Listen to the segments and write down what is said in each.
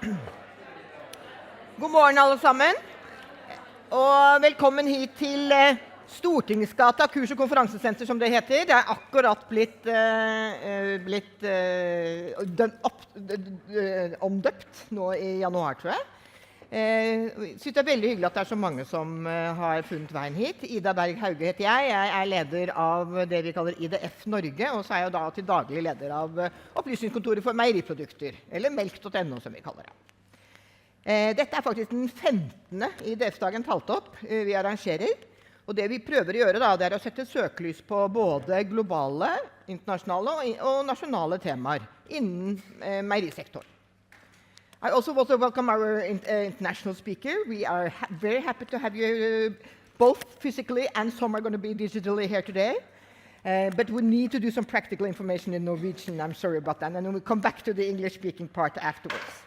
God morgen alle sammen, og velkommen hit til Stortingsgata kurs- og konferansesenter som det heter. Det akkurat blitt omdøpt nå i januar, tror jeg. Jeg synes det veldig hyggelig at det så mange som har funnet veien hit. Ida Berg Hauge heter jeg. Jeg leder av det vi kaller IDF Norge, og så jeg jo da til daglig leder av Opplysningskontoret for meieriprodukter, eller melk.no som vi kaller det. Dette faktisk den 15. IDF-dagen talt opp vi arrangerer. Og det vi prøver å gjøre da, det å sette søkelys på både globale, internasjonale og nasjonale temaer innen meierisektoren. I also want to welcome our international speaker. We are very happy to have you both physically and some are going to be digitally here today. But we need to do some practical information in Norwegian. I'm sorry about that. And then we'll come back to the English-speaking part afterwards.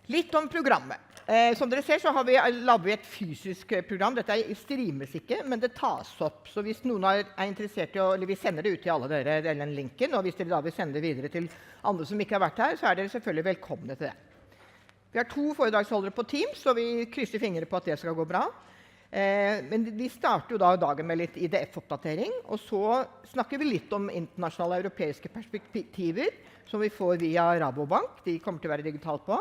Litt om programmet. Som dere ser så har vi laget et fysisk program. Dette streames ikke, men det tas opp. Så hvis noen interessert i eller vi sender det ut til alle dere, den linken, og hvis dere da vil sende det videre til andre som ikke har vært her, så dere selvfølgelig velkomne til det. Vi har 2 foredragsholdere på Teams, så vi krysser fingre på at det skal gå bra. Men vi starter jo da dagen med litt IDF-oppdatering, og så snakker vi litt om internasjonale europeiske perspektiver, som vi får via Rabobank. De kommer til å være digitalt på.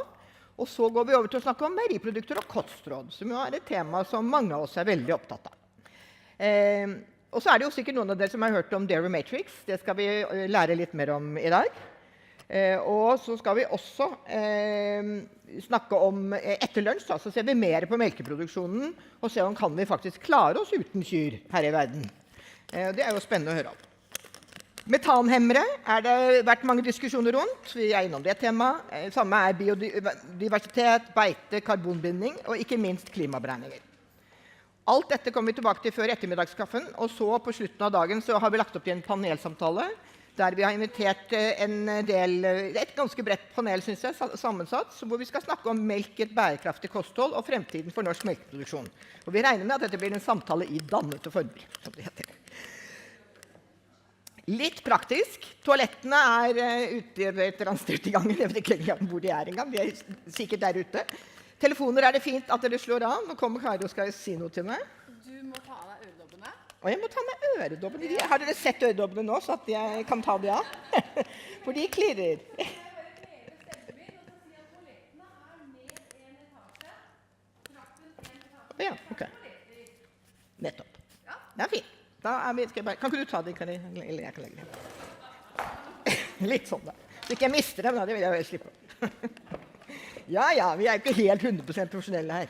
Og så går vi over til å snakke om meieriprodukter og kostråd, som jo et tema som mange av oss veldig opptatt av. Og så det jo sikkert noen av dere som har hørt om Dairy Matrix. Det skal vi lære litt mer om i dag. Og så skal vi også snakke om etter lunsj, så ser vi mer på melkeproduksjonen, og se om kan vi faktisk klare oss uten kyr her i verden. Det jo spennende å høre om. Metanhemmere det vært mange diskusjoner rundt. Vi innom det temaet. Samme biodiversitet, beite, karbonbinding og ikke minst klimaberegninger. Alt dette kommer vi tilbake til før ettermiddagskaffen, og så på slutten av dagen så har vi lagt opp til en panelsamtale, der vi har invitert et ganske bredt panel, synes jeg, sammensatt, hvor vi skal snakke om melk, et bærekraftig kosthold og fremtiden for norsk melkeproduksjon. Og vi regner med at dette blir en samtale i dannete former, som det heter. Litt praktisk. Toalettene ute et eller annet sted i gangen. Jeg vet ikke lenger hvor de engang. De sikkert der ute. Telefoner det fint at dere slår av. Nå kommer Kari og skal si noe til meg. Du må ta av deg øredobbene. Og jeg må ta med øredobbene. Har dere sett øredobbene nå, så at jeg kan ta de av? For de klirrer. Ja, ok. Nettopp. Det fint. Kan ikke du ta det, eller jeg kan legge det. Litt sånn da. Så ikke jeg mister dem, det vil jeg vel slippe. Ja, vi ikke helt 100% profesjonelle her.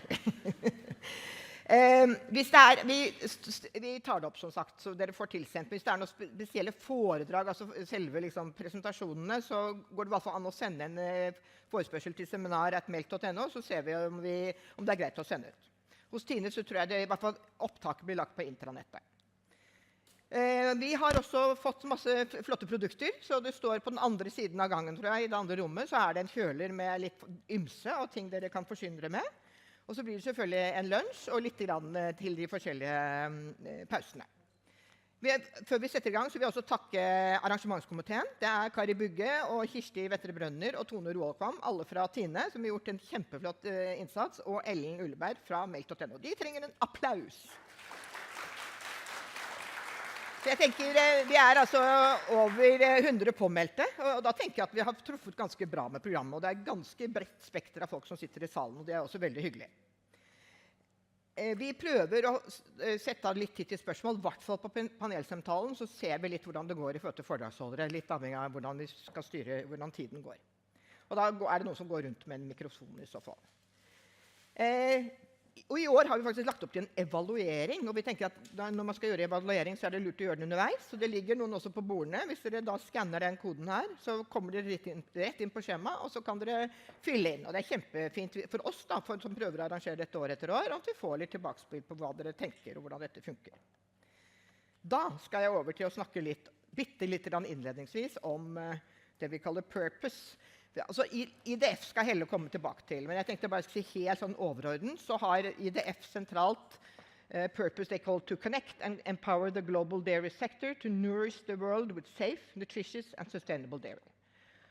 Hvis vi tar det opp som sagt, så dere får tilsendt. Hvis det noen spesielle foredrag, altså selve liksom, presentasjonene, så går det i hvert fall an å sende en forespørsel til seminar@melk.no, så ser vi om det greit å sende ut. Hos Tine så tror jeg det i hvert fall opptaket blir lagt på intranettet. Vi har også fått masse flotte produkter, så det står på den andre siden av gangen, tror jeg, i det andre rommet, så det en kjøler med litt ymse og ting dere kan forsyne dere med. Og så blir det selvfølgelig en lunsj og litt grann til de forskjellige pausene. Før vi setter i gang, så vil jeg også takke arrangementskomiteen. Det Kari Bugge og Kirsti Vettre Brønner og Tone Roalkvam, alle fra Tine, som har gjort en kjempeflott innsats, og Ellen Ulleberg fra melk.no. De trenger en applaus. Så jeg tenker, vi altså over 100 påmeldte, og da tenker jeg at vi har truffet ganske bra med programmet, og det ganske bredt spekter av folk som sitter i salen, og det også veldig hyggelig. Vi prøver å sette av litt tid til spørsmål, i hvert fall på panelsamtalen, så ser vi litt hvordan det går i forhold til foredragsholdere, litt avhengig av hvordan vi skal styre, hvordan tiden går. Og da det noen som går rundt med en mikrofon i så fall. Og i år har vi faktisk lagt opp til en evaluering, og vi tenker at når man skal gjøre evaluering, så det lurt å gjøre det underveis. Så det ligger noen også på bordene. Hvis dere da skanner den koden her, så kommer dere rett inn på skjema, og så kan dere fylle inn. Og det kjempefint for oss da, som prøver å arrangere dette år etter år, at vi får litt tilbakespill på hva dere tenker og hvordan dette funker. Da skal jeg over til å snakke bitte litt innledningsvis om det vi kaller purpose. Altså, IDF skal heller komme tilbake til, men jeg tenkte bare å si helt sånn overorden, så har IDF sentralt purpose they call to connect and empower the global dairy sector to nourish the world with safe, nutritious and sustainable dairy.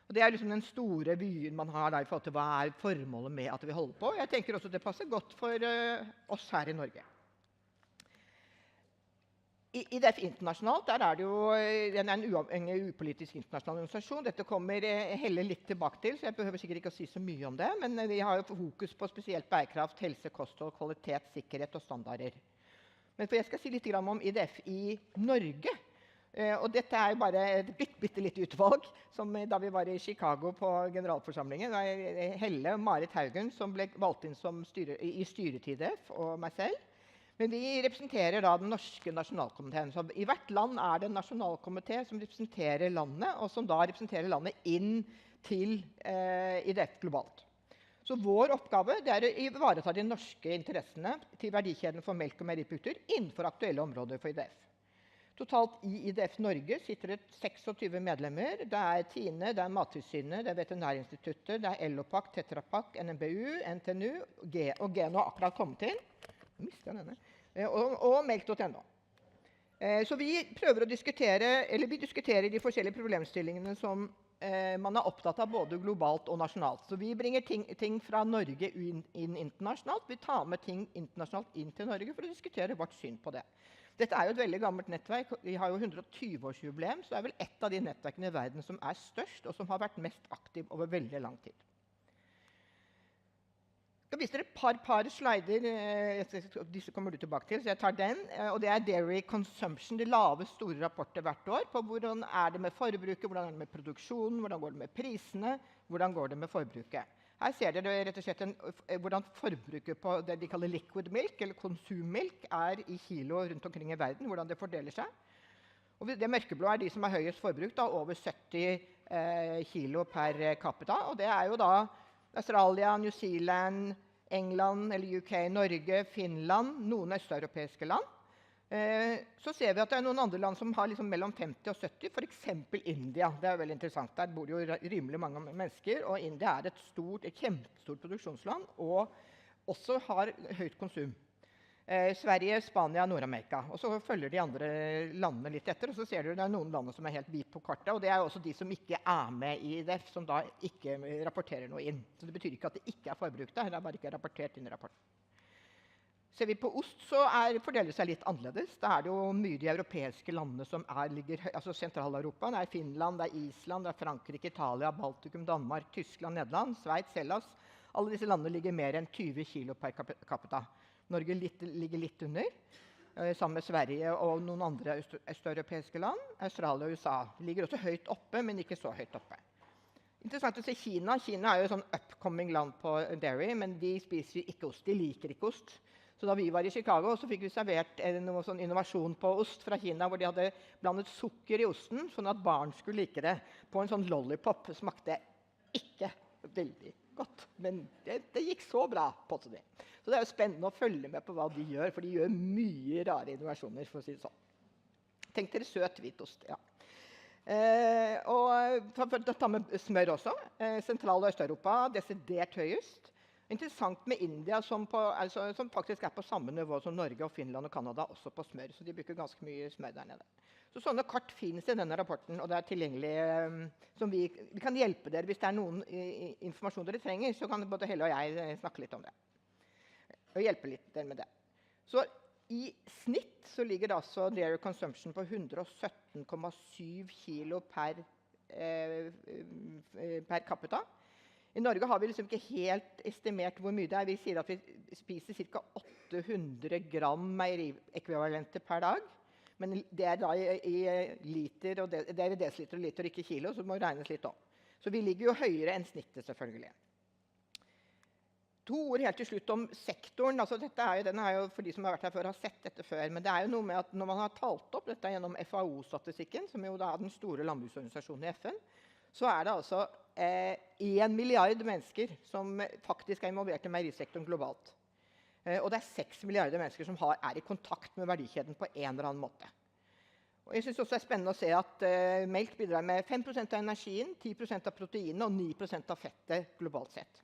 Og det liksom den store byen man har der i forhold til hva formålet med at vi holder på. Jeg tenker også det passer godt for oss her i Norge. IDF internasjonalt, der det jo den en uavhengig upolitisk internasjonal organisasjon. Dette kommer heller litt tilbake til, så jeg behøver sikkert ikke å si så mye om det, men vi har jo fokus på spesielt bærekraft, helse, kosthold, kvalitet, sikkerhet og standarder. Men for jeg skal si litt om IDF i Norge. Og dette jo bare et bitte litt utvalg, som da vi var i Chicago på generalforsamlingen. Det Helle og Marit Haugen som ble valgt inn som i styret til IDF, og meg selv. Men vi representerer da den norske nasjonalkomiteen. Så i hvert land det en nasjonalkomité som representerer landet, og som da representerer landet inn til IDF globalt. Så vår oppgave å ivareta de norske interessene til verdikjeden for melk og meieriprodukter innenfor aktuelle områder for IDF. Totalt i IDF Norge sitter det 26 medlemmer. Det TINE, det Mattilsynet, det Veterinærinstituttet, det Elopak, Tetrapak, NMBU, NTNU, og Geno har akkurat kommet inn. Mistet jeg denne. Og melk.no. Så vi prøver å diskuterer de forskjellige problemstillingene som man opptatt av både globalt og nasjonalt. Så vi bringer ting fra Norge inn internasjonalt. Vi tar med ting internasjonalt inn til Norge for å diskutere vårt syn på det. Dette jo et veldig gammelt nettverk. Vi har jo 120-årsjubileum, så det vel et av de nettverkene i verden som størst, og som har vært mest aktiv over veldig lang tid. Jeg skal vise dere et par slider. Disse kommer du tilbake til, så jeg tar den. Og det Dairy Consumption, de lave store rapporter hvert år på hvordan det med forbruket, hvordan det med produksjonen, hvordan går det med prisene, hvordan går det med forbruket. Her ser dere rett og slett hvordan forbruket på det de kaller liquid milk, eller konsummilk, i kilo rundt omkring i verden, hvordan det fordeler seg. Og det mørkeblå de som har høyest forbruk, da, over 70 kilo per capita. Og det jo da Australia, New Zealand, England, eller UK, Norge, Finland, noen østeuropeiske land. Så ser vi at det noen andre land som har liksom mellom 50 og 70, for eksempel India. Det veldig interessant. Der bor jo rimelig mange mennesker, og India et kjempestort produksjonsland, og også har høyt konsum. Sverige, Spania, Nord-Amerika. Og så følger de andre landene litt etter, og så ser du det noen land som helt hvit på kartet, og det også de som ikke med i IDF, som da ikke rapporterer noe inn. Så det betyr ikke at det ikke forbruk der, det bare ikke rapportert inn i rapporten. Ser vi på ost, så fordeler det seg litt annerledes. Da det jo mye de europeiske landene som ligger høyt, altså Sentral-Europa. Det Finland, det Island, det Frankrike, Italia, Baltikum, Danmark, Tyskland, Nederland, Sveits, Hellas. Alle disse landene ligger mer enn 20 kilo per capita. Norge ligger litt under, sammen med Sverige og noen andre østeuropeiske land. Australia og USA ligger også høyt oppe, men ikke så høyt oppe. Interessant å se Kina. Kina jo sånn upcoming land på dairy, men de spiser ikke ost. De liker ikke ost. Så da vi var i Chicago, så fikk vi servert noe sånn innovasjon på ost fra Kina, hvor de hadde blandet sukker i osten, sånn at barn skulle like det. På en sånn lollipop smakte ikke veldig godt, men det gikk så bra på det. Så det jo spennende å følge med på hva de gjør, for de gjør mye rare innovasjoner, for å si det sånn. Tenk dere søt hvit ost, ja. Og for å ta med smør også. Sentral- og Øst-Europa, desidert høyest. Interessant med India, som faktisk på samme nivå som Norge og Finland og Canada, også på smør. Så de bruker ganske mye smør der nede. Så sånne kart finnes i denne rapporten, og det tilgjengelig. Som vi kan hjelpe dere hvis det noen informasjon dere trenger, så kan både Helle og jeg snakke litt om det. Og hjelpe litt dere med det. Så i snitt så ligger det altså dairy consumption på 117,7 kilo per capita. I Norge har vi liksom ikke helt estimert hvor mye det Vi sier at vi spiser ca. 800 gram meieriekvivalenter per dag. Men det da i liter, og det i desiliter og liter, ikke kilo, så det må regnes litt om. Så vi ligger jo høyere enn snittet, selvfølgelig. 2 ord helt til slutt om sektoren. Altså, den jo, for de som har vært her før, har sett dette før. Men det jo noe med at når man har talt opp dette gjennom FAO-statistikken, som jo da den store landbruksorganisasjonen i FN, så det altså 1 milliard mennesker som faktisk involvert i meierisektoren globalt. Og det 6 milliarder mennesker som i kontakt med verdikjeden på en eller annen måte. Og jeg synes også det spennende å se at melk bidrar med 5% av energien, 10% av proteinene og 9% av fettet globalt sett.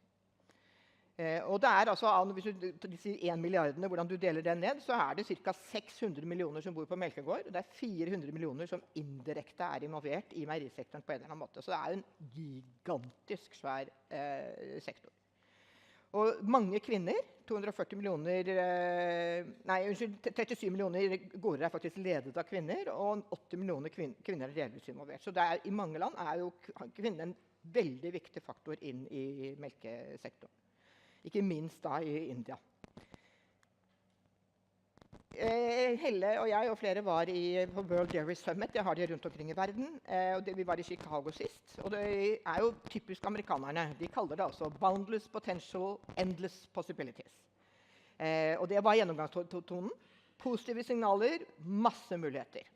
Og det altså, hvis du sier 1 milliardene, hvordan du deler den ned, så det ca. 600 millioner som bor på melkegård, og det 400 millioner som indirekte involvert i meierisektoren på en eller annen måte. Så det en gigantisk svær sektor. Og mange kvinner, 37 millioner gårder faktisk ledet av kvinner, og 80 millioner kvinner delvis involvert. Så det i mange land jo kvinner en veldig viktig faktor inn i melkesektoren. Ikke minst da i India. Helle og jeg og flere var på World Dairy Summit. Det har de rundt omkring i verden. Vi var i Chicago sist. Og det jo typisk amerikanerne. De kaller det altså «boundless potential, endless possibilities». Og det var gjennomgangstonen. Positive signaler, masse muligheter.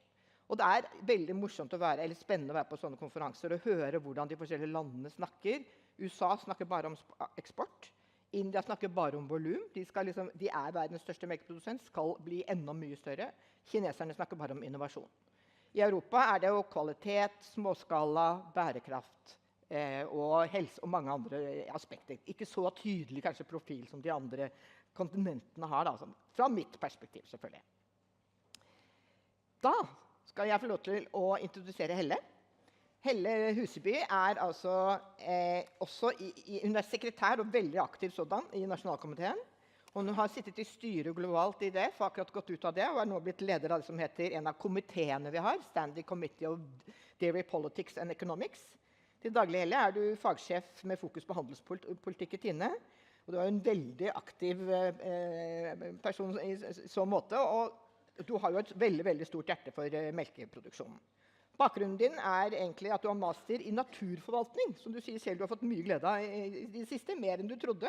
Og det veldig morsomt eller spennende å være på sånne konferanser og høre hvordan de forskjellige landene snakker. USA snakker bare om eksport. India snakker bare om volum. De verdens største melkeprodusent, skal bli enda mye større. Kineserne snakker bare om innovasjon. I Europa det jo kvalitet, småskala, bærekraft og helse og mange andre aspekter. Ikke så tydelig kanskje profil som de andre kontinentene har, da, fra mitt perspektiv selvfølgelig. Da skal jeg få lov til å introdusere Helle. Helle Huseby altså også hun sekretær og veldig aktiv sådan i Nasjonalkomiteen. Hun har sittet i styret globalt i IDF, akkurat gått ut av det, og nå blitt leder av det som heter en av komiteene vi har, Standing Committee of Dairy Politics and Economics. Til daglig, Helle, du fagsjef med fokus på handelspolitikk i Tine, og du en veldig aktiv person i så måte, og du har jo et veldig, veldig stort hjerte for melkeproduksjonen. Bakgrunnen din egentlig at du har master i naturforvaltning, som du sier selv du har fått mye glede av i det siste, mer enn du trodde,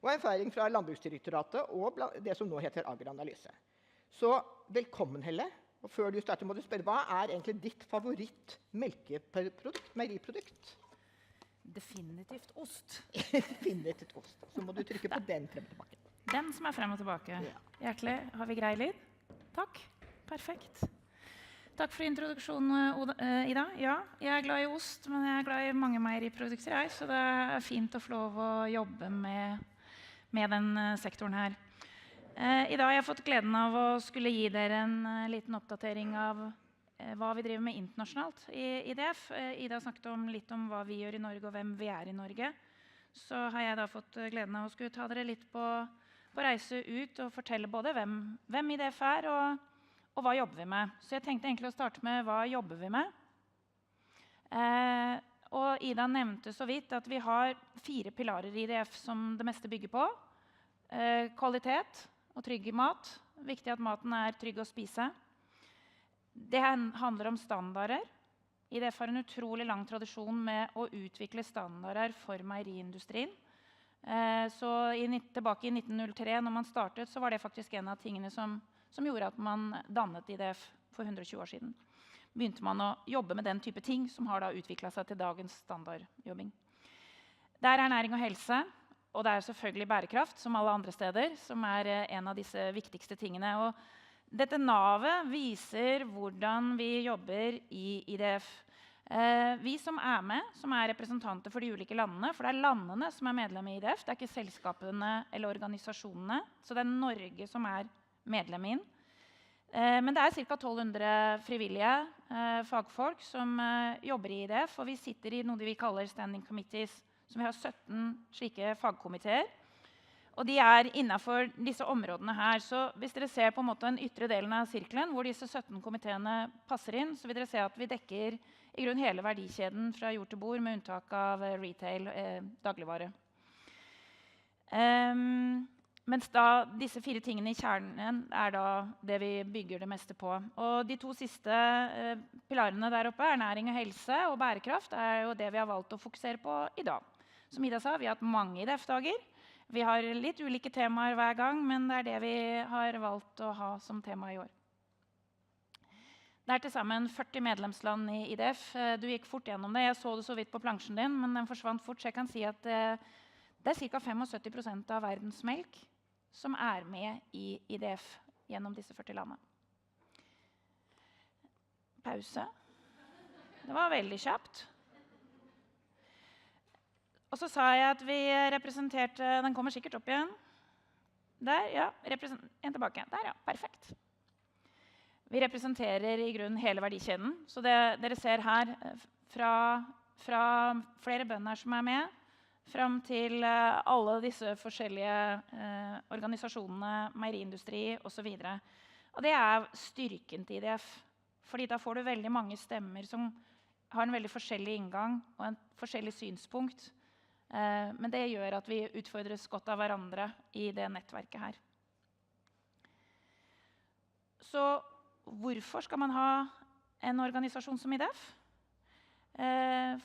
og erfaring fra Landbruksdirektoratet og det som nå heter agroanalyse. Så velkommen, Helle. Og før du starter må du spørre, hva egentlig ditt favoritt meieriprodukt? Definitivt ost. Definitivt ost. Så må du trykke på den frem og tilbake. Den som frem og tilbake. Ja. Hjertelig. Har vi grei lyd? Takk. Perfekt. Takk for introduksjonen, Ida. Ja, jeg glad i ost, men jeg glad i mange meieriprodukter, så det fint å få lov å jobbe med den sektoren her. I dag har jeg fått gleden av å skulle gi dere en liten oppdatering av hva vi driver med internasjonalt i IDF. Ida snakket litt om hva vi gjør i Norge, og hvem vi i Norge. Så har jeg da fått gleden av å skulle ta dere litt på reise ut og fortelle både hvem IDF og hva jobber vi med? Så jeg tenkte egentlig å starte med hva jobber vi med. Og Ida nevnte så vidt at vi har 4 pilarer i IDF som det meste bygger på. Kvalitet og trygg mat. Viktig at maten trygg å spise. Det handler om standarder. IDF har en utrolig lang tradisjon med å utvikle standarder for meieriindustrien. Så tilbake i 1903, når man startet, så var det faktisk en av tingene som gjorde at man dannet IDF for 120 år siden. Begynte man å jobbe med den type ting som har da utviklet seg til dagens standardjobbing. Der næring og helse, og det selvfølgelig bærekraft, som alle andre steder, som en av disse viktigste tingene. Og dette navet viser hvordan vi jobber i IDF. Vi som med, som representanter for de ulike landene, for det landene som medlem i IDF, det ikke selskapene eller organisasjonene, så det Norge som medlem inn. Men det ca. 1200 frivillige fagfolk som jobber i IDF, og vi sitter i noe vi kaller standing committees, som vi har 17 slike fagkomiteer. Og de innenfor disse områdene her. Så hvis dere ser på en måte den ytre delen av sirkelen, hvor disse 17 komiteene passer inn, så vil dere se at vi dekker i grunn hele verdikjeden fra jord til bord, med unntak av retail, dagligvare. Mens da disse 4 tingene i kjernen da det vi bygger det meste på. Og de 2 siste pilarene der oppe næring og helse og bærekraft jo det vi har valgt å fokusere på i dag. Som Ida sa, vi har hatt mange IDF-dager. Vi har litt ulike temaer hver gang, men det det vi har valgt å ha som tema i år. Det til sammen 40 medlemsland i IDF. Du gikk fort gjennom det. Jeg så det så vidt på plansjen din, men den forsvant fort, så jeg kan si at det ca. 75% av verdens melk som med i IDF gjennom disse 40 landene. Pause. Det var veldig kjapt. Og så sa jeg at vi representerte, den kommer sikkert opp igjen. Der, ja, en tilbake. Der, ja, perfekt. Vi representerer i grunnen hele verdikjeden. Så dere ser her fra flere bønder som med, frem til alle disse forskjellige organisasjonene, meieriindustri og så videre. Og det styrken til IDF, fordi da får du veldig mange stemmer som har en veldig forskjellig inngang og en forskjellig synspunkt. Men det gjør at vi utfordres godt av hverandre i det nettverket her. Så hvorfor skal man ha en organisasjon som IDF?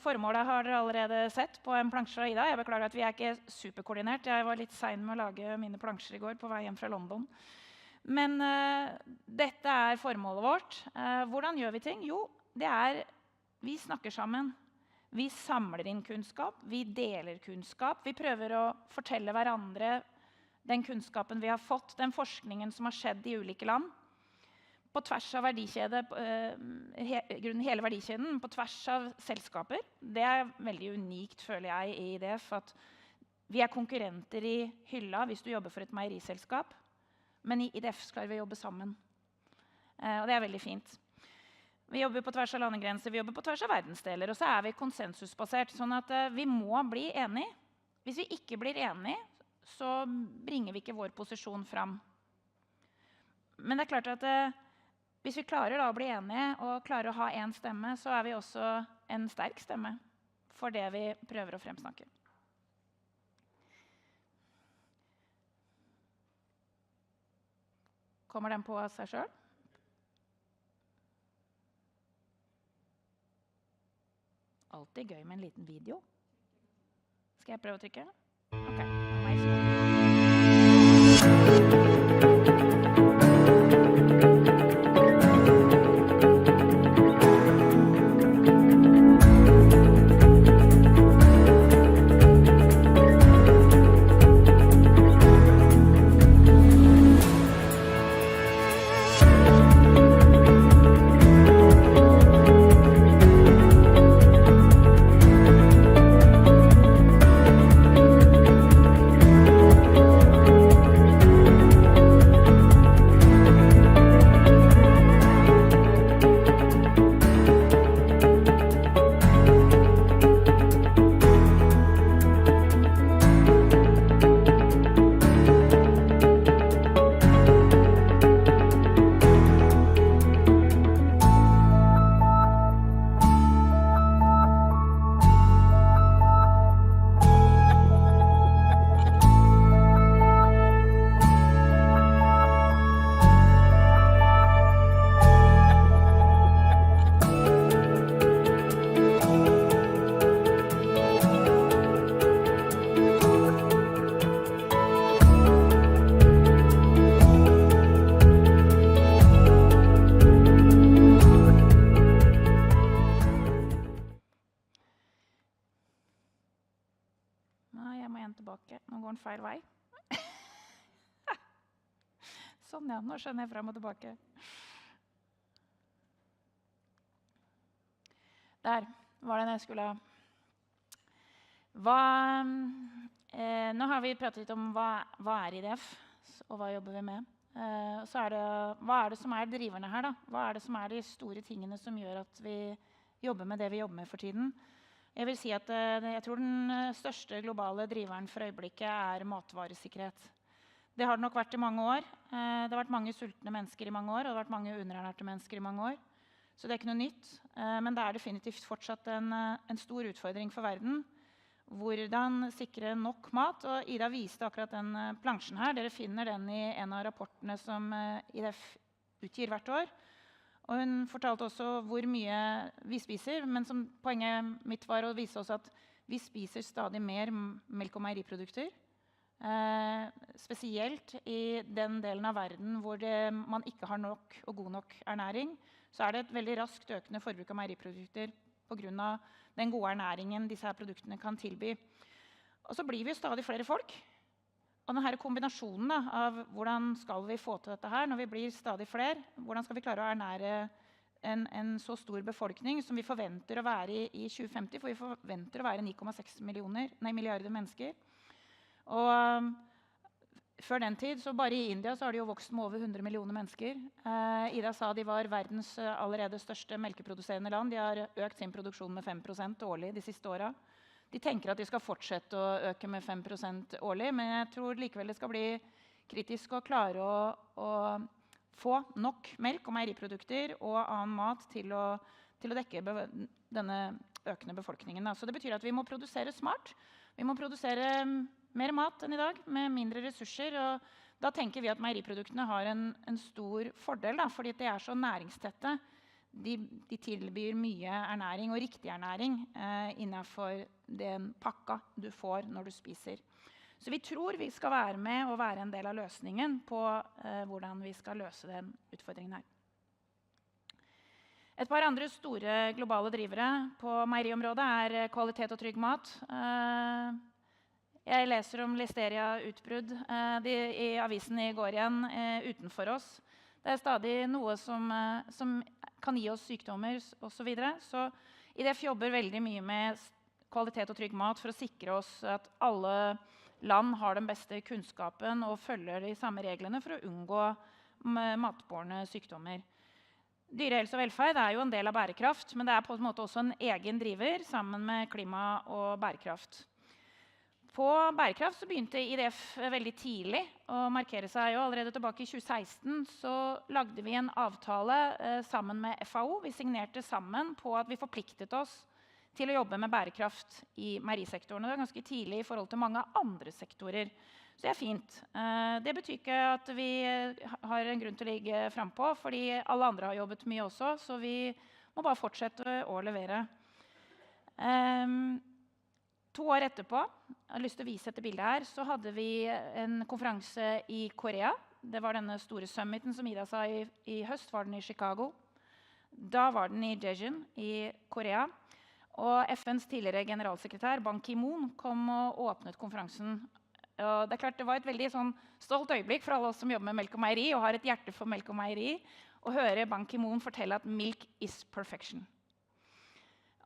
Formålet har dere allerede sett på en plansje av Ida. Jeg beklager at vi ikke superkoordinert. Jeg var litt sen med å lage mine plansjer i går på vei hjem fra London. Men dette formålet vårt. Hvordan gjør vi ting? Jo, vi snakker sammen. Vi samler inn kunnskap, vi deler kunnskap. Vi prøver å fortelle hverandre den kunnskapen vi har fått, den forskningen som har skjedd i ulike land. På tvers av hele verdikjeden, på tvers av selskaper. Det veldig unikt, føler jeg, i IDF, at vi konkurrenter i hylla hvis du jobber for et meieriselskap. Men i IDF skal vi jobbe sammen. Og det veldig fint. Vi jobber på tvers av landegrenser, vi jobber på tvers av verdensdeler, og så vi konsensusbasert, sånn at vi må bli enige. Hvis vi ikke blir enige, så bringer vi ikke vår posisjon fram. Men det klart at hvis vi klarer da å bli enige og klarer å ha en stemme, så vi også en sterk stemme for det vi prøver å fremsnakke. Kommer den på av seg selv? Alltid gøy med en liten video. Skal jeg prøve å trykke? Ok, nå må jeg tilbake. Nå går den feil vei. Sånn, ja. Nå skjønner jeg frem og tilbake. Der var det jeg skulle ha. Nå har vi pratet litt om hva IDF, og hva jobber vi med. Så hva det som driverne her, da? Hva det som de store tingene som gjør at vi jobber med det vi jobber med for tiden? Jeg vil si at jeg tror den største globale driveren for øyeblikket matvaresikkerhet. Det har det nok vært i mange år. Det har vært mange sultne mennesker i mange år, og det har vært mange underernærte mennesker i mange år. Så det ikke noe nytt. Men det definitivt fortsatt en stor utfordring for verden. Hvordan sikre nok mat. Og Ida viste akkurat den plansjen her. Dere finner den i en av rapportene som IDF utgir hvert år. Og hun fortalte også hvor mye vi spiser, men som poenget mitt var å vise oss at vi spiser stadig mer melk- og meieriprodukter. Spesielt i den delen av verden hvor man ikke har nok og god nok ernæring, så det et veldig raskt økende forbruk av meieriprodukter på grunn av den gode ernæringen disse her produktene kan tilby. Og så blir vi stadig flere folk. Og denne kombinasjonen av hvordan skal vi få til dette her når vi blir stadig flere, hvordan skal vi klare å ernære en så stor befolkning som vi forventer å være i 2050, for vi forventer å være 9,6 milliarder mennesker. Og før den tid, så bare i India så har de jo vokst med over 100 millioner mennesker. Ida sa de var verdens allerede største melkeproduserende land. De har økt sin produksjon med 5% årlig de siste årene. De tenker at de skal fortsette å øke med 5% årlig, men jeg tror likevel det skal bli kritisk å klare å få nok melk og meieriprodukter og annen mat til å dekke denne økende befolkningen. Så det betyr at vi må produsere smart. Vi må produsere mer mat enn i dag, med mindre ressurser. Og da tenker vi at meieriproduktene har en stor fordel, fordi de er så næringstette. De tilbyr mye ernæring og riktig ernæring innenfor den pakka du får når du spiser. Så vi tror vi skal være med og være en del av løsningen på hvordan vi skal løse den utfordringen her. Et par andre store globale drivere på meieriområdet er kvalitet og trygg mat. Jeg leser om listeria-utbrudd i avisen i går igjen utenfor oss. Det er stadig noe som kan gi oss sykdommer og så videre. Så IDF jobber veldig mye med kvalitet og trygg mat for å sikre oss at alle land har den beste kunnskapen og følger de samme reglene for å unngå matbårne sykdommer. Dyrehelse og velferd er jo en del av bærekraft, men det er på en måte også en egen driver sammen med klima og bærekraft. På bærekraft så begynte IDF veldig tidlig å markere seg. Og allerede tilbake i 2016 så lagde vi en avtale sammen med FAO. Vi signerte sammen på at vi forpliktet oss til å jobbe med bærekraft i meierisektoren. Det er ganske tidlig i forhold til mange andre sektorer. Så det er fint. Det betyr ikke at vi har en grunn til å ligge frempå, fordi alle andre har jobbet mye også, så vi må bare fortsette å levere. 2 år etterpå, jeg har lyst til å vise dette bildet her, så hadde vi en konferanse i Korea. Det var denne store summiten som Ida sa i høst, var den i Chicago. Da var den i Dagen i Korea. Og FNs tidligere generalsekretær Ban Ki-moon kom og åpnet konferansen. Og det er klart det var et veldig stolt øyeblikk for alle oss som jobber med melk og meieri, og har et hjerte for melk og meieri, å høre Ban Ki-moon fortelle at milk is perfection.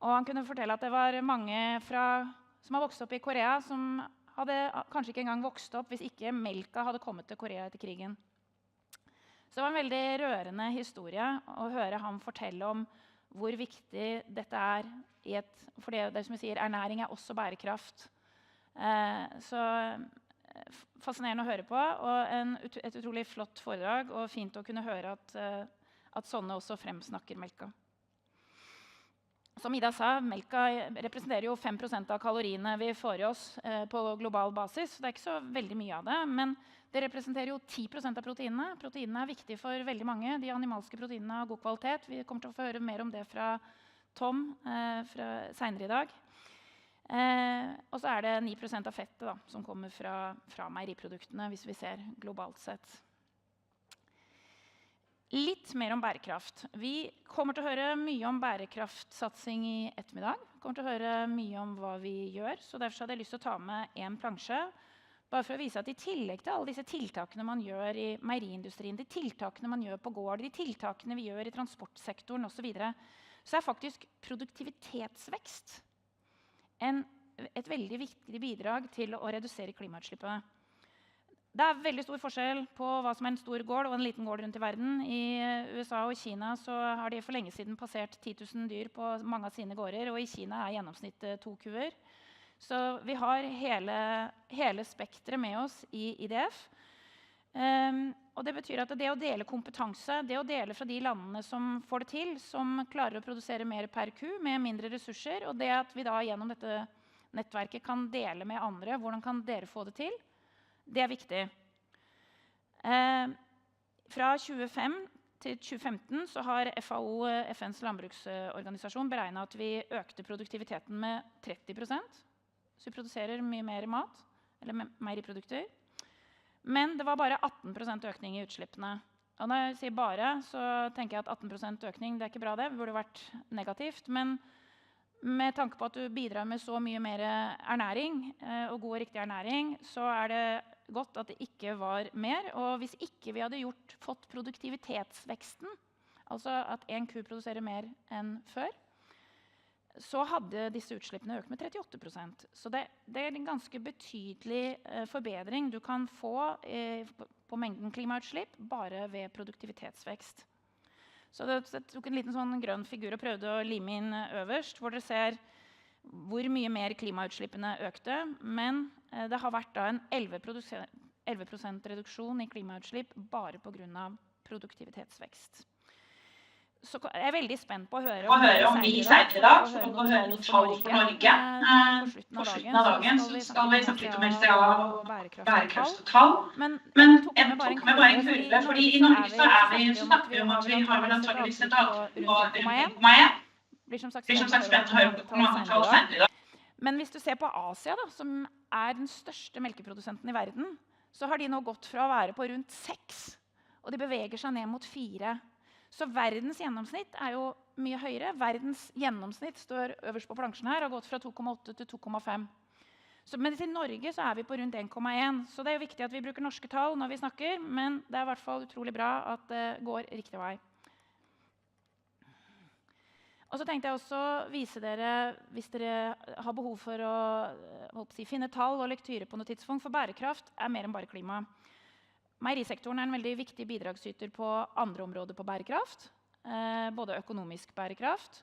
Og han kunne fortelle at det var mange som har vokst opp i Korea, som hadde kanskje ikke engang vokst opp hvis ikke melka hadde kommet til Korea etter krigen. Så det var en veldig rørende historie å høre ham fortelle om hvor viktig dette er for det som jeg sier, ernæring er også bærekraft. Så fascinerende å høre på, og et utrolig flott foredrag, og fint å kunne høre at sånne også fremsnakker melka. Som Ida sa, melka representerer jo 5% av kaloriene vi får i oss på global basis. Det er ikke så veldig mye av det, men det representerer jo 10% av proteinene. Proteinene er viktige for veldig mange. De animalske proteinene har god kvalitet. Vi kommer til å få høre mer om det fra Tom senere i dag. Og så er det 9% av fettet som kommer fra meieriproduktene, hvis vi ser globalt sett. Litt mer om bærekraft. Vi kommer til å høre mye om bærekraftsatsing i ettermiddag. Vi kommer til å høre mye om hva vi gjør, så derfor hadde jeg lyst til å ta med en plansje. Bare for å vise at i tillegg til alle disse tiltakene man gjør i meieriindustrien, de tiltakene man gjør på gård, de tiltakene vi gjør i transportsektoren osv., så er faktisk produktivitetsvekst et veldig viktig bidrag til å redusere klimautslippene. Det er veldig stor forskjell på hva som er en stor gård og en liten gård rundt i verden. I USA og Kina så har de for lenge siden passert 10 000 dyr på mange av sine gårder, og i Kina er gjennomsnittet 2 kuer. Så vi har hele spektret med oss i IDF. Og det betyr at det å dele kompetanse, det å dele fra de landene som får det til, som klarer å produsere mer per ku med mindre ressurser, og det at vi da gjennom dette nettverket kan dele med andre, hvordan kan dere få det til? Det er viktig. Fra 2005 til 2015 så har FAO, FNs landbruksorganisasjon, beregnet at vi økte produktiviteten med 30%. Så vi produserer mye mer mat, eller meieriprodukter. Men det var bare 18% økning i utslippene. Og når jeg sier bare, så tenker jeg at 18% økning, det er ikke bra det. Det burde vært negativt. Men med tanke på at du bidrar med så mye mer ernæring, og god og riktig ernæring, så er det godt at det ikke var mer. Og hvis ikke vi hadde fått produktivitetsveksten, altså at en ku produserer mer enn før, så hadde disse utslippene økt med 38%. Så det er en ganske betydelig forbedring du kan få på mengden klimautslipp bare ved produktivitetsvekst. Så jeg tok en liten sånn grønn figur og prøvde å lime inn øverst, hvor dere ser hvor mye mer klimautslippene økte, men det har vært da en 11% reduksjon i klimautslipp bare på grunn av produktivitetsvekst. Så jeg er veldig spent på å høre om vi senere da skal få høre noen tall for Norge. På slutten av dagen så skal vi snakke litt om bærekraft og tall. Men jeg tok med bare en kurve, fordi i Norge så snakker vi om at vi har vel antageligvis et avtale på rundt 1,1. Blir som sagt spent å høre hvor mange tall senere i dag. Men hvis du ser på Asia, da, som er den største melkeprodusenten i verden, så har de nå gått fra å være på rundt 6, og de beveger seg ned mot 4. Så verdens gjennomsnitt er jo mye høyere. Verdens gjennomsnitt står øverst på plansjen her, og har gått fra 2,8 til 2,5. Men i Norge så er vi på rundt 1,1. Så det er jo viktig at vi bruker norske tall når vi snakker, men det er i hvert fall utrolig bra at det går riktig vei. Og så tenkte jeg også vise dere, hvis dere har behov for å finne tall og lektyre på noe tidspunkt, for bærekraft er mer enn bare klima. Meierisektoren er en veldig viktig bidragsyter på andre områder på bærekraft, både økonomisk bærekraft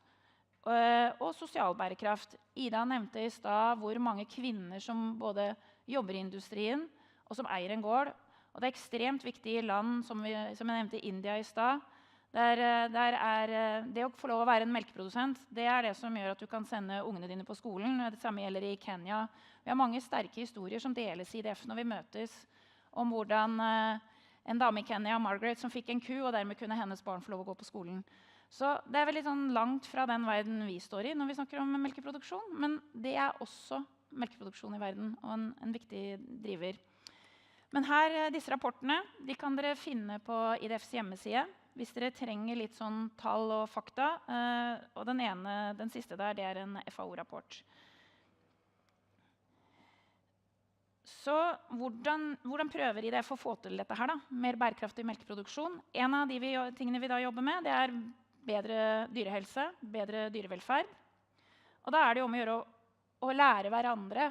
og sosial bærekraft. Ida nevnte i sted hvor mange kvinner som både jobber i industrien og som eier en gård. Og det er ekstremt viktig i land som jeg nevnte India i sted. Der er det å få lov å være en melkeprodusent, det er det som gjør at du kan sende ungene dine på skolen. Det samme gjelder i Kenya. Vi har mange sterke historier som deles i IDF når vi møtes, om hvordan en dame i Kenya, Margaret, som fikk en ku, og dermed kunne hennes barn få lov å gå på skolen. Så det er veldig sånn langt fra den verden vi står i når vi snakker om melkeproduksjon, men det er også melkeproduksjon i verden, og en viktig driver. Men her, disse rapportene, de kan dere finne på IDFs hjemmeside, hvis dere trenger litt sånn tall og fakta, og den siste der, det er en FAO-rapport. Så hvordan prøver IDF å få til dette her da? Mer bærekraftig melkeproduksjon? En av de tingene vi da jobber med, det er bedre dyrehelse, bedre dyrevelferd. Og da er det jo om å gjøre å lære hverandre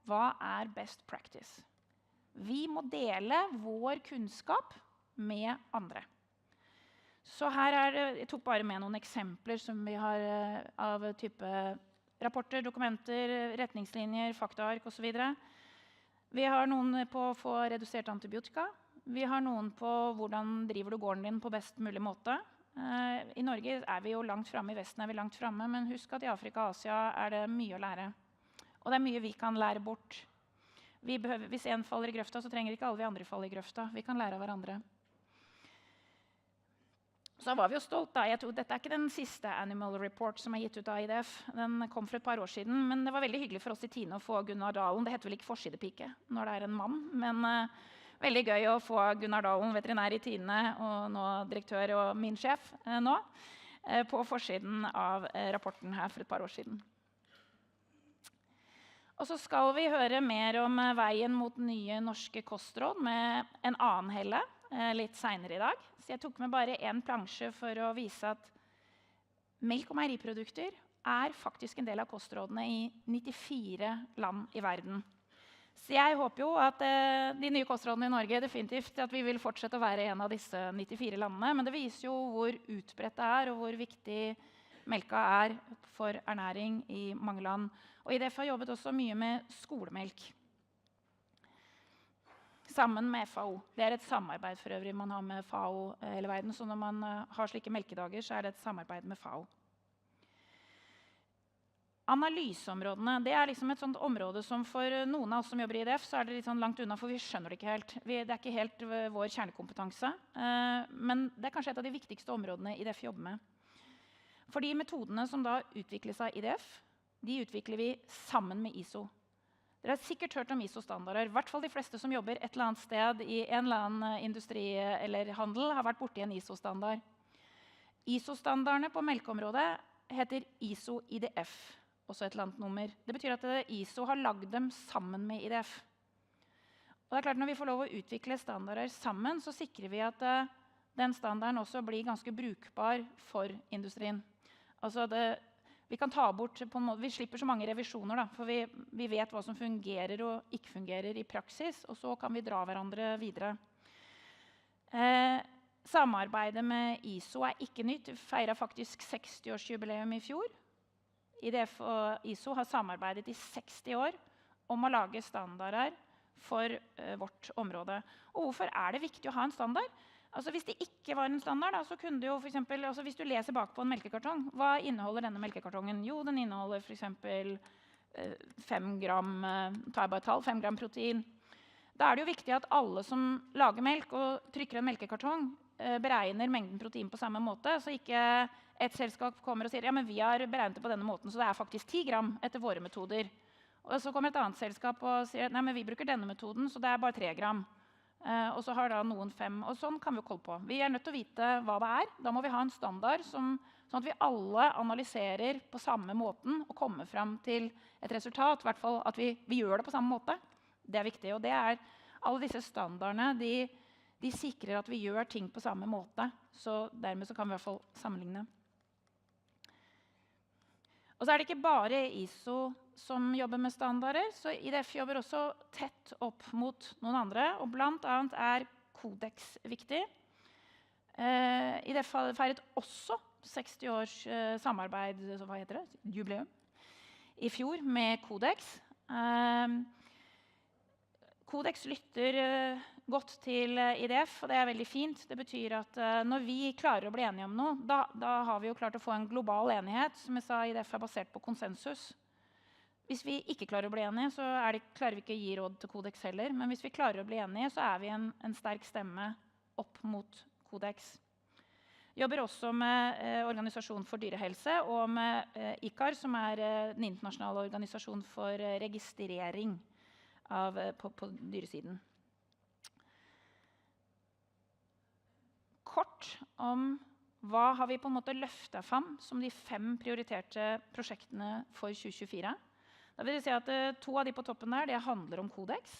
hva er best practice. Vi må dele vår kunnskap med andre. Så her jeg tok bare med noen eksempler som vi har av type rapporter, dokumenter, retningslinjer, faktaark og så videre. Vi har noen på å få redusert antibiotika. Vi har noen på hvordan driver du gården din på best mulig måte. I Norge er vi jo langt fremme, i Vesten er vi langt fremme, men husk at i Afrika og Asia er det mye å lære. Og det er mye vi kan lære bort. Hvis en faller i grøfta, så trenger ikke alle vi andre falle i grøfta. Vi kan lære av hverandre. Så var vi jo stolt da. Dette er ikke den siste Animal Report som er gitt ut av IDF. Den kom for et par år siden, men det var veldig hyggelig for oss i Tine å få Gunnar Dalen. Det heter vel ikke forsidepike når det er en mann, men veldig gøy å få Gunnar Dalen, veterinær i Tine, og nå direktør og min sjef nå, på forsiden av rapporten her for et par år siden. Og så skal vi høre mer om veien mot nye norske kostråd med en annen Helle litt senere i dag. Så jeg tok med bare en plansje for å vise at melk- og meieriprodukter er faktisk en del av kostrådene i 94 land i verden. Så jeg håper jo at de nye kostrådene i Norge definitivt at vi vil fortsette å være en av disse 94 landene, men det viser jo hvor utbredt det er og hvor viktig melka er for ernæring i mange land. Og IDF har jobbet også mye med skolemelk. Sammen med FAO. Det er et samarbeid for øvrig man har med FAO hele verden, så når man har slike melkedager, så er det et samarbeid med FAO. Analyseområdene, det er liksom et sånt område som for noen av oss som jobber i IDF, så er det litt sånn langt unna, for vi skjønner det ikke helt. Det er ikke helt vår kjernekompetanse, men det er kanskje et av de viktigste områdene IDF jobber med. For de metodene som da utvikles av IDF, de utvikler vi sammen med ISO. Dere har sikkert hørt om ISO-standarder. I hvert fall de fleste som jobber et eller annet sted i en eller annen industri eller handel har vært borti en ISO-standard. ISO-standardene på melkeområdet heter ISO IDF, også et eller annet nummer. Det betyr at ISO har lagd dem sammen med IDF. Og det er klart, når vi får lov å utvikle standarder sammen, så sikrer vi at den standarden også blir ganske brukbar for industrien. Altså vi kan ta bort, på en måte, vi slipper så mange revisjoner, da, for vi vet hva som fungerer og ikke fungerer i praksis, og så kan vi dra hverandre videre. Samarbeidet med ISO ikke nytt. Vi feiret faktisk 60-årsjubileum i fjor. IDF og ISO har samarbeidet i 60 år om å lage standarder for vårt område. Og hvorfor det viktig å ha en standard? Altså, hvis det ikke var en standard, da, så kunne det jo for eksempel, altså, hvis du leser bak på en melkekartong, hva inneholder denne melkekartongen? Jo, den inneholder for eksempel 5 gram, 5 gram protein. Da det jo viktig at alle som lager melk og trykker en melkekartong, beregner mengden protein på samme måte, så ikke et selskap kommer og sier, ja, men vi har beregnet det på denne måten, så det faktisk 10 gram etter våre metoder. Og så kommer et annet selskap og sier, nei, men vi bruker denne metoden, så det bare 3 gram. Og så har da noen 5, og sånn kan vi jo holde på. Vi nødt til å vite hva det Da må vi ha en standard sånn at vi alle analyserer på samme måten og kommer frem til et resultat, i hvert fall at vi gjør det på samme måte. Det viktig, og det alle disse standardene, de sikrer at vi gjør ting på samme måte, så dermed så kan vi i hvert fall sammenligne. Og så det ikke bare ISO som jobber med standarder, så IDF jobber også tett opp mot noen andre, og blant annet Codex viktig. IDF har feiret også 60 års samarbeid, så hva heter det? Jubileum, i fjor med Codex. Codex lytter godt til IDF, og det veldig fint. Det betyr at når vi klarer å bli enige om noe, da har vi jo klart å få en global enighet. Som jeg sa, IDF basert på konsensus. Hvis vi ikke klarer å bli enige, så klarer vi ikke å gi råd til Codex heller. Men hvis vi klarer å bli enige, så vi en sterk stemme opp mot Codex. Jobber også med Organisasjonen for dyrehelse og med ICAR, som den internasjonale organisasjonen for registrering på dyresiden. Kort om hva har vi på en måte løftet fram som de 5 prioriterte prosjektene for 2024. Da vil jeg si at 2 av de på toppen det handler om Codex.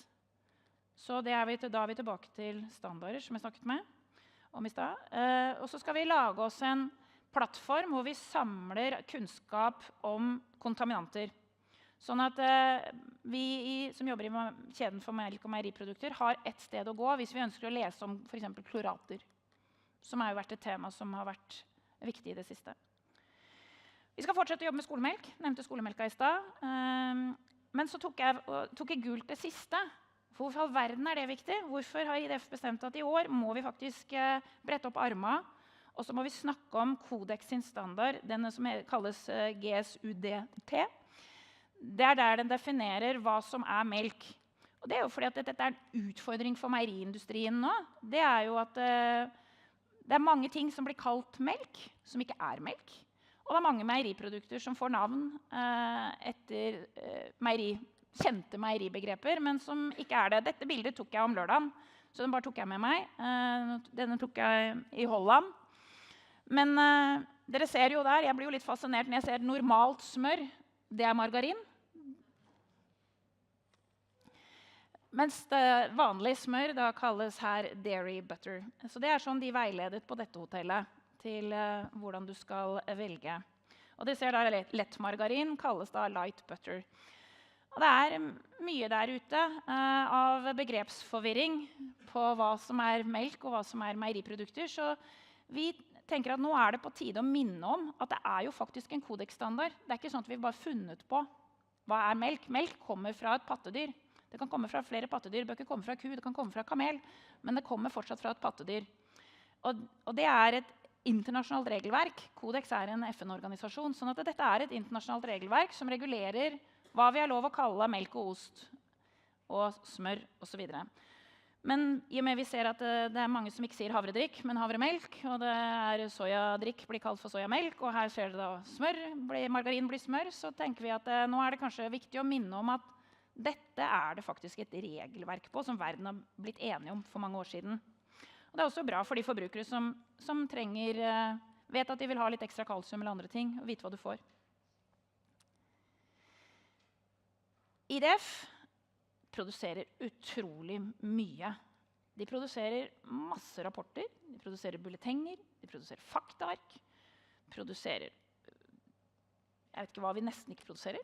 Så da vi tilbake til standarder, som jeg snakket om i sted. Og så skal vi lage oss en plattform hvor vi samler kunnskap om kontaminanter. Sånn at vi som jobber i kjeden for melk- og meieriprodukter har et sted å gå hvis vi ønsker å lese om for eksempel klorater, som jo vært et tema som har vært viktig i det siste. Vi skal fortsette å jobbe med skolemelk. Nevnte skolemelka i sted. Men så tok jeg gult det siste. Hvorfor i all verden det viktig? Hvorfor har IDF bestemt at i år må vi faktisk brette opp armene, og så må vi snakke om Codex sin standard, den som kalles GSUDT. Det der den definerer hva som melk. Og det jo fordi at dette en utfordring for meieriindustrien nå. Det jo at det mange ting som blir kalt melk, som ikke melk. Og det mange meieriprodukter som får navn etter kjente meieribegreper, men som ikke det. Dette bildet tok jeg om lørdagen, så den bare tok jeg med meg. Denne tok jeg i Holland. Men dere ser jo der, jeg blir jo litt fascinert når jeg ser normalt smør. Det margarin. Mens det vanlige smør da kalles her dairy butter. Så det sånn de veiledet på dette hotellet til hvordan du skal velge. Og dere ser da lett margarin kalles da light butter. Og det mye der ute av begrepsforvirring på hva som melk og hva som meieriprodukter. Så vi tenker at nå det på tide å minne om at det jo faktisk en Codex-standard. Det ikke sånn at vi bare funnet på hva melk. Melk kommer fra et pattedyr. Det kan komme fra flere pattedyr, det bør ikke komme fra ku, det kan komme fra kamel, men det kommer fortsatt fra et pattedyr. Og det et internasjonalt regelverk. Codex en FN-organisasjon, sånn at dette et internasjonalt regelverk som regulerer hva vi har lov å kalle melk og ost, og smør, og så videre. Men i og med vi ser at det mange som ikke sier havredrikk, men havremelk, og det sojadrikk blir kalt for sojamelk, og her ser det da smør, margarin blir smør, så tenker vi at nå det kanskje viktig å minne om at dette det faktisk et regelverk på, som verden har blitt enige om for mange år siden. Og det også bra for de forbrukere som trenger, vet at de vil ha litt ekstra kalsium eller andre ting, og vite hva du får. IDF produserer utrolig mye De produserer masse rapporter, de produserer bulletenger, de produserer faktaark, produserer jeg vet ikke hva vi nesten ikke produserer.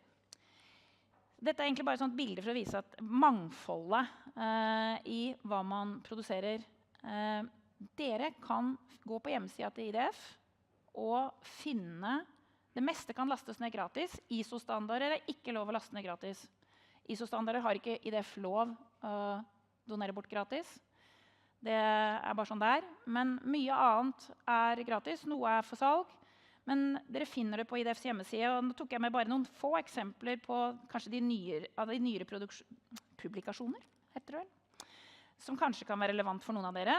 Dette er egentlig bare et sånt bilde for å vise at mangfoldet i hva man produserer. Dere kan gå på hjemmesida til IDF og finne det meste kan lastes ned gratis. ISO-standarder er ikke lov å laste ned gratis. ISO-standarder har ikke IDF lov å donere bort gratis. Det er bare sånn det er. Men mye annet er gratis, noe er for salg. Men dere finner det på IDFs hjemmeside, og nå tok jeg med bare noen få eksempler på kanskje de nyere publikasjoner, heter det vel, som kanskje kan være relevant for noen av dere.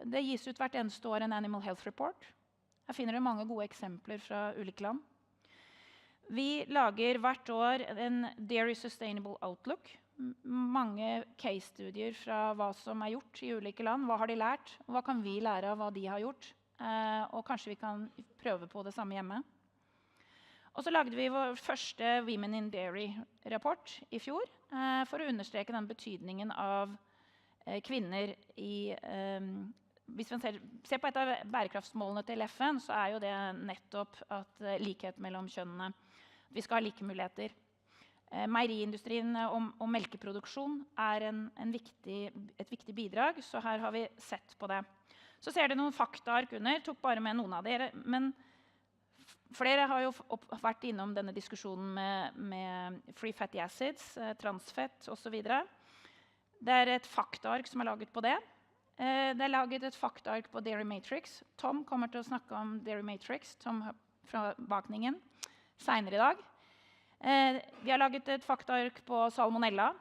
Det gis ut hvert eneste år en Animal Health Report. Her finner dere mange gode eksempler fra ulike land. Vi lager hvert år en Dairy Sustainable Outlook. Mange case-studier fra hva som er gjort i ulike land. Hva har de lært? Og hva kan vi lære av hva de har gjort? Og kanskje vi kan prøve på det samme hjemme. Og så lagde vi vår første Women in Dairy-rapport i fjor for å understreke den betydningen av kvinner i hvis man ser på et av bærekraftsmålene til FN, så er jo det nettopp at likhet mellom kjønnene. Vi skal ha like muligheter. Meieriindustrien og melkeproduksjon er et viktig bidrag, så her har vi sett på det. Så ser dere noen faktaark under, tok bare med noen av dere, men flere har jo vært innom denne diskusjonen med free fatty acids, transfett og så videre. Det er et faktaark som er laget på det. Det er laget et faktaark på Dairy Matrix. Tom kommer til å snakke om Dairy Matrix, Tom fra bakningen, senere i dag. Vi har laget et faktaark på salmonella.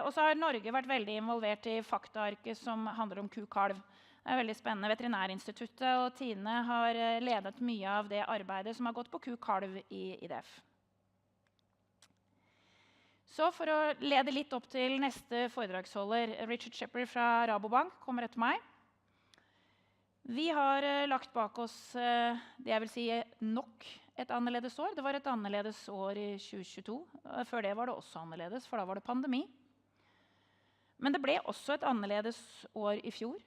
Og så har Norge vært veldig involvert i faktaarket som handler om ku-kalv. Det er veldig spennende. Veterinærinstituttet og Tine har ledet mye av det arbeidet som har gått på ku-kalv i IDF. Så for å lede litt opp til neste foredragsholder, Richard Shepherd fra Rabobank kommer etter meg. Vi har lagt bak oss det jeg vil si nok et annerledes år. Det var et annerledes år i 2022. Før det var det også annerledes, for da var det pandemi. Men det ble også et annerledes år i fjor.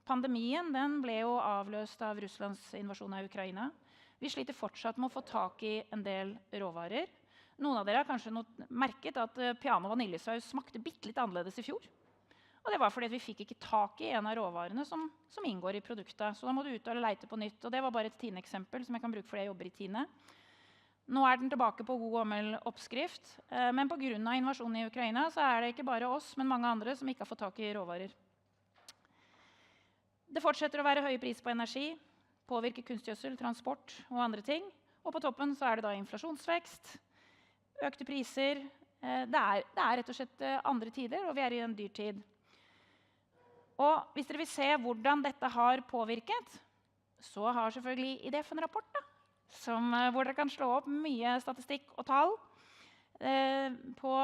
Pandemien den ble jo avløst av Russlands invasjon av Ukraina. Vi sliter fortsatt med å få tak i en del råvarer. Noen av dere har kanskje merket at piano vaniljesaus smakte bitte litt annerledes i fjor. Og det var fordi vi fikk ikke tak i en av råvarene som inngår i produktet. Så da må du ut og leite på nytt. Og det var bare et Tine-eksempel som jeg kan bruke fordi jeg jobber i Tine. Nå er den tilbake på god gammel oppskrift. Men på grunn av invasjonen i Ukraina så er det ikke bare oss, men mange andre som ikke har fått tak i råvarer. Det fortsetter å være høye priser på energi, påvirker kunstgjødsel, transport og andre ting. Og på toppen så er det da inflasjonsvekst, økte priser. Det er rett og slett andre tider, og vi er i en dyrtid. Og hvis dere vil se hvordan dette har påvirket, så har selvfølgelig IDF en rapport da, hvor dere kan slå opp mye statistikk og tall på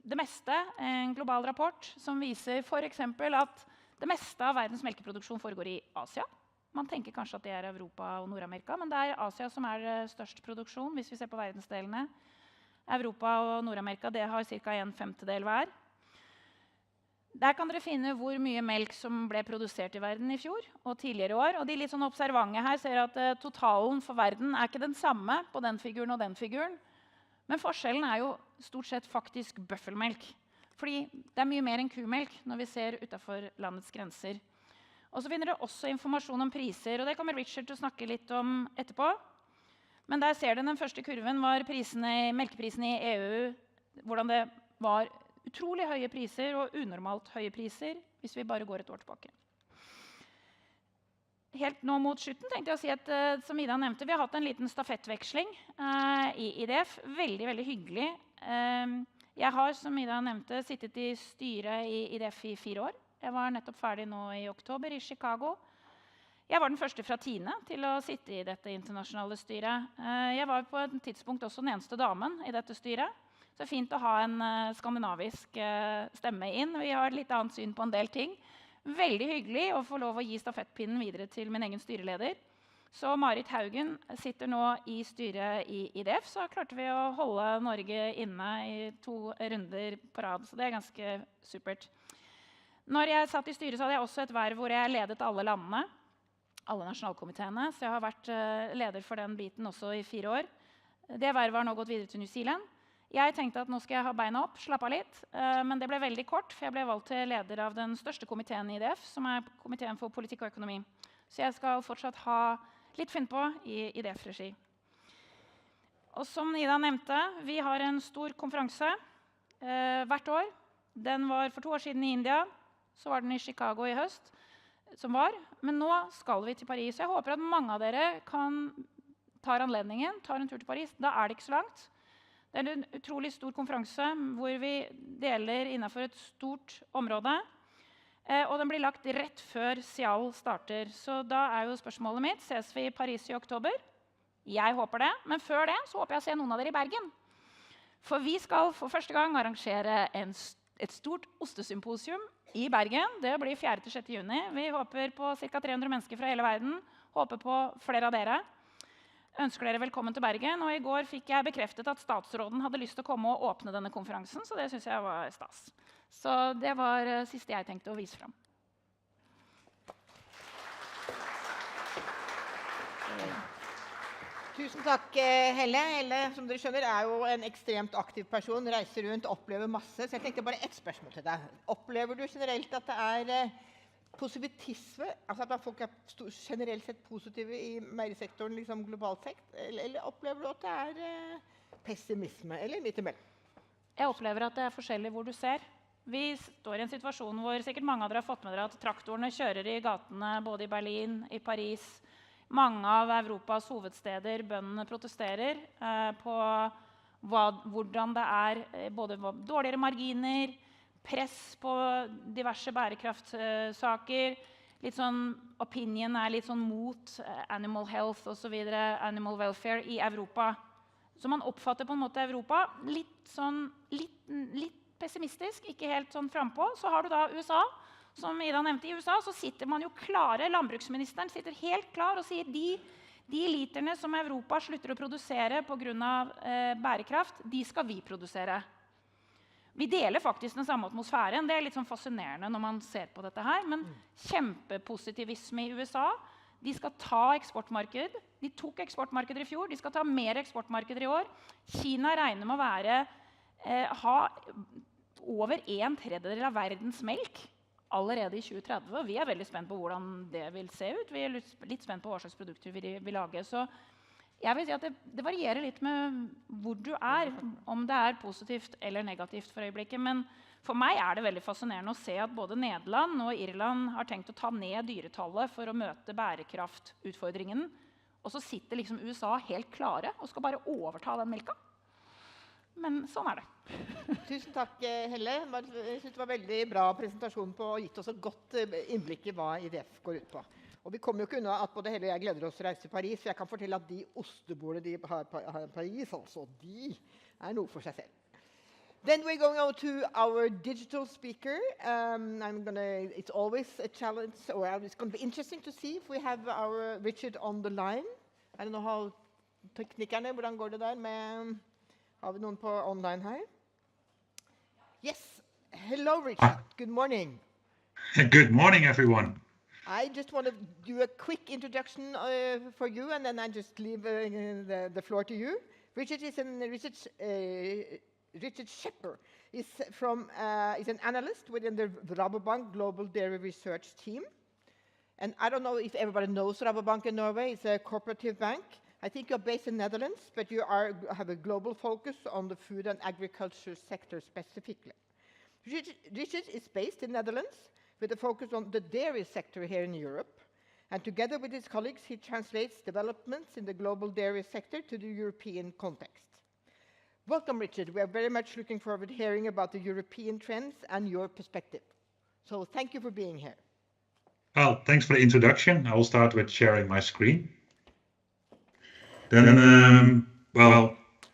det meste. En global rapport som viser for eksempel at det meste av verdens melkeproduksjon foregår i Asia. Man tenker kanskje at det er Europa og Nord-Amerika, men det er Asia som er størst produksjon hvis vi ser på verdensdelene. Europa og Nord-Amerika det har ca. 1/5 hver. Der kan dere finne hvor mye melk som ble produsert i verden i fjor og tidligere år. Og de litt sånn observante her ser at totalen for verden er ikke den samme på den figuren og den figuren. Men forskjellen er jo stort sett faktisk bøffelmelk. Fordi det er mye mer enn kumelk når vi ser utenfor landets grenser. Og så finner dere også informasjon om priser, og det kommer Richard til å snakke litt om etterpå. Men der ser dere den første kurven var melkeprisene i EU, hvordan det var utrolig høye priser og unormalt høye priser hvis vi bare går et år tilbake. Helt nå mot slutten tenkte jeg å si at som Ida nevnte, vi har hatt en liten stafettveksling i IDF. Veldig, veldig hyggelig. Jeg har, som Ida nevnte, sittet i styret i IDF i 4 år. Jeg var nettopp ferdig nå i oktober i Chicago. Jeg var den første fra Tine til å sitte i dette internasjonale styret. Jeg var på et tidspunkt også den eneste damen i dette styret. Så det er fint å ha en skandinavisk stemme inn. Vi har et litt annet syn på en del ting. Veldig hyggelig å få lov å gi stafettpinnen videre til min egen styreleder. Så Marit Haugen sitter nå i styret i IDF, så klarte vi å holde Norge inne i 2 runder på rad. Så det er ganske supert. Når jeg satt i styret, så hadde jeg også et verv hvor jeg ledet alle landene, alle nasjonalkomiteene, så jeg har vært leder for den biten også i 4 år. Det vervet har nå gått videre til New Zealand. Jeg tenkte at nå skal jeg ha beina opp, slappe av litt, men det ble veldig kort, for jeg ble valgt til leder av den største komiteen i IDF, som er komiteen for politikk og økonomi. Så jeg skal fortsatt ha litt funn på i IDF-regi. Og som Ida nevnte, vi har en stor konferanse hvert år. Den var for 2 år siden i India, så var den i Chicago i høst, men nå skal vi til Paris. Jeg håper at mange av dere tar anledningen, tar en tur til Paris. Da er det ikke så langt. Det er en utrolig stor konferanse hvor vi deler innenfor et stort område. Og den blir lagt rett før Sial starter. Så da er jo spørsmålet mitt, ses vi i Paris i oktober? Jeg håper det, men før det så håper jeg å se noen av dere i Bergen. For vi skal for første gang arrangere et stort ostesymposium i Bergen. Det blir 4.–6. juni. Vi håper på ca. 300 mennesker fra hele verden. Håper på flere av dere. Ønsker dere velkommen til Bergen, og i går fikk jeg bekreftet at statsråden hadde lyst til å komme og åpne denne konferansen, så det synes jeg var stas. Så det var siste jeg tenkte å vise frem. Tusen takk, Helle. Helle, som dere skjønner, er jo en ekstremt aktiv person, reiser rundt, opplever masse, så jeg tenkte bare ett spørsmål til deg. Opplever du generelt at det er positivisme, altså at folk er generelt sett positive i meierisektoren liksom globalt sett, eller opplever du at det er pessimisme, eller litt imellom? Jeg opplever at det er forskjellig hvor du ser. Vi står i en situasjon hvor sikkert mange av dere har fått med dere at traktorene kjører i gatene både i Berlin, i Paris. Mange av Europas hovedsteder, bøndene protesterer på hvordan det er både dårligere marginer, press på diverse bærekraftsaker, litt sånn opinion er litt sånn mot animal health og så videre, animal welfare i Europa. Så man oppfatter på en måte Europa litt pessimistisk, ikke helt sånn frempå. Så har du da USA, som Ida nevnte i USA, så sitter man jo klare, landbruksministeren sitter helt klar og sier de literne som Europa slutter å produsere på grunn av bærekraft, de skal vi produsere. Vi deler faktisk den samme atmosfæren. Det er litt sånn fascinerende når man ser på dette her, men kjempepositivisme i USA. De skal ta eksportmarked. De tok eksportmarkeder i fjor. De skal ta mer eksportmarkeder i år. Kina regner med å ha over 1/3 av verdens melk allerede i 2030. Vi er veldig spent på hvordan det vil se ut. Vi er litt spent på hva slags produkter vi vil lage. Så jeg vil si at det varierer litt med hvor du er, om det er positivt eller negativt for øyeblikket. Men for meg er det veldig fascinerende å se at både Nederland og Irland har tenkt å ta ned dyretallet for å møte bærekraftutfordringen. Og så sitter liksom USA helt klare og skal bare overta den melka. Men sånn er det. Tusen takk, Helle. Jeg synes det var veldig bra presentasjon på og gitt oss et godt innblikk i hva IDF går ut på. Og vi kommer jo ikke unna at både Helle og jeg gleder oss til å reise til Paris, for jeg kan fortelle at de ostebordene de har i Paris, altså, de er noe for seg selv. Then we're going on to our digital speaker. It's always a challenge, or it's going to be interesting to see if we have our Richard on the line. I don't know how teknikerne, hvordan går det der med, har vi noen på online her? Yes, hello Richard, good morning. Good morning everyone. I just want to do a quick introduction for you, and then I just leave the floor to you. Richard Shepper is an analyst within the Rabobank Global Dairy Research Team. And I don't know if everybody knows Rabobank in Norway. It's a cooperative bank. I think you're based in the Netherlands, but you have a global focus on the food and agriculture sector specifically. Richard is based in the Netherlands, with a focus on the dairy sector here in Europe. And together with his colleagues, he translates developments in the global dairy sector to the European context. Welcome, Richard. We are very much looking forward to hearing about the European trends and your perspective. So thank you for being here. Well, thanks for the introduction. I will start with sharing my screen. Then,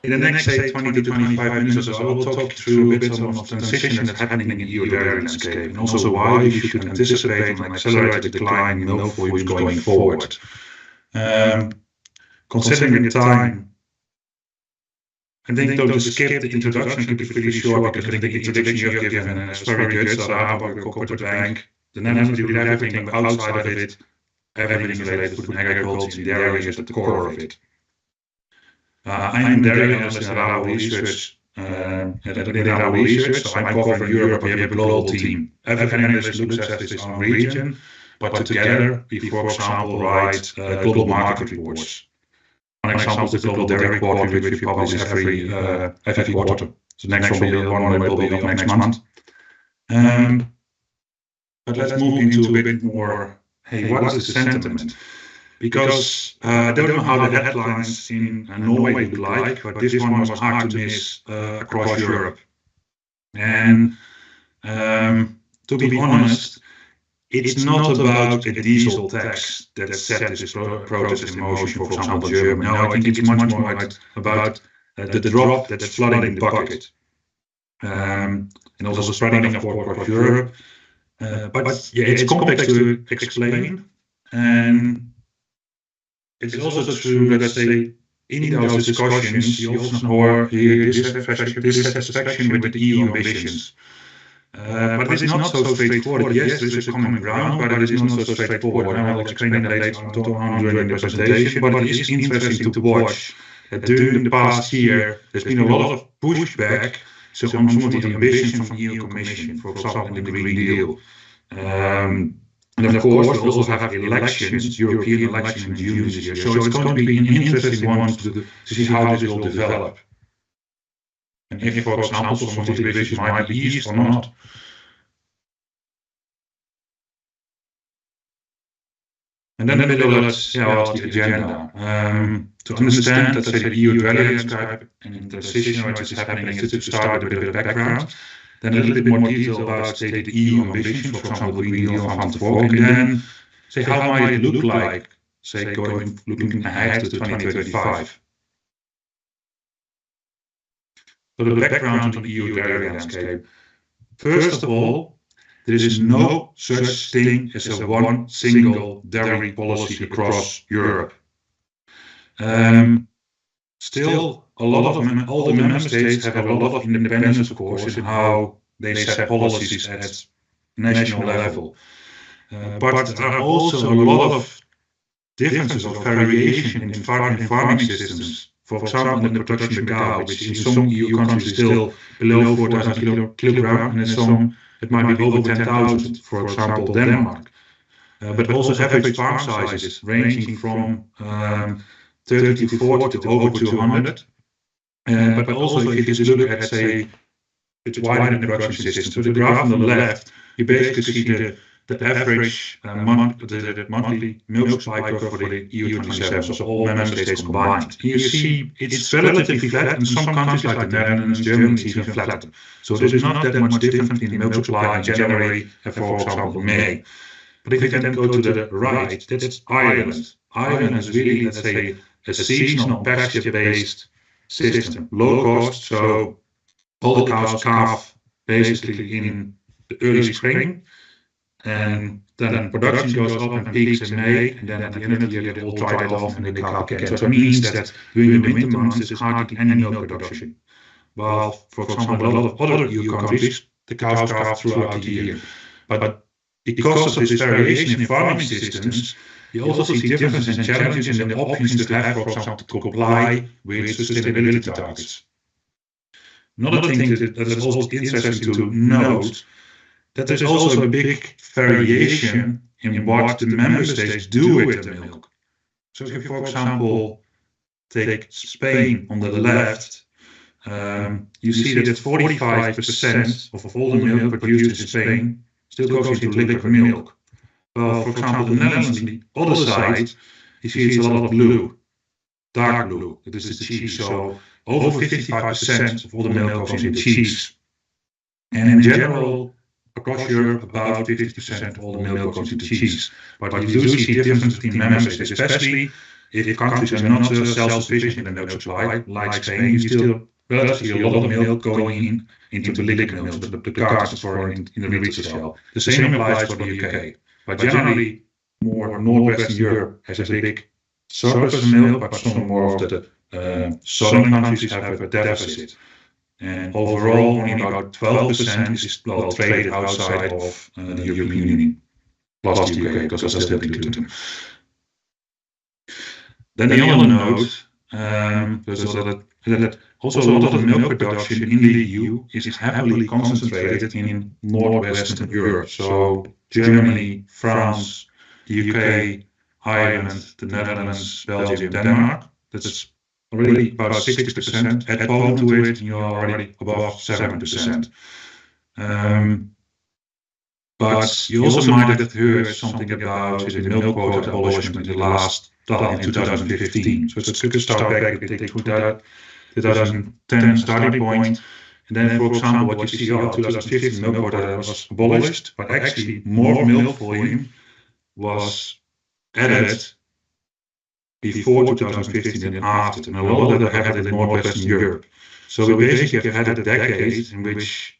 in the next, say, 20 to 25 minutes or so, I will talk you through a bit of the transition that's happening in the EU dairy landscape, and also why you should anticipate an accelerated decline in milk volumes going forward. Considering the time, I think though to skip the introduction could be pretty short, because I think the introduction you have given is very good. So Rabobank, corporate bank, the Netherlands do everything, but outside of it, everything related to food and agriculture, and dairy is at the core of it. I'm a dairy analyst in Rabo Research. Within our research, so I'm covering Europe. We have a global team. Every analyst looks at his own region, but together we, for example, write global market reports. One example is the Global Dairy Quarterly, which we publish every quarter. So the next one will be up next month. But let's move into a bit more. Hey, what is the sentiment? Because I don't know how the headlines in Norway look like, but this one was hard to miss across Europe. And to be honest, it's not about a diesel tax that set this protest in motion, for example, Germany. No, I think it's much more about the drop that's flooding the bucket. And also spreading, of course, across Europe. But yeah, it's complex to explain. And it's also true that, let's say, in those discussions, you also hear dissatisfaction with the EU ambitions. But it is not so straightforward. Yes, there is a common ground, but it is not so straightforward. And I will explain that later on during the presentation. But it is interesting to watch that during the past year, there's been a lot of pushback on some of the ambitions from the EU Commission, for example, in the Green Deal. And of course, we also have elections, European elections in June this year. So it's going to be an interesting one to see how this will develop. And if, for example, some of these ambitions might be eased or not. And then a bit about the agenda. To understand, let's say, the EU dwelling landscape and the transition which is happening, is to start with a bit of background. Then a little bit more detail about, say, the EU ambitions, for example, the Green Deal van de Volk, and then say how might it look like, say, looking ahead to 2035. So the background on the EU dairy landscape. First of all, there is no such thing as a one single dairy policy across Europe. Still, all the member states have a lot of independence, of course, in how they set policies at national level. But there are also a lot of differences or variation in farming systems. For example, in the production of cow, which in some EU countries is still below 4,000 kilograms, and in some it might be over 10,000, for example, Denmark. But also average farm sizes ranging from 30 to 40 to over 200. But also if you just look at, say, its wider production system. So the graph on the left, you basically see the average monthly milk supply curve for the EU27, so all member states combined. You see it's relatively flat. In some countries like the Netherlands, Germany, it's even flatter. So there's not that much difference in milk supply in January and, for example, May. But if you then go to the right, that's Ireland. Ireland is really, let's say, a seasonal pasture-based system, low cost, so all the cows calve basically in the early spring, and then production goes up and peaks in May, and then at the end of the year they all dry it off and they calve again. So it means that during the winter months there's hardly any milk production. While, for example, a lot of other EU countries, the cows calve throughout the year. But because of this variation in farming systems, you also see differences and challenges in the options to have, for example, to comply with sustainability targets. Another thing that is also interesting to note, that there's also a big variation in what the member states do with the milk. So if you, for example, take Spain on the left, you see that 45% of all the milk produced in Spain still goes into liquid milk. Well, for example, the Netherlands on the other side, you see it's a lot of blue, dark blue. It is the cheese. So over 55% of all the milk goes into cheese. And in general, across Europe, about 50% of all the milk goes into cheese. But you do see differences between member states, especially if countries are not self-sufficient in the milk supply, like Spain. You still relatively a lot of milk going into the liquid milk, so the cartons for in the retail shell. The same applies for the UK. But generally, more Northwestern Europe has a big surplus milk, but some more of the southern countries have a deficit. And overall, only about 12% is traded outside of the European Union, plus the UK, because that's still included. Then the other note, that also a lot of the milk production in the EU is heavily concentrated in northwestern Europe. So Germany, France, the UK, Ireland, the Netherlands, Belgium, Denmark. That's already about 60%. Add Poland to it, and you're already above 7%. But you also might have heard something about the milk quota abolishment in 2015. So it's a good start back. We take 2010 starting point. And then, for example, what you see, 2015 milk quota was abolished, but actually more milk volume was added before 2015 than after. And a lot of that happened in northwestern Europe. So we basically have had a decade in which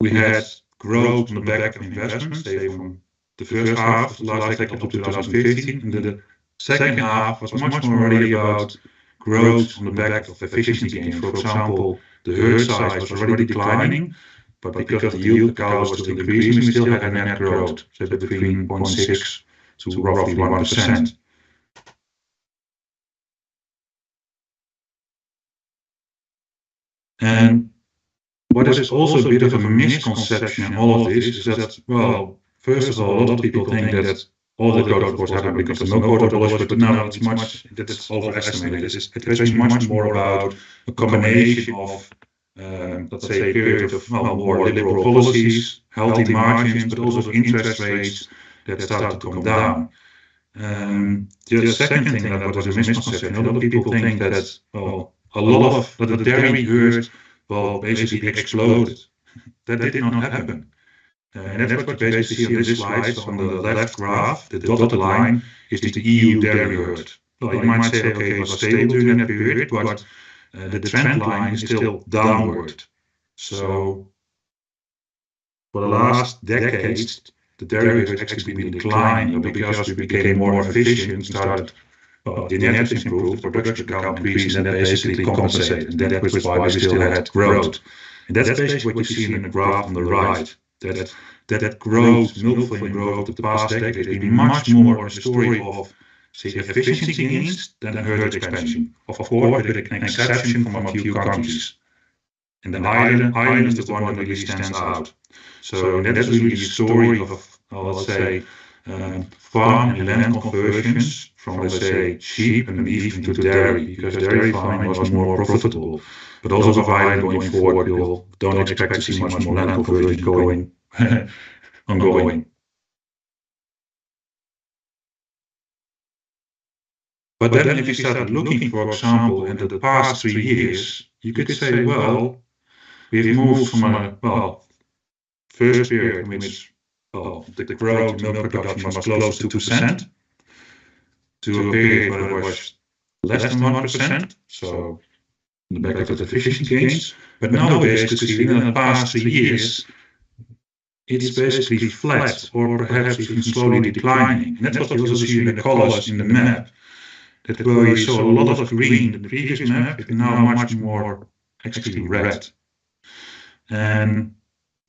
we had growth on the back of investments, say from the first half of the last decade up to 2015, and the second half was much more already about growth on the back of efficiency gains. For example, the herd size was already declining, but because the yield of cows was still increasing, we still had a net growth, so between 0.6 to roughly 1%. And what is also a bit of a misconception in all of this is that, well, first of all, a lot of people think that all the growth, of course, happened because the milk quota abolished, but no, that's overestimated. It's actually much more about a combination of, let's say, a period of more liberal policies, healthy margins, but also interest rates that started to come down. The second thing that was a misconception, a lot of people think that, well, a lot of the dairy herd, well, basically exploded. That did not happen. And that's what you basically see on this slide. So on the left graph, the dotted line is the EU dairy herd. Well, you might say, okay, it was stable during that period, but the trend line is still downward. So for the last decades, the dairy herd has actually been declining because we became more efficient and started, well, the genetics improved, the production count increased, and that basically compensated. And that was why we still had growth. And that's basically what you see in the graph on the right. That growth, milk volume growth of the past decade has been much more a story of, say, efficiency gains than herd expansion. Of course, with an exception from a few countries. And then Ireland is the one that really stands out. So that's really a story of, let's say, farm and land conversions from, let's say, sheep and beef into dairy, because dairy farming was more profitable. But also of Ireland going forward, we don't expect to see much more land conversion going ongoing. But then if you start looking, for example, into the past 3 years, you could say, well, we've moved from a, first period in which, the growth in milk production was close to 2%, to a period where it was less than 1%, so on the back of the efficiency gains. But nowadays, you see in the past 3 years, it's basically flat or perhaps even slowly declining. And that's what you also see in the colors in the map. That where you saw a lot of green in the previous map, it's now much more actually red. And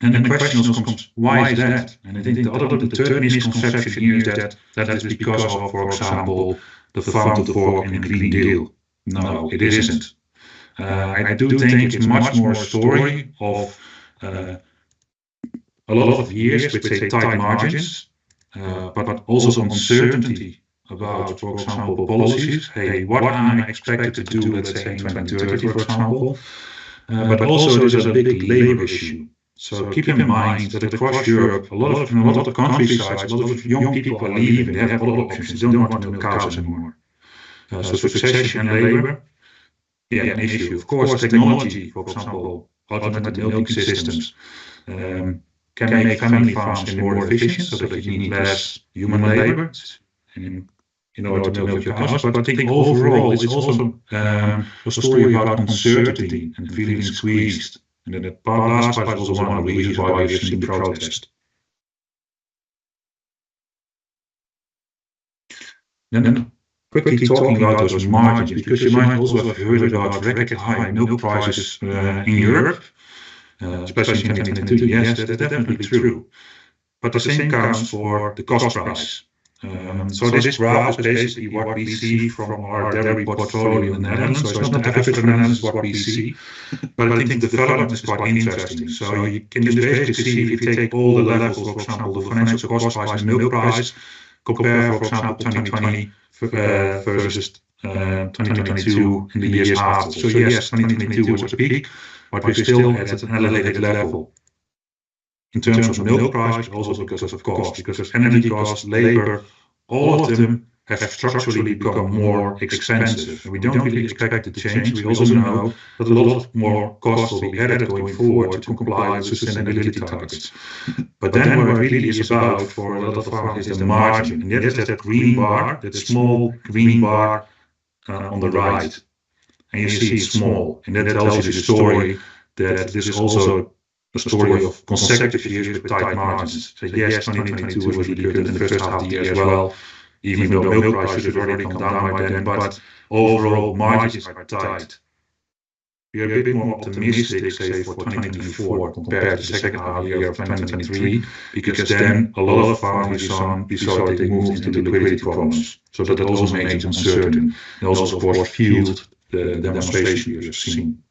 the question also comes, why is that? And I think the third misconception here is that is because of, for example, the farm to fork and Green Deal. No, it isn't. I do think it's much more a story of a lot of years with, say, tight margins, but also uncertainty about, for example, policies. Hey, what am I expected to do, let's say, in 2030, for example? But also there's a big labor issue. So keep in mind that across Europe, a lot of countrysides, a lot of young people are leaving. They have a lot of options. They don't want to milk cows anymore. So succession and labor, an issue. Of course, technology, for example, automated milking systems, can make family farms more efficient, so that you need less human labor in order to milk your cows. But I think overall, it's also a story about uncertainty and feeling squeezed. And that last part is also one of the reasons why we've seen the protest. Then quickly talking about those margins, because you might also have heard about record high milk prices in Europe, especially in 2022. Yes, that is definitely true. But the same counts for the cost price. So this graph is basically what we see from our dairy portfolio in the Netherlands. So it's not the average for the Netherlands, what we see. But I think the development is quite interesting. So you can just basically see, if you take all the levels, for example, the financial cost price and milk price, compare, for example, 2020 versus 2022 in the years after. So yes, 2022 was a peak, but we're still at an elevated level in terms of milk price, but also because of cost, because energy costs, labor, all of them have structurally become more expensive. And we don't really expect it to change. We also know that a lot more costs will be added going forward to comply with sustainability targets. But then what it really is about for a lot of farmers is the margin. And that is that green bar, that small green bar on the right. And you see it's small. And that tells you the story that this is also a story of consecutive years with tight margins. So yes, 2022 was really good in the first half of the year as well, even though milk price should have already come down by then, but overall margins are tight. We are a bit more optimistic, say, for 2024 compared to the second half year of 2023, because then a lot of farmers we saw that they moved into liquidity problems. So that also made it uncertain. And also, of course, fueled the demonstration we have seen.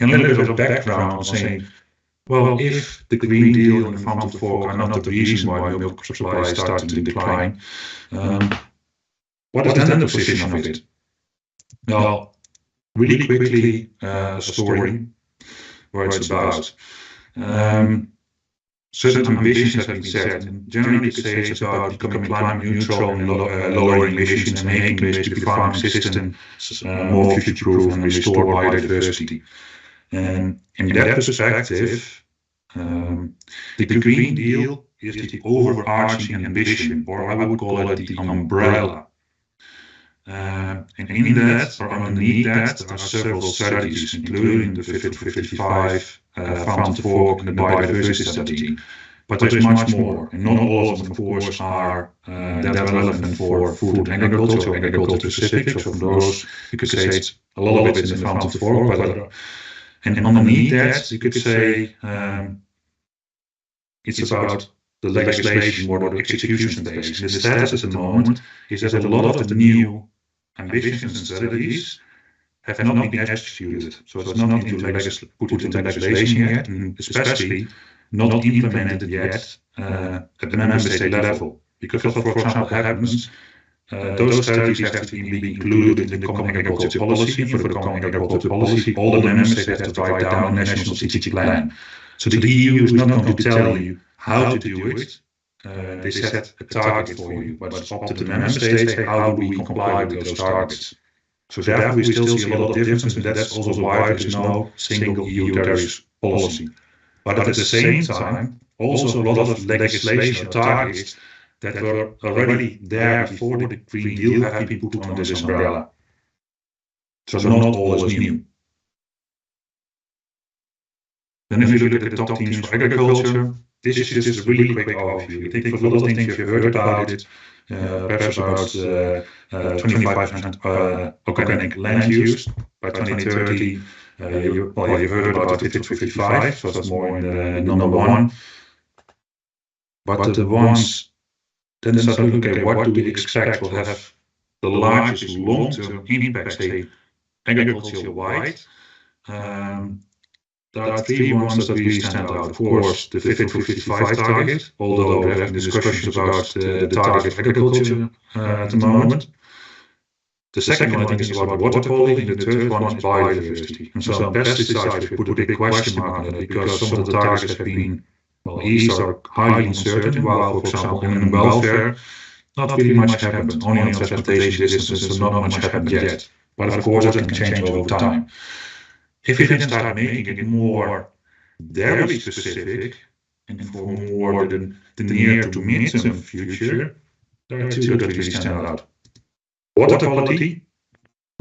And a little bit of background on saying, well, if the Green Deal and the Farm to Fork are not the reason why milk supply is starting to decline, what is then the position of it? Well, really quickly, a story where it's about. Certain ambitions have been set, and generally you could say it's about becoming climate neutral and lowering emissions and making basically the farming system more future-proof and restore biodiversity. And in that perspective, the Green Deal is the overarching ambition, or I would call it the umbrella. And in that, or underneath that, there are several strategies, including the Fit for 55, Farm to Fork, and the biodiversity strategy. But there's much more, and not all of them, of course, are that relevant for food and agriculture, or agriculture specific. So from those, you could say it's a lot of it's in the Farm to Fork, but and underneath that, you could say it's about the legislation or the execution phase. The status at the moment is that a lot of the new ambitions and strategies have not been executed. So it's not put into legislation yet, and especially not implemented yet at the member state level. Because what, for example, happens, those strategies have to be included in the common agriculture policy. And for the common agriculture policy, all the member states have to write down a national strategic plan. So the EU is not going to tell you how to do it. They set a target for you, but it's up to the member states how do we comply with those targets. So therefore we still see a lot of differences, and that's also why there is no single EU tariff policy. But at the same time, also a lot of legislation or targets that were already there before the Green Deal have been put under this umbrella. So not all is new. Then if you look at the top teams for agriculture, this is just a really quick overview. I think for a lot of things you've heard about it, perhaps about 25% organic land use by 2030. You've heard about the Fit for 55, so that's more in the number one. But the ones then start looking at what do we expect will have the largest long-term impact, say, agriculture-wide. There are three ones that really stand out. Of course, the Fit for 55 target, although we're having discussions about the target for agriculture at the moment. The second one, I think, is about water quality, and the third one is biodiversity. And so on pesticides, we put a big question mark on it, because some of the targets have been, well, these are highly uncertain, while, for example, in welfare, not really much happened. Only on transportation distances, so not much happened yet. But of course, that can change over time. If you then start making it more dairy specific, and for more the near to mid-term future, there are two that really stand out. Water quality,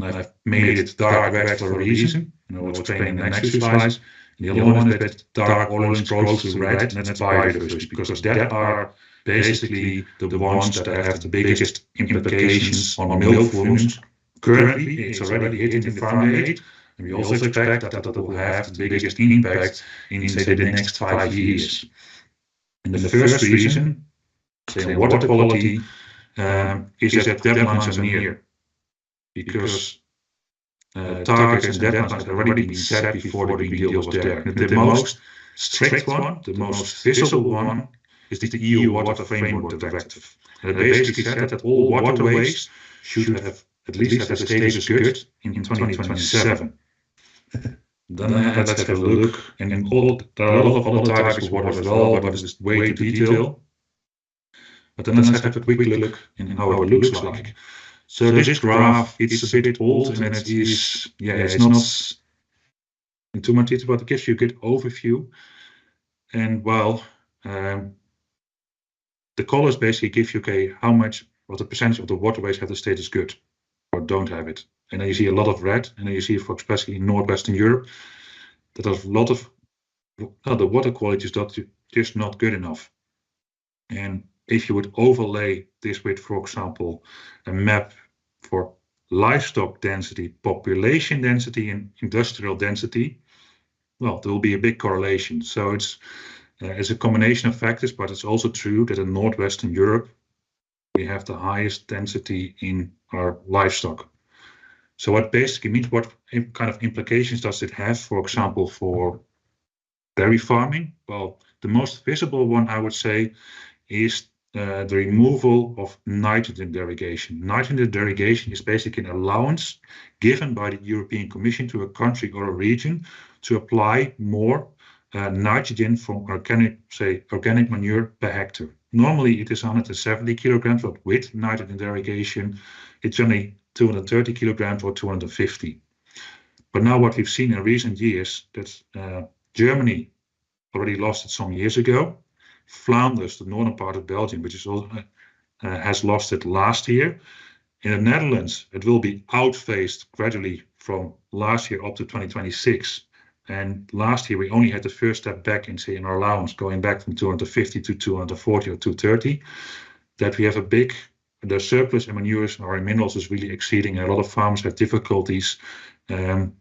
and I've made it dark red for a reason, and I'll explain in the next few slides. And the other one is that dark orange close to red, and that's biodiversity, because that are basically the ones that have the biggest implications on milk volumes. Currently, it's already hitting the farm gate, and we also expect that that will have the biggest impact in, say, the next 5 years. And the first reason, say, water quality, is that deadlines are near, because targets and deadlines had already been set before the Green Deal was there. The most strict one, the most visible one, is the EU Water Framework Directive. And it basically said that all waterways should have at least have a status good in 2027. Then let's have a look. And there are a lot of other targets for water as well, but it's way too detailed. But then let's have a quick look in how it looks like. So this graph, it's a bit old, and it is, it's not in too much detail, but it gives you a good overview. And well, the colors basically give you, okay, what the percentage of the waterways have the status good or don't have it. And then you see a lot of red, and then you see, for especially in Northwestern Europe, that there's a lot of the water quality is just not good enough. And if you would overlay this with, for example, a map for livestock density, population density, and industrial density, well, there will be a big correlation. So it's a combination of factors, but it's also true that in Northwestern Europe, we have the highest density in our livestock. So what basically means, what kind of implications does it have, for example, for dairy farming? Well, the most visible one, I would say, is the removal of nitrogen derogation. Nitrogen derogation is basically an allowance given by the European Commission to a country or a region to apply more nitrogen from organic manure per hectare. Normally it is 170 kilograms, but with nitrogen derogation, it's only 230 kilograms or 250. But now what we've seen in recent years, that Germany already lost it some years ago. Flanders, the northern part of Belgium, which is also, has lost it last year. In the Netherlands, it will be outphased gradually from last year up to 2026. And last year, we only had the first step back in our allowance, going back from 250 to 240 or 230. That we have the surplus in manures or in minerals is really exceeding. A lot of farmers have difficulties, to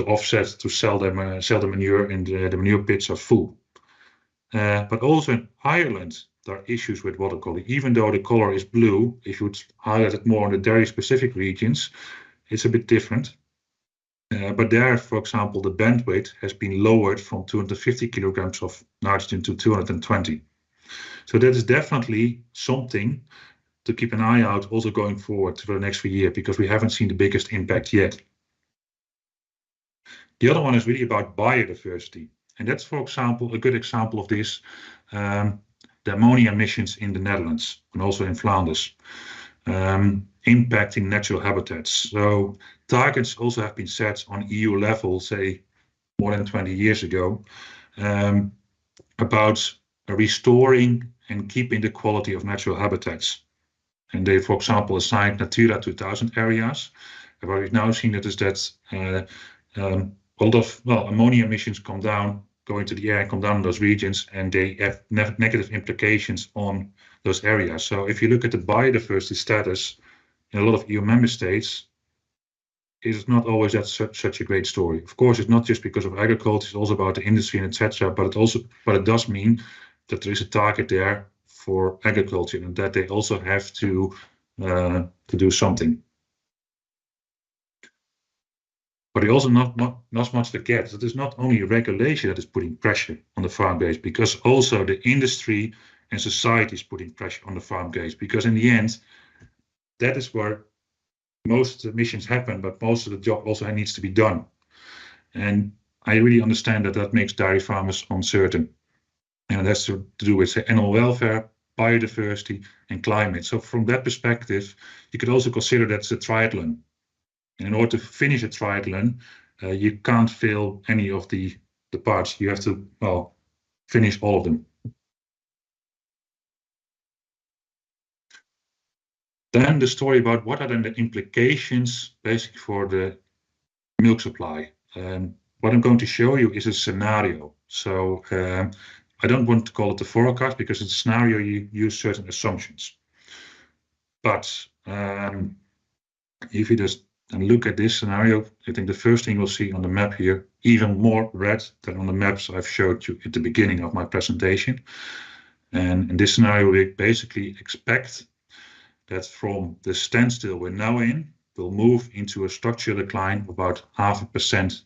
offset, to sell the manure, and the manure pits are full. But also in Ireland, there are issues with water quality. Even though the color is blue, if you would highlight it more on the dairy-specific regions, it's a bit different. But there, for example, the bandwidth has been lowered from 250 kilograms of nitrogen to 220. So that is definitely something to keep an eye out also going forward for the next few years, because we haven't seen the biggest impact yet. The other one is really about biodiversity. And that's, for example, a good example of this, the ammonia emissions in the Netherlands and also in Flanders, impacting natural habitats. So targets also have been set on EU level, say more than 20 years ago, about restoring and keeping the quality of natural habitats. And they, for example, assigned Natura 2000 areas. And what we've now seen is that a lot of ammonia emissions go into the air, come down in those regions, and they have negative implications on those areas. So if you look at the biodiversity status in a lot of EU member states, it is not always such a great story. Of course, it's not just because of agriculture; it's also about the industry and etc. But it does mean that there is a target there for agriculture, and that they also have to do something. But we also not much forget that it's not only regulation that is putting pressure on the farm base, because also the industry and society is putting pressure on the farm base, because in the end, that is where most of the emissions happen, but most of the job also needs to be done. And I really understand that makes dairy farmers uncertain. And that's to do with, say, animal welfare, biodiversity, and climate. So from that perspective, you could also consider that's a triathlon. And in order to finish a triathlon, you can't fail any of the parts. You have to, finish all of them. Then the story about what are then the implications basically for the milk supply. What I'm going to show you is a scenario. So I don't want to call it the forecast because it's a scenario you use certain assumptions. But if you just look at this scenario, I think the first thing we'll see on the map here, even more red than on the maps I've showed you at the beginning of my presentation. And in this scenario, we basically expect that from the standstill we're now in, we'll move into a structural decline of about 0.5%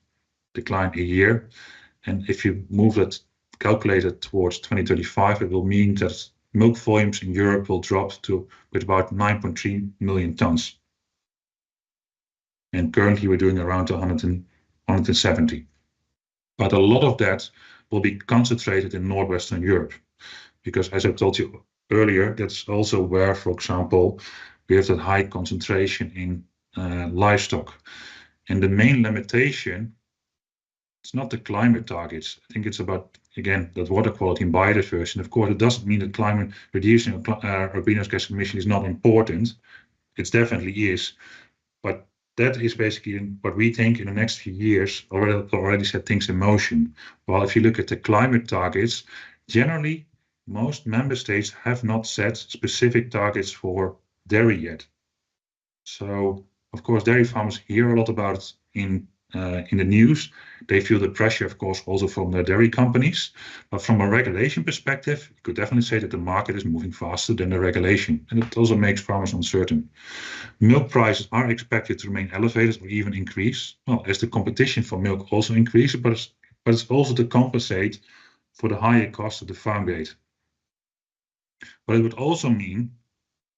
decline a year. And if you move that calculated towards 2035, it will mean that milk volumes in Europe will drop to with about 9.3 million tons. And currently we're doing around 170. But a lot of that will be concentrated in Northwestern Europe, because as I told you earlier, that's also where, for example, we have that high concentration in livestock. And the main limitation, it's not the climate targets. I think it's about, again, that water quality and biodiversity. Of course, it doesn't mean that climate reducing greenhouse gas emission is not important. It definitely is. But that is basically what we think in the next few years already set things in motion. While if you look at the climate targets, generally, most member states have not set specific targets for dairy yet. So, of course, dairy farmers hear a lot about it in the news. They feel the pressure, of course, also from the dairy companies. But from a regulation perspective, you could definitely say that the market is moving faster than the regulation. And it also makes farmers uncertain. Milk prices are expected to remain elevated or even increase. Well, as the competition for milk also increases, but it's also to compensate for the higher cost of the farm gate. But it would also mean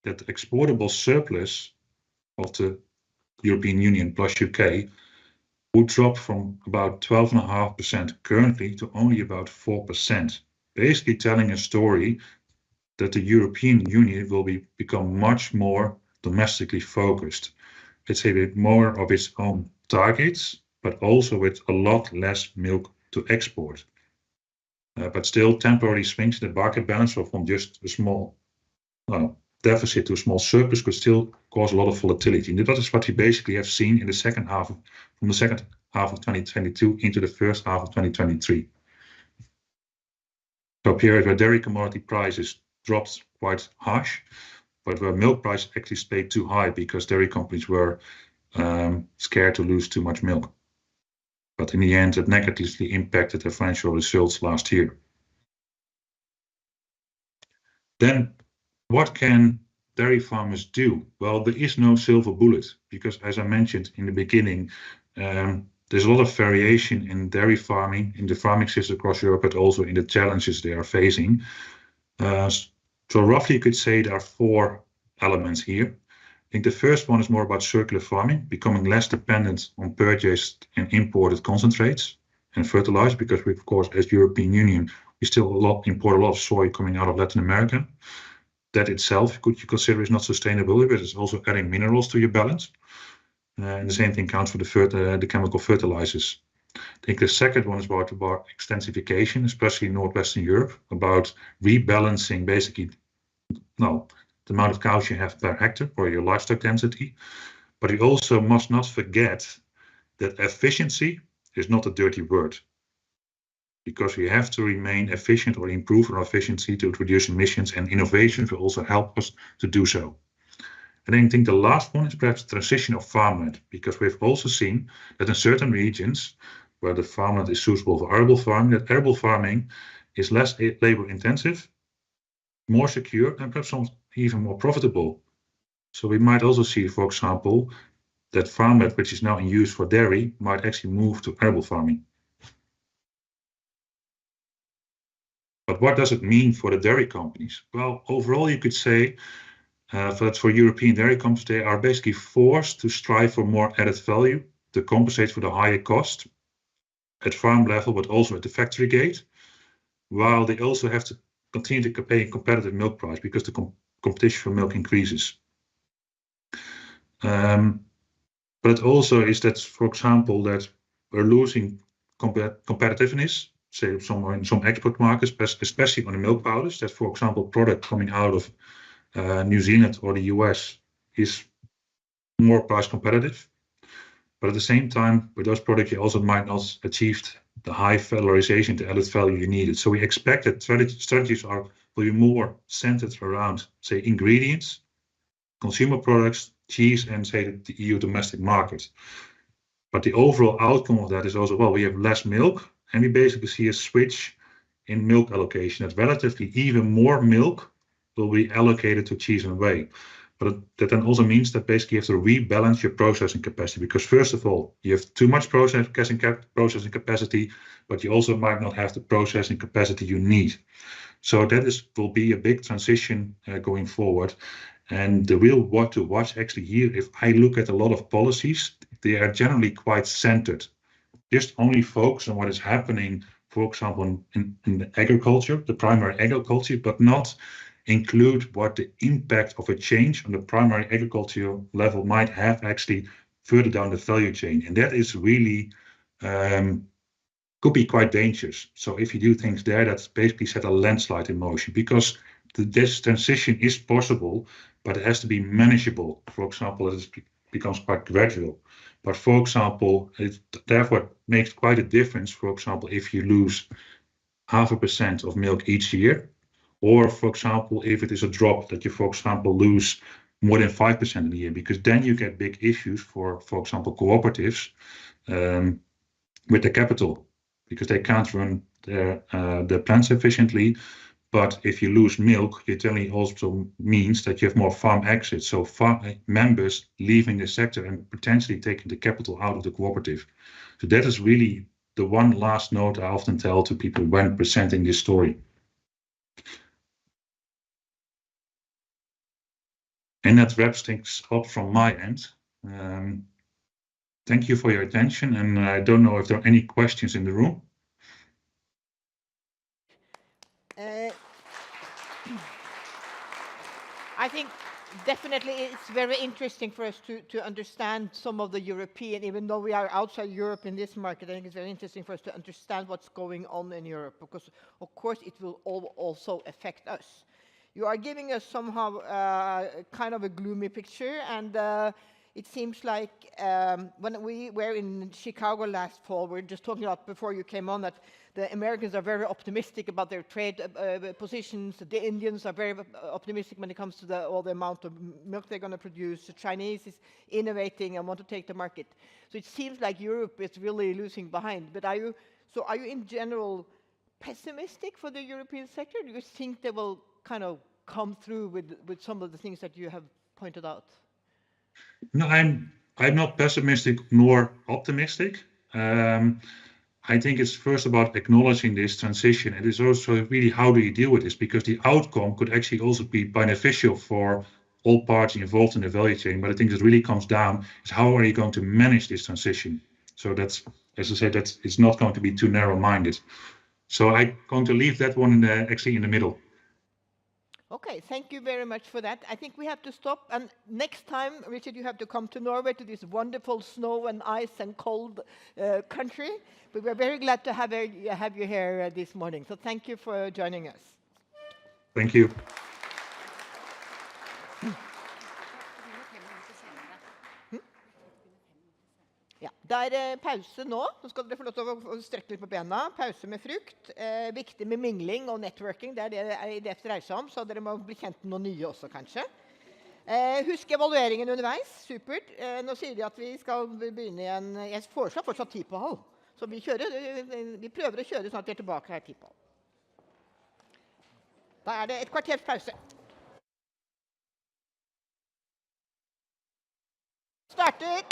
that the exportable surplus of the European Union plus UK would drop from about 12.5% currently to only about 4%, basically telling a story that the European Union will become much more domestically focused. Let's say with more of its own targets, but also with a lot less milk to export. But still temporary swings in the market balance from just a small deficit to a small surplus could still cause a lot of volatility. And that is what we basically have seen in the second half of 2022 into the first half of 2023. So a period where dairy commodity prices dropped quite harsh, but where milk prices actually stayed too high because dairy companies were scared to lose too much milk. But in the end, it negatively impacted their financial results last year. Then what can dairy farmers do? Well, there is no silver bullet because, as I mentioned in the beginning, there's a lot of variation in dairy farming, in the farming system across Europe, but also in the challenges they are facing. So roughly you could say there are 4 elements here. I think the first one is more about circular farming, becoming less dependent on purchased and imported concentrates and fertilizer, because we, of course, as European Union, we still import a lot of soy coming out of Latin America. That itself you consider is not sustainable, but it's also adding minerals to your balance. And the same thing counts for the chemical fertilizers. I think the second one is about extensification, especially in Northwestern Europe, about rebalancing basically the amount of cows you have per hectare or your livestock density. But you also must not forget that efficiency is not a dirty word, because we have to remain efficient or improve our efficiency to reduce emissions, and innovation will also help us to do so. And I think the last one is perhaps the transition of farmland, because we've also seen that in certain regions where the farmland is suitable for arable farming, that arable farming is less labor intensive, more secure, and perhaps even more profitable. So we might also see, for example, that farmland which is now in use for dairy might actually move to arable farming. But what does it mean for the dairy companies? Well, overall, you could say for European dairy companies, they are basically forced to strive for more added value to compensate for the higher cost at farm level, but also at the factory gate, while they also have to continue to pay a competitive milk price because the competition for milk increases. But it also is that, for example, that we're losing competitiveness, say somewhere in some export markets, especially on the milk powders, that, for example, product coming out of New Zealand or the US is more price competitive. But at the same time, with those products, you also might not achieve the high valorization, the added value you needed. So we expect that strategies will be more centered around, say, ingredients, consumer products, cheese, and say the EU domestic market. But the overall outcome of that is also, well, we have less milk, and we basically see a switch in milk allocation. That relatively even more milk will be allocated to cheese and whey. But that then also means that basically you have to rebalance your processing capacity, because first of all, you have too much processing capacity, but you also might not have the processing capacity you need. So that will be a big transition going forward. And the real what to watch actually here, if I look at a lot of policies, they are generally quite centered. Just only focus on what is happening, for example, in the agriculture, the primary agriculture, but not include what the impact of a change on the primary agricultural level might have actually further down the value chain. And that is really, could be quite dangerous. So if you do things there, that's basically set a landslide in motion, because this transition is possible, but it has to be manageable. For example, it becomes quite gradual. But for example, it therefore makes quite a difference, for example, if you lose 0.5% of milk each year, or for example, if it is a drop that you, for example, lose more than 5% in a year, because then you get big issues for example, cooperatives with the capital, because they can't run their plants efficiently. But if you lose milk, it generally also means that you have more farm exits. So farm members leaving the sector and potentially taking the capital out of the cooperative. So that is really the one last note I often tell to people when presenting this story. And that wraps things up from my end. Thank you for your attention. And I don't know if there are any questions in the room. I think definitely it's very interesting for us to understand some of the European, even though we are outside Europe in this market, I think it's very interesting for us to understand what's going on in Europe, because of course it will also affect us. You are giving us somehow kind of a gloomy picture, and it seems like when we were in Chicago last fall, we were just talking about before you came on that the Americans are very optimistic about their trade positions. The Indians are very optimistic when it comes to all the amount of milk they're going to produce. The Chinese is innovating and want to take the market. So it seems like Europe is really losing behind. But are you in general pessimistic for the European sector? Do you think they will kind of come through with some of the things that you have pointed out? No, I'm not pessimistic nor optimistic. I think it's first about acknowledging this transition. It is also really how do you deal with this, because the outcome could actually also be beneficial for all parties involved in the value chain. But I think it really comes down is how are you going to manage this transition? So that's, as I said, it's not going to be too narrow-minded. So I'm going to leave that one actually in the middle. Okay, thank you very much for that. I think we have to stop. And next time, Richard, you have to come to Norway, to this wonderful snow and ice and cold country. But we're very glad to have you here this morning. So thank you for joining us. Thank you. Ja, det er pause nå. Så skal dere få lov til å strekke litt på bena. Pause med frukt. Viktig med mingling og networking. Det det IDF dreier seg om, så dere må bli kjent med noen nye også, kanskje. Husk evalueringen underveis. Supert. Nå sier de at vi skal begynne igjen. Jeg foreslår fortsatt 10:30. Så vi prøver å kjøre sånn at vi tilbake her 10:30. Da det et kvarters pause. Starter.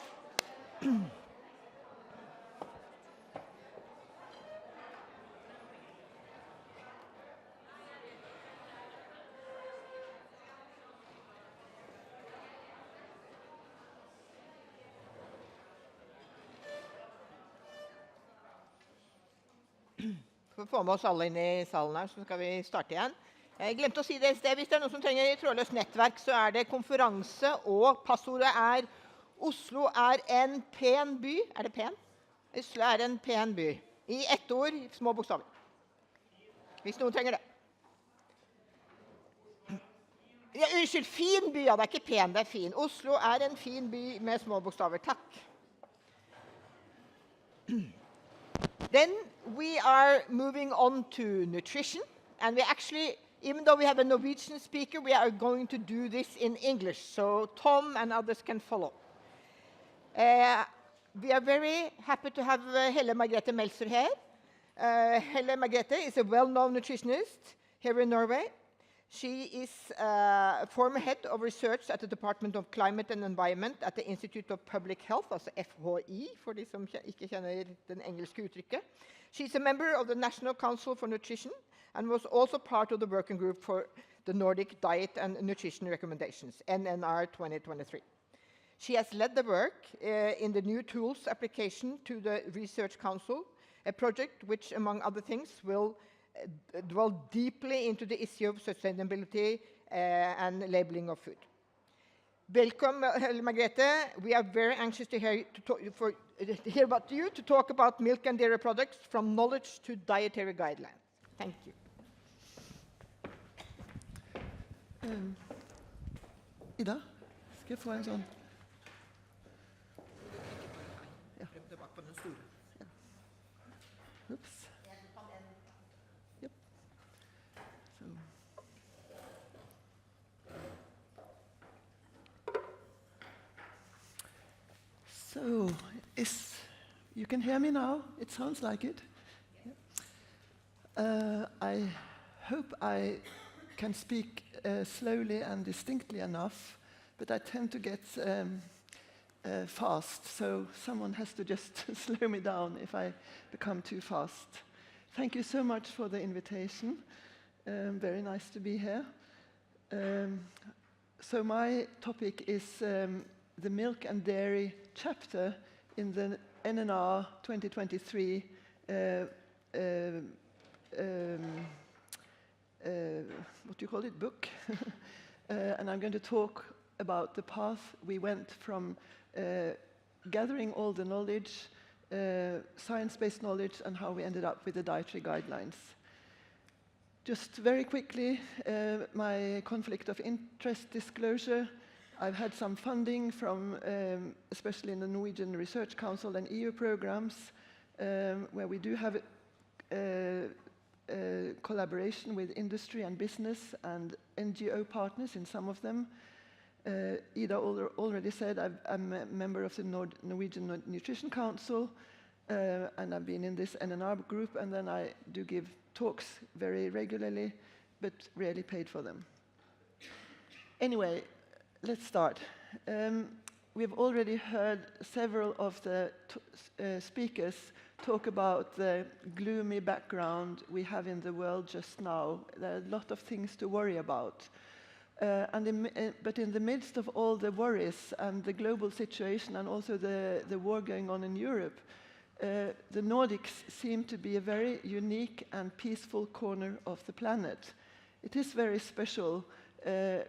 For å få med oss alle inn i salen her, så skal vi starte igjen. Jeg glemte å si det i sted. Hvis det noen som trenger trådløst nettverk, så det konferanse, og passordet Oslo en pen by. Det pen? Oslo en pen by. I ett ord, små bokstaver. Hvis noen trenger det. Ja, unnskyld, fin by, ja, det ikke pen, det fin. Oslo en fin by med små bokstaver. Takk. Then we are moving on to nutrition, and we actually, even though we have a Norwegian speaker, we are going to do this in English, so Tom and others can follow. We are very happy to have Helle Margrethe Meltzer here. Helle Margrethe is a well-known nutritionist here in Norway. She is former head of research at the Department of Climate and Environment at the Institute of Public Health, altså FHI, for de som ikke kjenner den engelske uttrykket. She's a member of the National Council for Nutrition and was also part of the working group for the Nordic Diet and Nutrition Recommendations, NNR 2023. She has led the work in the new tools application to the Research Council, a project which, among other things, will dwell deeply into the issue of sustainability and labeling of food. Welcome, Helle Margrethe. We are very anxious to hear about you to talk about milk and dairy products from knowledge to dietary guidelines. Thank you. Ida, skal jeg få en sånn? Ja. Oops. Yep. So, you can hear me now? It sounds like it. I hope I can speak slowly and distinctly enough, but I tend to get fast, so someone has to just slow me down if I become too fast. Thank you so much for the invitation. Very nice to be here. So my topic is the milk and dairy chapter in the NNR 2023 what do you call it, book. And I'm going to talk about the path we went from gathering all the knowledge, science-based knowledge, and how we ended up with the dietary guidelines. Just very quickly, my conflict of interest disclosure. I've had some funding from, especially in the Norwegian Research Council and EU programs, where we do have collaboration with industry and business and NGO partners in some of them. Ida already said I'm a member of the Norwegian Nutrition Council, and I've been in this NNR group, and then I do give talks very regularly, but rarely paid for them. Anyway, let's start. We've already heard several of the speakers talk about the gloomy background we have in the world just now. There are a lot of things to worry about. But in the midst of all the worries and the global situation and also the war going on in Europe, the Nordics seem to be a very unique and peaceful corner of the planet. It is very special.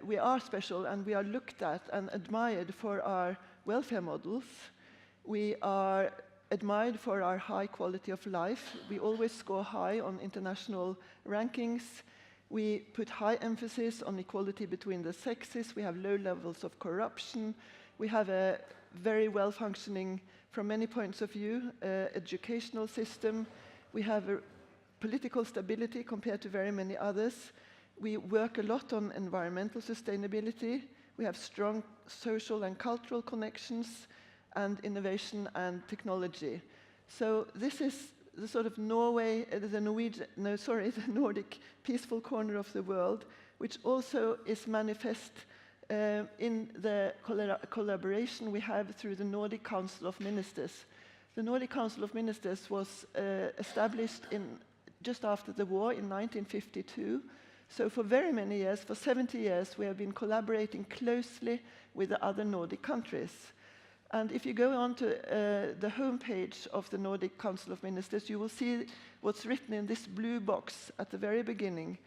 We are special, and we are looked at and admired for our welfare models. We are admired for our high quality of life. We always score high on international rankings. We put high emphasis on equality between the sexes. We have low levels of corruption. We have a very well-functioning, from many points of view, educational system. We have a political stability compared to very many others. We work a lot on environmental sustainability. We have strong social and cultural connections, and innovation and technology. So this is the sort of the Nordic peaceful corner of the world, which also is manifest in the collaboration we have through the Nordic Council of Ministers. The Nordic Council of Ministers was established just after the war in 1952. So for very many years, for 70 years, we have been collaborating closely with the other Nordic countries. And if you go on to the homepage of the Nordic Council of Ministers, you will see what's written in this blue box at the very beginning.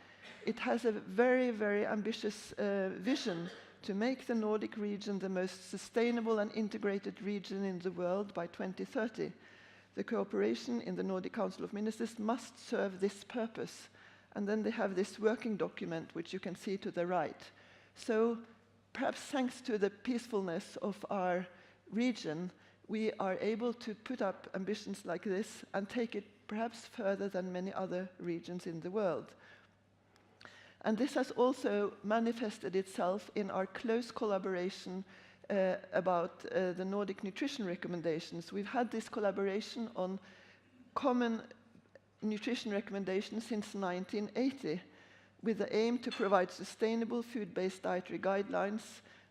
It has a very, very ambitious vision to make the Nordic region the most sustainable and integrated region in the world by 2030. The cooperation in the Nordic Council of Ministers must serve this purpose. And then they have this working document, which you can see to the right. So perhaps thanks to the peacefulness of our region, we are able to put up ambitions like this and take it perhaps further than many other regions in the world. And this has also manifested itself in our close collaboration about the Nordic nutrition recommendations. We've had this collaboration on common nutrition recommendations since 1980, with the aim to provide sustainable food-based dietary guidelines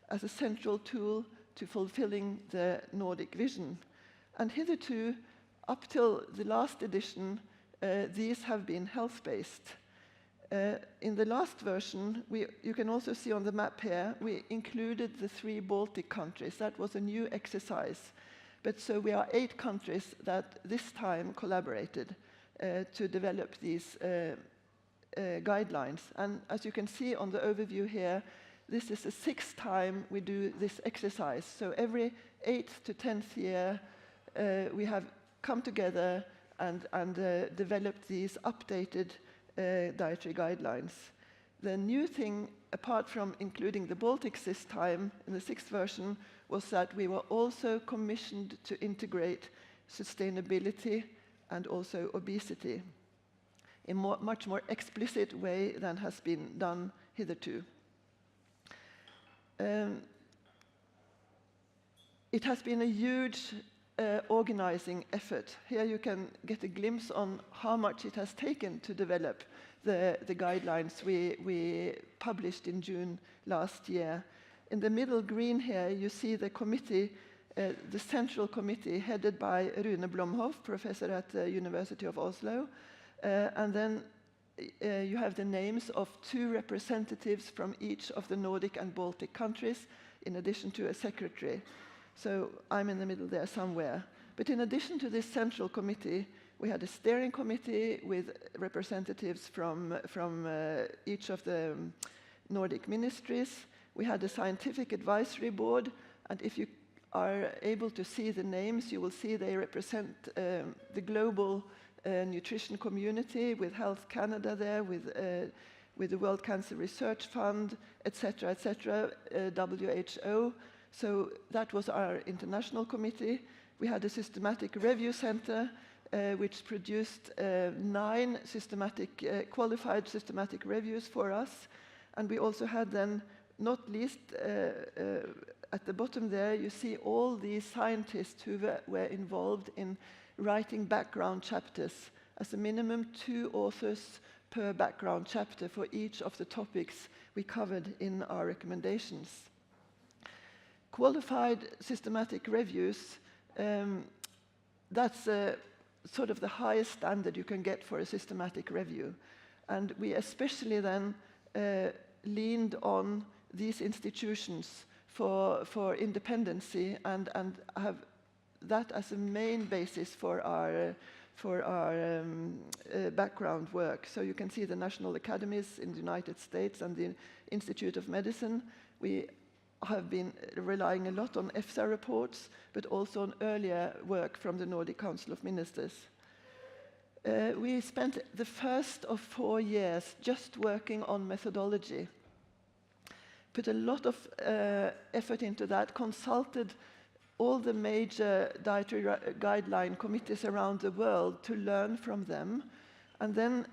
as a central tool to fulfilling the Nordic vision. And hitherto, up till the last edition, these have been health-based. In the last version, you can also see on the map here, we included the 3 Baltic countries. That was a new exercise. But so we are 8 countries that this time collaborated to develop these guidelines. And as you can see on the overview here, this is the 6th time we do this exercise. So every 8th to 10th year, we have come together and developed these updated dietary guidelines. The new thing, apart from including the Baltics this time in the 6th version, was that we were also commissioned to integrate sustainability and also obesity in a much more explicit way than has been done hitherto. It has been a huge organizing effort. Here you can get a glimpse on how much it has taken to develop the guidelines we published in June last year. In the middle green here, you see the committee, the central committee headed by Rune Blomhoff, professor at the University of Oslo. And then you have the names of 2 representatives from each of the Nordic and Baltic countries, in addition to a secretary. So I'm in the middle there somewhere. But in addition to this central committee, we had a steering committee with representatives from each of the Nordic ministries. We had a scientific advisory board, and if you are able to see the names, you will see they represent the global nutrition community, with Health Canada there, with the World Cancer Research Fund, etc., etc., WHO. So that was our international committee. We had a systematic review center, which produced 9 qualified systematic reviews for us. And we also had then, not least, at the bottom there, you see all these scientists who were involved in writing background chapters. As a minimum, 2 authors per background chapter for each of the topics we covered in our recommendations. Qualified systematic reviews, that's sort of the highest standard you can get for a systematic review. And we especially then leaned on these institutions for independency and have that as a main basis for our background work. So you can see the national academies in the United States and the Institute of Medicine. We have been relying a lot on EFSA reports, but also on earlier work from the Nordic Council of Ministers. We spent the first of 4 years just working on methodology. Put a lot of effort into that, consulted all the major dietary guideline committees around the world to learn from them, and then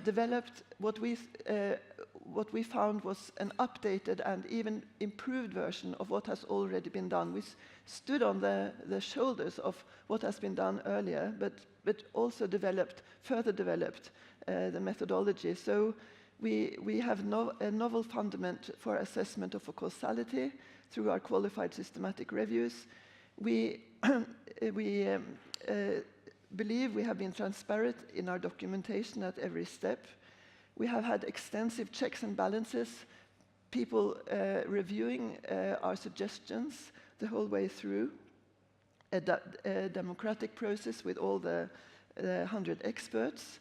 developed what we found was an updated and even improved version of what has already been done. We stood on the shoulders of what has been done earlier, but also further developed the methodology. So we have a novel fundament for assessment of causality through our qualified systematic reviews. We believe we have been transparent in our documentation at every step. We have had extensive checks and balances, people reviewing our suggestions the whole way through, a democratic process with all the 100 experts.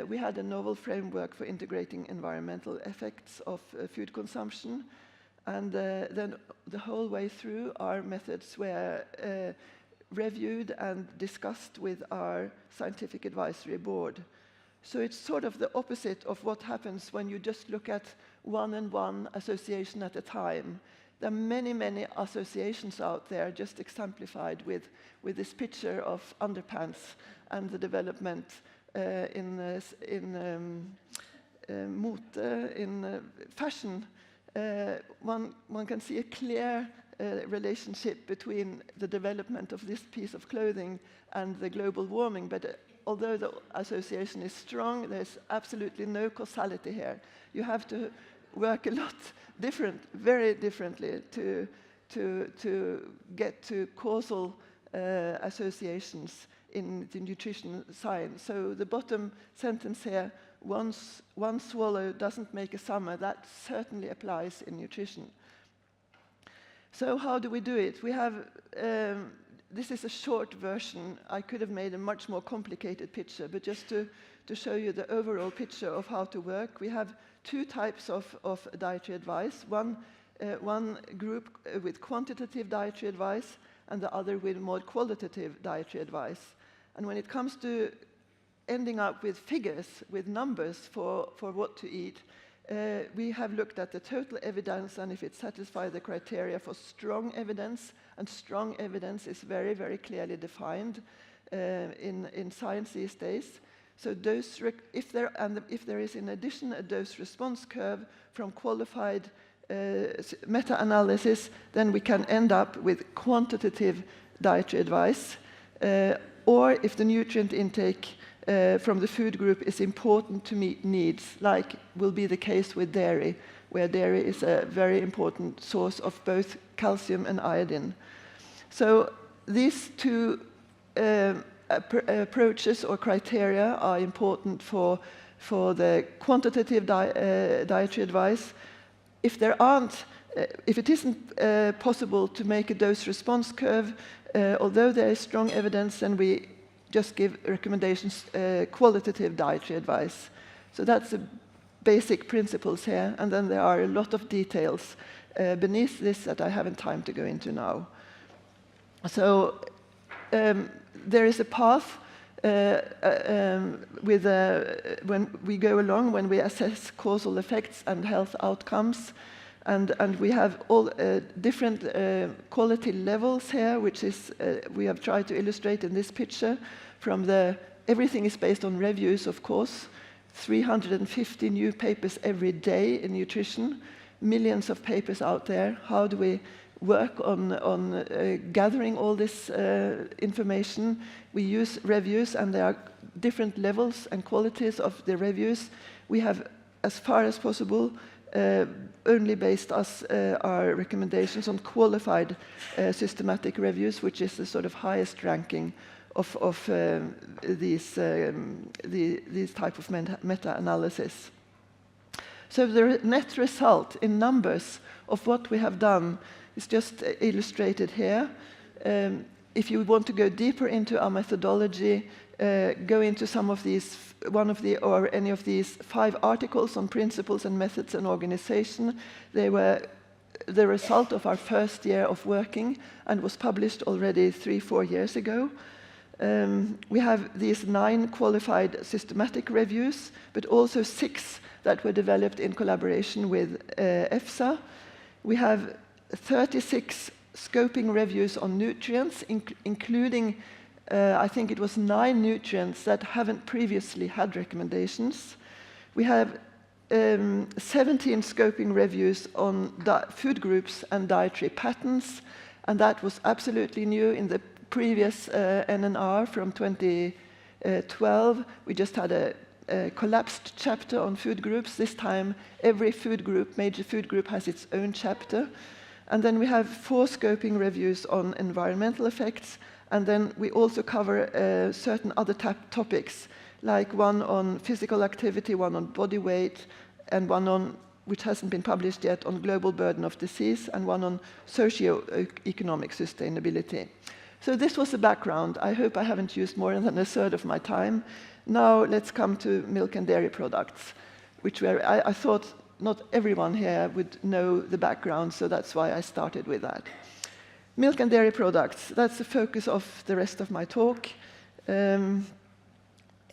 We had a novel framework for integrating environmental effects of food consumption. And then the whole way through, our methods were reviewed and discussed with our scientific advisory board. So it's sort of the opposite of what happens when you just look at one-on-one association at a time. There are many, many associations out there, just exemplified with this picture of underpants and the development in mode, in fashion. One can see a clear relationship between the development of this piece of clothing and the global warming, but although the association is strong, there's absolutely no causality here. You have to work a lot very differently to get to causal associations in the nutrition science. So the bottom sentence here, one swallow doesn't make a summer, that certainly applies in nutrition. So how do we do it? We have, this is a short version. I could have made a much more complicated picture, but just to show you the overall picture of how to work, we have two types of dietary advice. One group with quantitative dietary advice and the other with more qualitative dietary advice. And when it comes to ending up with figures, with numbers for what to eat, we have looked at the total evidence and if it satisfies the criteria for strong evidence, and strong evidence is very, very clearly defined in science these days. So if there is in addition a dose-response curve from qualified meta-analysis, then we can end up with quantitative dietary advice. Or if the nutrient intake from the food group is important to meet needs, like will be the case with dairy, where dairy is a very important source of both calcium and iodine. So these two approaches or criteria are important for the quantitative dietary advice. If it isn't possible to make a dose-response curve, although there is strong evidence, then we just give recommendations, qualitative dietary advice. So that's the basic principles here, and then there are a lot of details beneath this that I haven't time to go into now. So there is a path when we go along, when we assess causal effects and health outcomes. And we have all different quality levels here, which is we have tried to illustrate in this picture. Everything is based on reviews, of course. 350 new papers every day in nutrition, millions of papers out there. How do we work on gathering all this information? We use reviews, and there are different levels and qualities of the reviews. We have, as far as possible, only based our recommendations on qualified systematic reviews, which is the sort of highest ranking of these type of meta-analysis. So the net result in numbers of what we have done is just illustrated here. If you want to go deeper into our methodology, go into some of these, or any of these 5 articles on principles and methods and organization. They were the result of our first year of working and was published already 3-4 years ago. We have these 9 qualified systematic reviews, but also 6 that were developed in collaboration with EFSA. We have 36 scoping reviews on nutrients, including I think it was 9 nutrients that haven't previously had recommendations. We have 17 scoping reviews on food groups and dietary patterns, and that was absolutely new in the previous NNR from 2012. We just had a collapsed chapter on food groups. This time, every food group, major food group, has its own chapter. And then we have 4 scoping reviews on environmental effects. And then we also cover certain other topics, like one on physical activity, one on body weight, and one on, which hasn't been published yet, on global burden of disease, and one on socio-economic sustainability. So this was the background. I hope I haven't used more than a third of my time. Now let's come to milk and dairy products, which I thought not everyone here would know the background, so that's why I started with that. Milk and dairy products, that's the focus of the rest of my talk.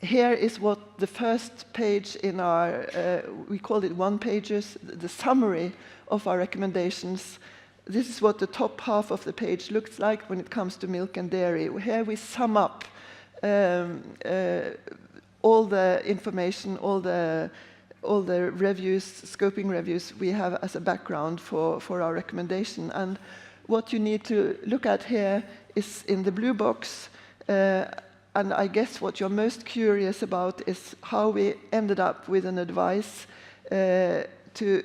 Here is what the first page in our, we called it one-pagers, the summary of our recommendations this is what the top half of the page looks like when it comes to milk and dairy. Here we sum up all the information, all the reviews, scoping reviews we have as a background for our recommendation. And what you need to look at here is in the blue box, and I guess what you're most curious about is how we ended up with an advice to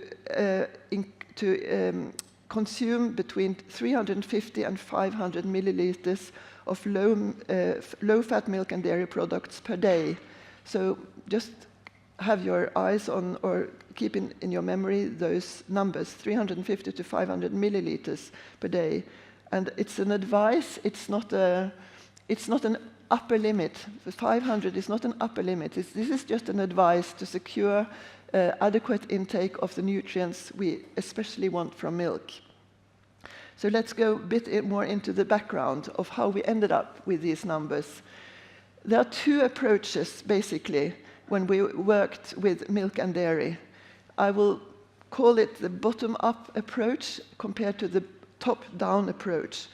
consume between 350 and 500 milliliters of low-fat milk and dairy products per day. So just have your eyes on, or keep in your memory those numbers, 350 to 500 milliliters per day. And it's an advice, it's not an upper limit. 500 is not an upper limit. This is just an advice to secure adequate intake of the nutrients we especially want from milk. So let's go a bit more into the background of how we ended up with these numbers. There are two approaches, basically, when we worked with milk and dairy. I will call it the bottom-up approach compared to the top-down approach.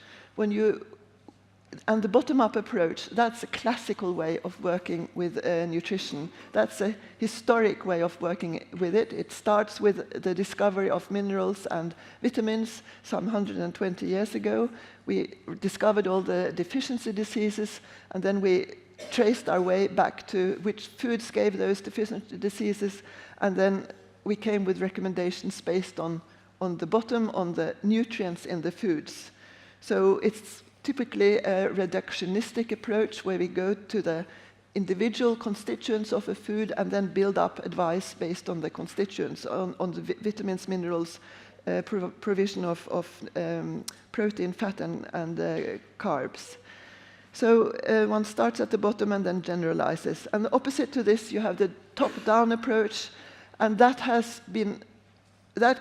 And the bottom-up approach, that's a classical way of working with nutrition. That's a historic way of working with it. It starts with the discovery of minerals and vitamins some 120 years ago. We discovered all the deficiency diseases, and then we traced our way back to which foods gave those deficiency diseases, and then we came with recommendations based on the bottom, on the nutrients in the foods. So it's typically a reductionistic approach where we go to the individual constituents of a food and then build up advice based on the constituents, on the vitamins, minerals, provision of protein, fat, and carbs. So one starts at the bottom and then generalizes. And opposite to this, you have the top-down approach, and that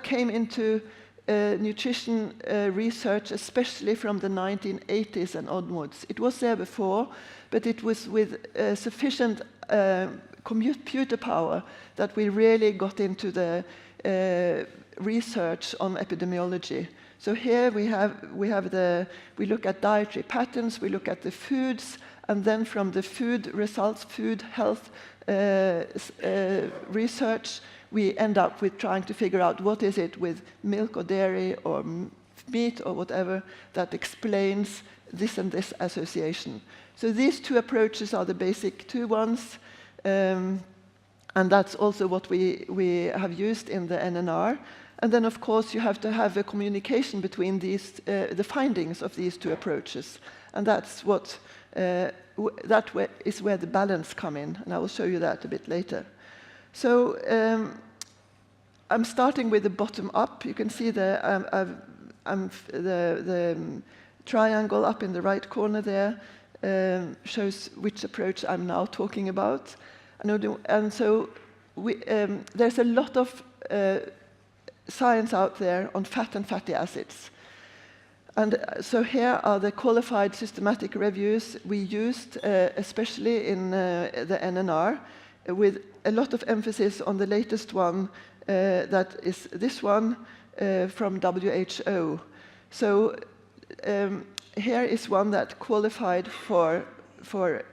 came into nutrition research, especially from the 1980s and onwards. It was there before, but it was with sufficient computer power that we really got into the research on epidemiology. So here we look at dietary patterns, we look at the foods, and then from the food results, food health research, we end up with trying to figure out what is it with milk or dairy or meat or whatever that explains this and this association. So these two approaches are the basic two ones, and that's also what we have used in the NNR. And then, of course, you have to have a communication between these, the findings of these two approaches. And that's what, is where the balance come in, and I will show you that a bit later. So I'm starting with the bottom up. You can see the triangle up in the right corner there shows which approach I'm now talking about. And so there's a lot of science out there on fat and fatty acids. And so here are the qualified systematic reviews we used, especially in the NNR, with a lot of emphasis on the latest one, that is this one from WHO. So here is one that qualified for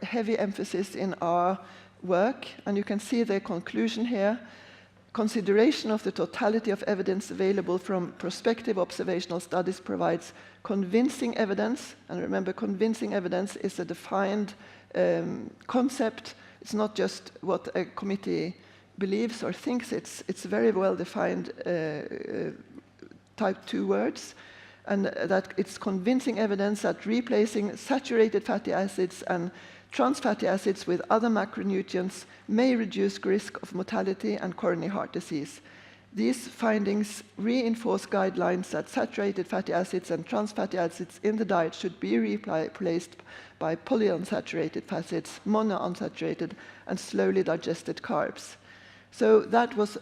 heavy emphasis in our work, and you can see the conclusion here. Consideration of the totality of evidence available from prospective observational studies provides convincing evidence, and remember, convincing evidence is a defined concept. It's not just what a committee believes or thinks, it's very well defined type 2 words, and that it's convincing evidence that replacing saturated fatty acids and trans fatty acids with other macronutrients may reduce risk of mortality and coronary heart disease. These findings reinforce guidelines that saturated fatty acids and trans fatty acids in the diet should be replaced by polyunsaturated fat acids, monounsaturated, and slowly digested carbs. So that was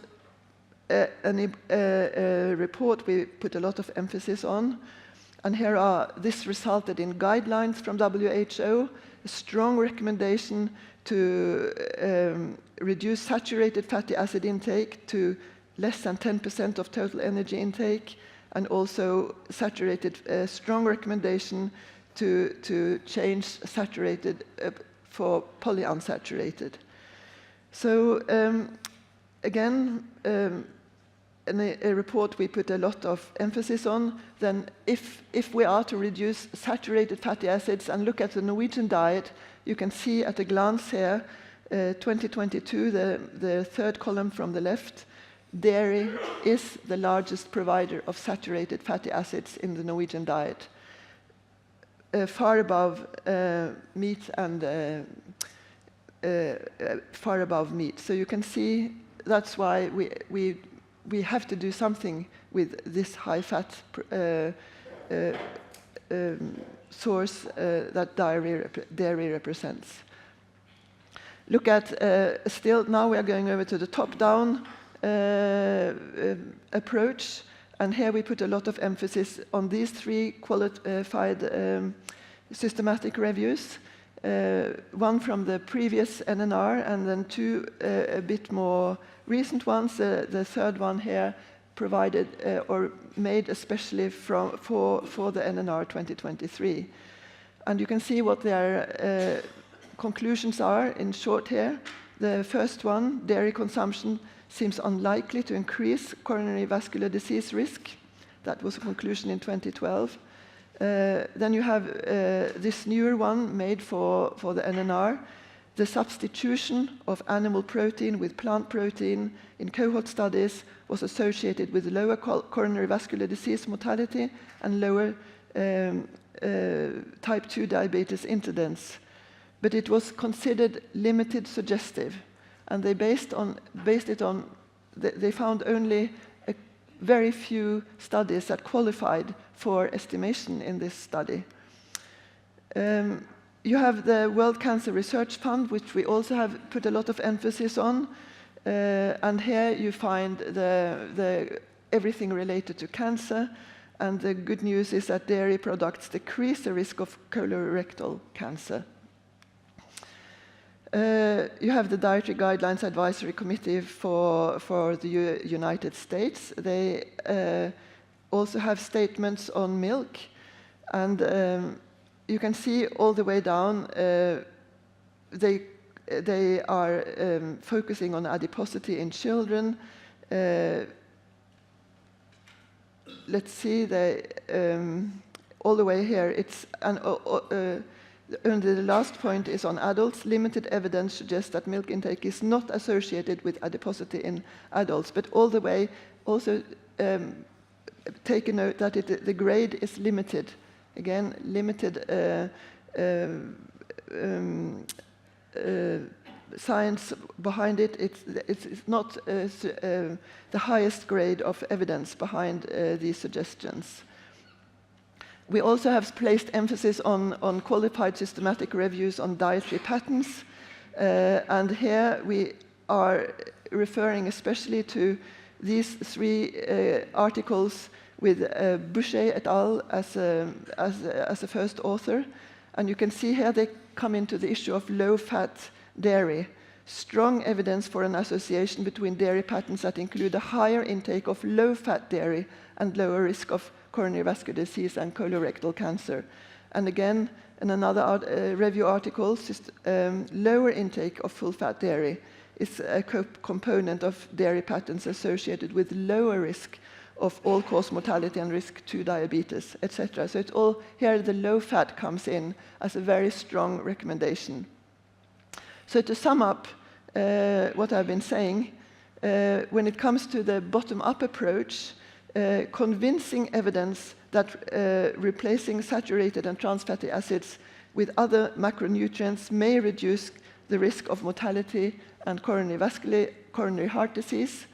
a report we put a lot of emphasis on. And this resulted in guidelines from WHO, a strong recommendation to reduce saturated fatty acid intake to less than 10% of total energy intake, and also saturated, strong recommendation to change saturated for polyunsaturated. So again, in a report we put a lot of emphasis on, then if we are to reduce saturated fatty acids and look at the Norwegian diet, you can see at a glance here, 2022, the third column from the left, dairy is the largest provider of saturated fatty acids in the Norwegian diet, far above meat and far above meat. So you can see that's why we have to do something with this high-fat source that dairy represents. Look at, still, now we are going over to the top-down approach, and here we put a lot of emphasis on these three qualified systematic reviews, one from the previous NNR, and then two a bit more recent ones. The third one here provided or made especially for the NNR 2023. And you can see what their conclusions are in short here. The first one, dairy consumption seems unlikely to increase coronary vascular disease risk. That was a conclusion in 2012. Then you have this newer one made for the NNR. The substitution of animal protein with plant protein in cohort studies was associated with lower coronary vascular disease mortality and lower type 2 diabetes incidence. But it was considered limited suggestive, and they they found only a very few studies that qualified for estimation in this study. You have the World Cancer Research Fund, which we also have put a lot of emphasis on, and here you find everything related to cancer, and the good news is that dairy products decrease the risk of colorectal cancer. You have the Dietary Guidelines Advisory Committee for the United States. They also have statements on milk, and you can see all the way down they are focusing on adiposity in children. Let's see, all the way here, it's only the last point is on adults. Limited evidence suggests that milk intake is not associated with adiposity in adults, but all the way also take a note that the grade is limited. Again, limited science behind it. It's not the highest grade of evidence behind these suggestions. We also have placed emphasis on qualified systematic reviews on dietary patterns, and here we are referring especially to these three articles with Boucher et al. As a first author, and you can see here they come into the issue of low-fat dairy. Strong evidence for an association between dairy patterns that include a higher intake of low-fat dairy and lower risk of coronary vascular disease and colorectal cancer. And again, in another review article, lower intake of full-fat dairy is a component of dairy patterns associated with lower risk of all-cause mortality and risk to diabetes, etc. So it's all here. The low fat comes in as a very strong recommendation. So to sum up what I've been saying, when it comes to the bottom-up approach, convincing evidence that replacing saturated and trans fatty acids with other macronutrients may reduce the risk of mortality and coronary heart disease.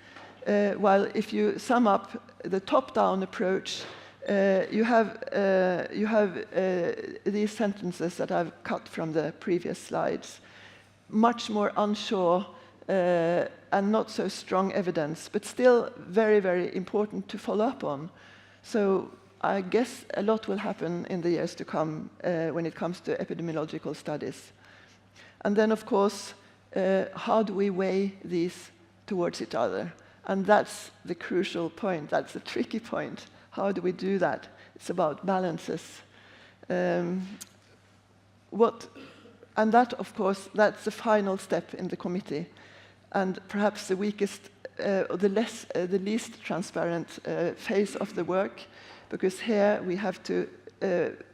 While if you sum up the top-down approach, you have these sentences that I've cut from the previous slides. Much more unsure and not so strong evidence, but still very, very important to follow up on. So I guess a lot will happen in the years to come when it comes to epidemiological studies. And then, of course, how do we weigh these towards each other? And that's the crucial point. That's the tricky point. How do we do that? It's about balances. And that, of course, that's the final step in the committee, and perhaps the weakest, the least transparent phase of the work, because here we have to,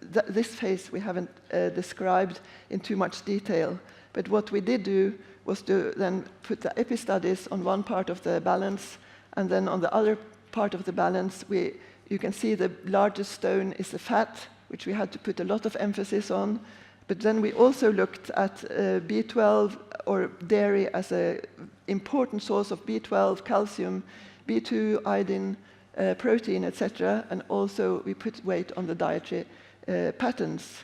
this phase we haven't described in too much detail. But what we did do was to then put the epi-studies on one part of the balance, and then on the other part of the balance, you can see the largest stone is the fat, which we had to put a lot of emphasis on. But then we also looked at B12 or dairy as an important source of B12, calcium, B2, iodine, protein, etc. And also we put weight on the dietary patterns.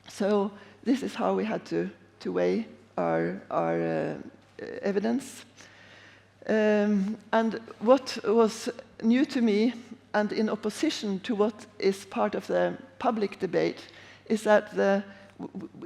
So this is how we had to weigh our evidence. And what was new to me, and in opposition to what is part of the public debate, is that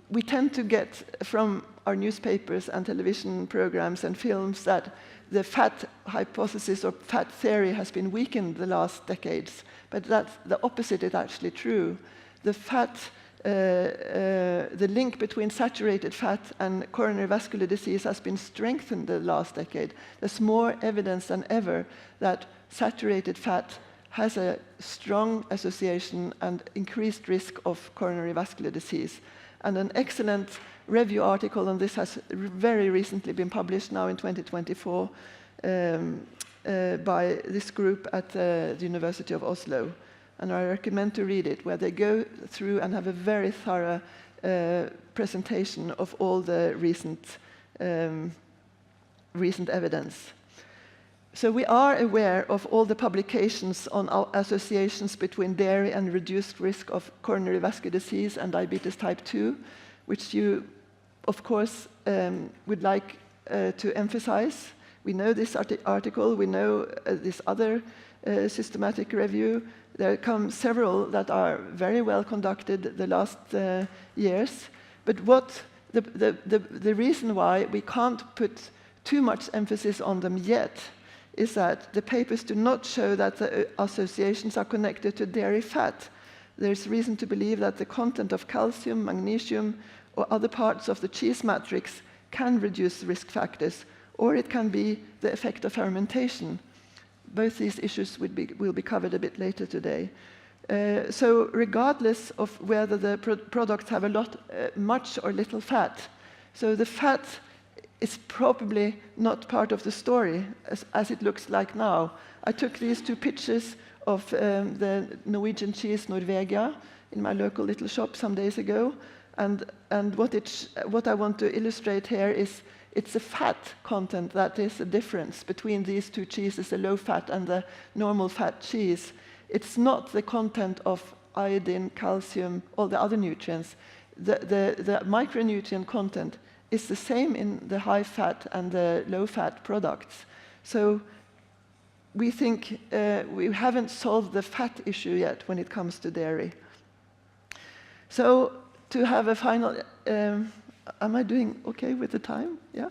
we tend to get from our newspapers and television programs and films that the fat hypothesis or fat theory has been weakened the last decades. But that's the opposite is actually true. The fat, the link between saturated fat and coronary vascular disease has been strengthened the last decade. There's more evidence than ever that saturated fat has a strong association and increased risk of coronary vascular disease. And an excellent review article on this has very recently been published now in 2024 by this group at the University of Oslo. And I recommend to read it, where they go through and have a very thorough presentation of all the recent evidence. So we are aware of all the publications on associations between dairy and reduced risk of coronary vascular disease and diabetes type 2, which you, of course, would like to emphasize. We know this article, we know this other systematic review. There come several that are very well conducted the last years. But what the reason why we can't put too much emphasis on them yet is that the papers do not show that the associations are connected to dairy fat. There's reason to believe that the content of calcium, magnesium, or other parts of the cheese matrix can reduce risk factors, or it can be the effect of fermentation. Both these issues will be covered a bit later today. So regardless of whether the products have a lot, much or little fat, so the fat is probably not part of the story as it looks like now. I took these two pictures of the Norwegian cheese Norvegia in my local little shop some days ago, and what I want to illustrate here is it's the fat content that is the difference between these two cheeses, the low fat and the normal fat cheese. It's not the content of iodine, calcium, all the other nutrients. The micronutrient content is the same in the high fat and the low fat products. So we think we haven't solved the fat issue yet when it comes to dairy. So to have a final, am I doing okay with the time? Yeah.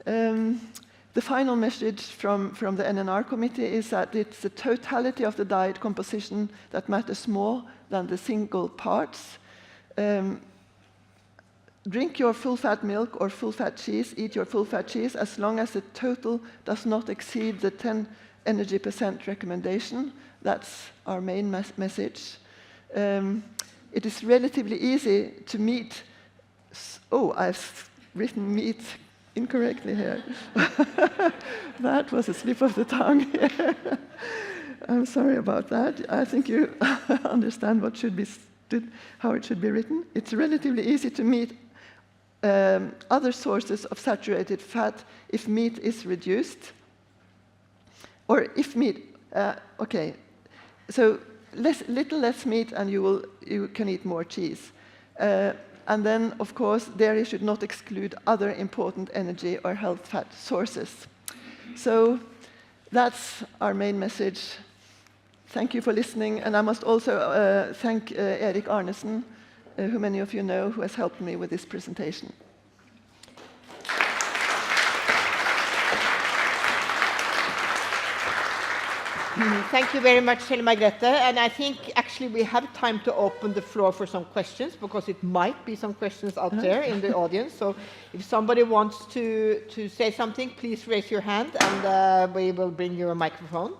The final message from the NNR committee is that it's the totality of the diet composition that matters more than the single parts. Drink your full-fat milk or full-fat cheese, eat your full-fat cheese, as long as the total does not exceed the 10 energy % recommendation. That's our main message. It is relatively easy to meet. Oh, I've written meat incorrectly here. That was a slip of the tongue. I'm sorry about that. I think you understand what should be how it should be written. It's relatively easy to meet other sources of saturated fat if meat is reduced, or if meat. Okay, so little less meat, and you can eat more cheese. And then, of course, dairy should not exclude other important energy or health fat sources. So that's our main message. Thank you for listening, and I must also thank Erik Arnesen, who many of you know, who has helped me with this presentation. Thank you very much, Helle Margrethe. And I think actually we have time to open the floor for some questions, because it might be some questions out there in the audience. So if somebody wants to say something, please raise your hand, and we will bring you a microphone.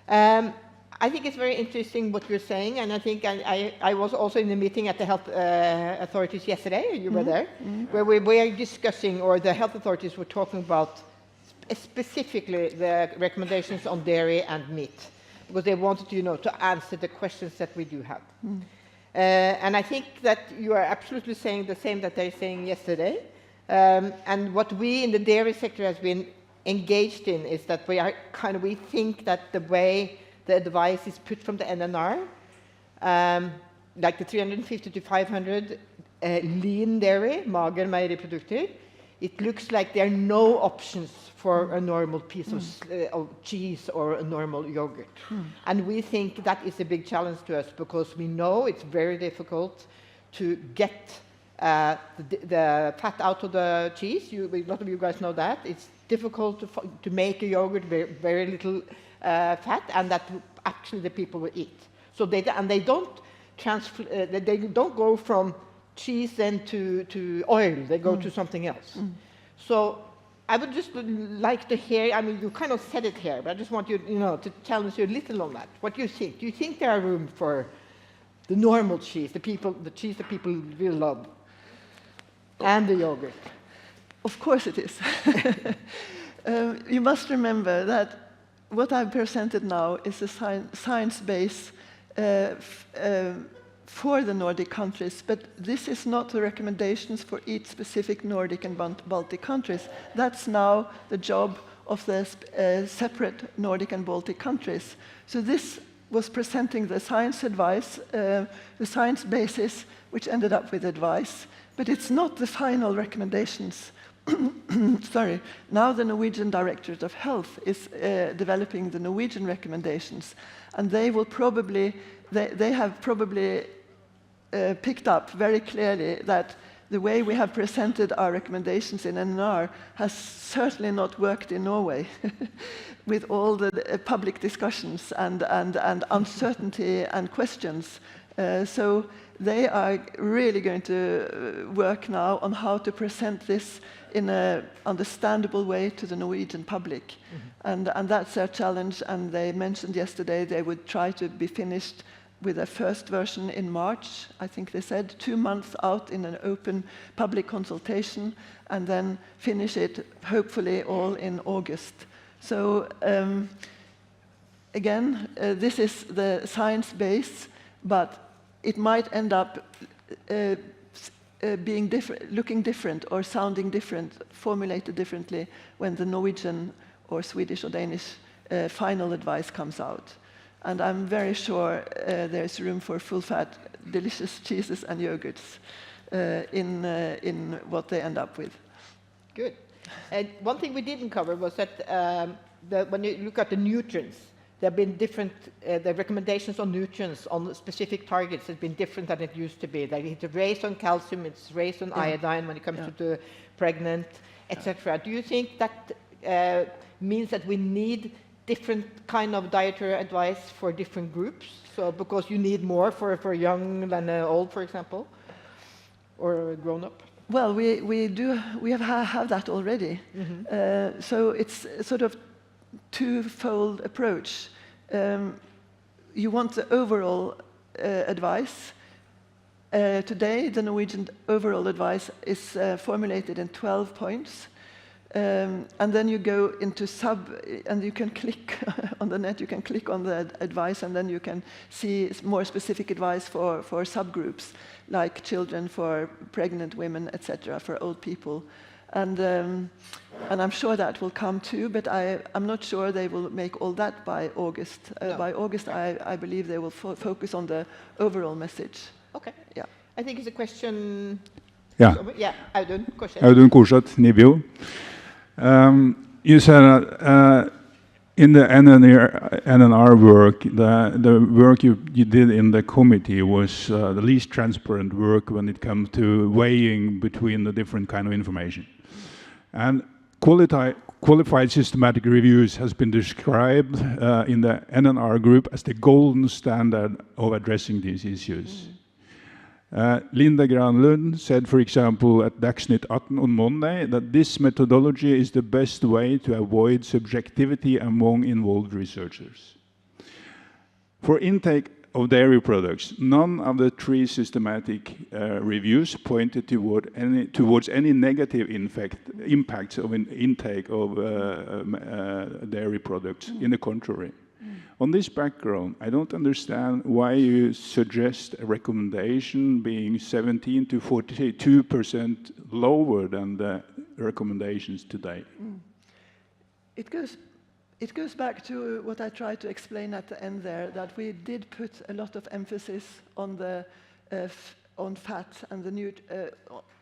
I think it's very interesting what you're saying, and I think I was also in the meeting at the health authorities yesterday. You were there, where we were discussing, or the health authorities were talking about specifically the recommendations on dairy and meat, because they wanted to answer the questions that we do have. And I think that you are absolutely saying the same that they're saying yesterday. And what we in the dairy sector has been engaged in is that we think that the way the advice is put from the NNR, like the 350 to 500 lean dairy, mager meieriprodukter, it looks like there are no options for a normal piece of cheese or a normal yogurt. And we think that is a big challenge to us, because we know it's very difficult to get the fat out of the cheese. A lot of you guys know that. It's difficult to make a yogurt with very little fat, and that actually the people will eat. So they don't go from cheese then to oil. They go to something else. So I would just like to hear, I mean, you kind of said it here, but I just want you, to challenge you a little on that. What do you think? Do you think there are room for the normal cheese, the cheese that people really love, and the yogurt? Of course it is. You must remember that what I've presented now is a science base for the Nordic countries, but this is not the recommendations for each specific Nordic and Baltic countries. That's now the job of the separate Nordic and Baltic countries. So this was presenting the science advice, the science basis, which ended up with advice, but it's not the final recommendations. Sorry. Now the Norwegian Directorate of Health is developing the Norwegian recommendations, and they will probably, they have probably picked up very clearly that the way we have presented our recommendations in NNR has certainly not worked in Norway with all the public discussions and uncertainty and questions. So they are really going to work now on how to present this in an understandable way to the Norwegian public. And that's their challenge, and they mentioned yesterday they would try to be finished with a first version in March, I think they said, 2 months out in an open public consultation, and then finish it, hopefully, all in August. So, again, this is the science base, but it might end up being looking different or sounding different, formulated differently when the Norwegian or Swedish or Danish final advice comes out. And I'm very sure there's room for full-fat, delicious cheeses and yogurts in what they end up with. Good. One thing we didn't cover was that when you look at the nutrients, there have been different, the recommendations on nutrients on specific targets have been different than it used to be. Like it's raised on calcium, it's raised on iodine when it comes to the pregnant, etc. Do you think that means that we need different kind of dietary advice for different groups? So because you need more for young than old, for example, or grown up? Well, we have that already. So it's sort of twofold approach. You want the overall advice. Today, the Norwegian overall advice is formulated in 12 points. And then you go into and you can click on the net, you can click on the advice, and then you can see more specific advice for subgroups, like children, for pregnant women, etc., for old people. And I'm sure that will come too, but I'm not sure they will make all that by August. No. By August, I believe they will focus on the overall message. Okay. Yeah. I think it's a question. Yeah. Yeah, Audun Korseth, Nibio. You said in the NNR work, the work you did in the committee was the least transparent work when it comes to weighing between the different kind of information. And qualified systematic reviews has been described in the NNR group as the golden standard of addressing these issues. Linda Granlund said, for example, at Dagsnytt 18 on Monday, that this methodology is the best way to avoid subjectivity among involved researchers. For intake of dairy products, none of the 3 systematic reviews pointed towards any negative impacts of an intake of dairy products. In the contrary. On this background, I don't understand why you suggest a recommendation being 17 to 42% lower than the recommendations today. It goes back to what I tried to explain at the end there, that we did put a lot of emphasis on the on fat and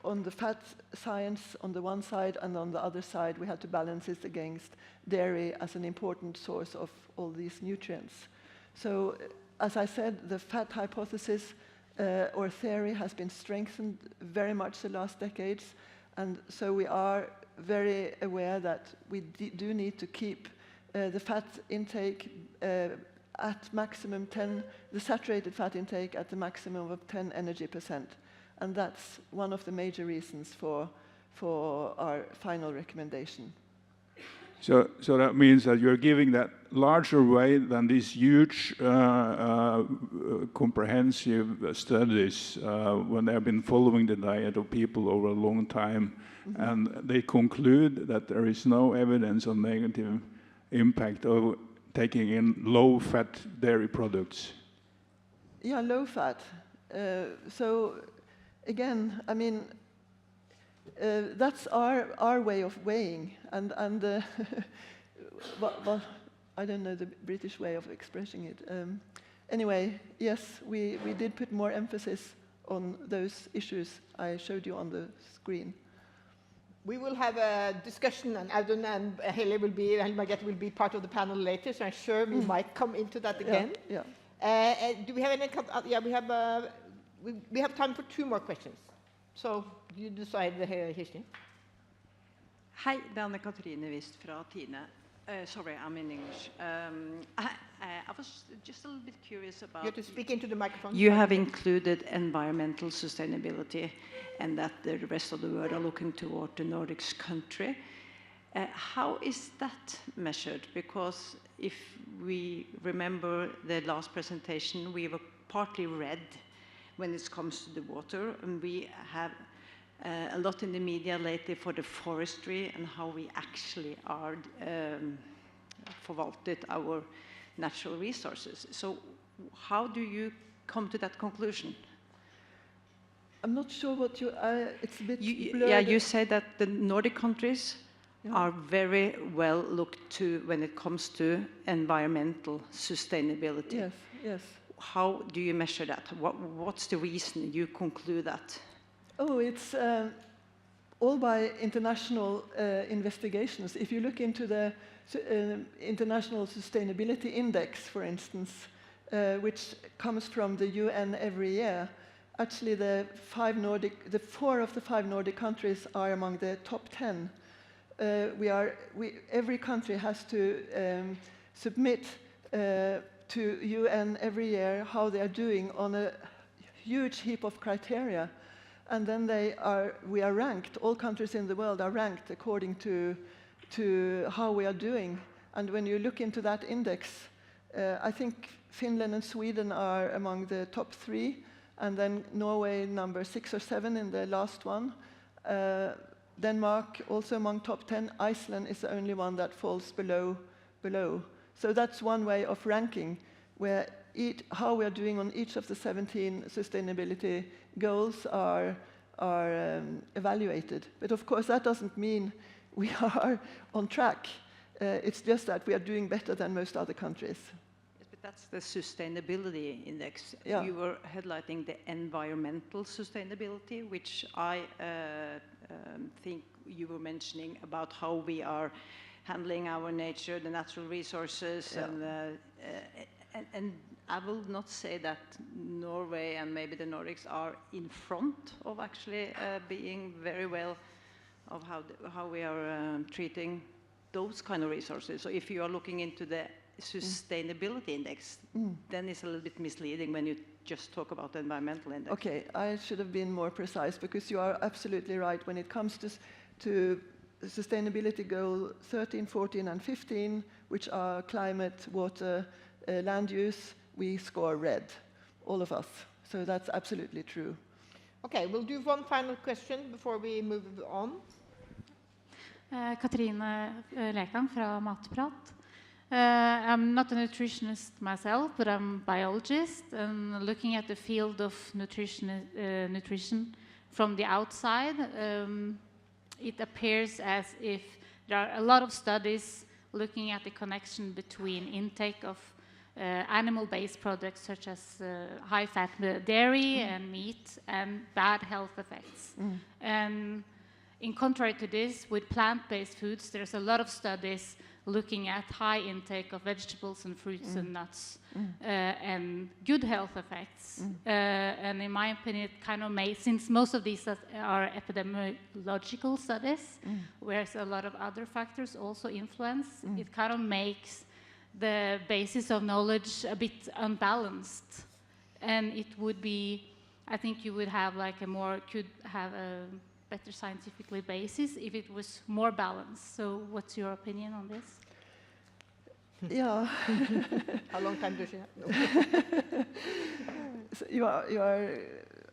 on the fat science on the one side, and on the other side we had to balance it against dairy as an important source of all these nutrients. So, as I said, the fat hypothesis or theory has been strengthened very much the last decades, and so we are very aware that we do need to keep the fat intake at maximum 10, the saturated fat intake at the maximum of 10 energy%. And that's one of the major reasons for our final recommendation. So that means that you're giving that larger weight than these huge comprehensive studies when they have been following the diet of people over a long time, and they conclude that there is no evidence of negative impact of taking in low-fat dairy products. Yeah, low-fat. So again, I mean, that's our way of weighing, and well, I don't know the British way of expressing it. Anyway, yes, we did put more emphasis on those issues I showed you on the screen. We will have a discussion, and Audun and Helle Margrethe will be part of the panel later, so I'm sure we might come into that again. Yeah. Do we have any? Yeah, we have time for 2 more questions. So you decide, Kirsti. Hei, det Anne-Katrine Wist fra Tine. Sorry, I'm in English. I was just a little bit curious about... You have to speak into the microphone. You have included environmental sustainability, and that the rest of the world are looking toward the Nordics country. How is that measured? Because if we remember the last presentation, we were partly red when it comes to the water, and we have a lot in the media lately for the forestry and how we actually are forvalted our natural resources. So how do you come to that conclusion? I'm not sure what you... it's a bit blurred. Yeah, you say that the Nordic countries are very well looked to when it comes to environmental sustainability. Yes, yes. How do you measure that? What's the reason you conclude that? Oh, it's all by international investigations. If you look into the International Sustainability Index, for instance, which comes from the UN every year, actually the 4 of the 5 Nordic countries are among the top 10. Every country has to submit to UN every year how they are doing on a huge heap of criteria. And then we are ranked, all countries in the world are ranked according to how we are doing. And when you look into that index, I think Finland and Sweden are among the top 3, and then Norway number 6 or 7 in the last one. Denmark also among top 10. Iceland is the only one that falls below. So that's one way of ranking, where how we are doing on each of the 17 sustainability goals are evaluated. But of course, that doesn't mean we are on track. It's just that we are doing better than most other countries. Yes, but that's the sustainability index. Yeah. You were highlighting the environmental sustainability, which I think you were mentioning about how we are handling our nature, the natural resources, and I will not say that Norway and maybe the Nordics are in front of actually being very well of how we are treating those kind of resources. So if you are looking into the sustainability index, then it's a little bit misleading when you just talk about the environmental index. Okay, I should have been more precise, because you are absolutely right. When it comes to sustainability goal 13, 14, and 15, which are climate, water, land use, we score red, all of us. So that's absolutely true. Okay, we'll do one final question before we move on. Katrine Lekang fra Matprat. I'm not a nutritionist myself, but I'm a biologist, and looking at the field of nutrition from the outside, it appears as if there are a lot of studies looking at the connection between intake of animal-based products such as high-fat dairy and meat and bad health effects. And in contrary to this, with plant-based foods, there's a lot of studies looking at high intake of vegetables and fruits and nuts and good health effects. And in my opinion, it kind of may, since most of these are epidemiological studies, whereas a lot of other factors also influence, it kind of makes the basis of knowledge a bit unbalanced. And it would be, I think you would have like could have a better scientifically basis if it was more balanced. So what's your opinion on this? Yeah. How long time does she have? So you are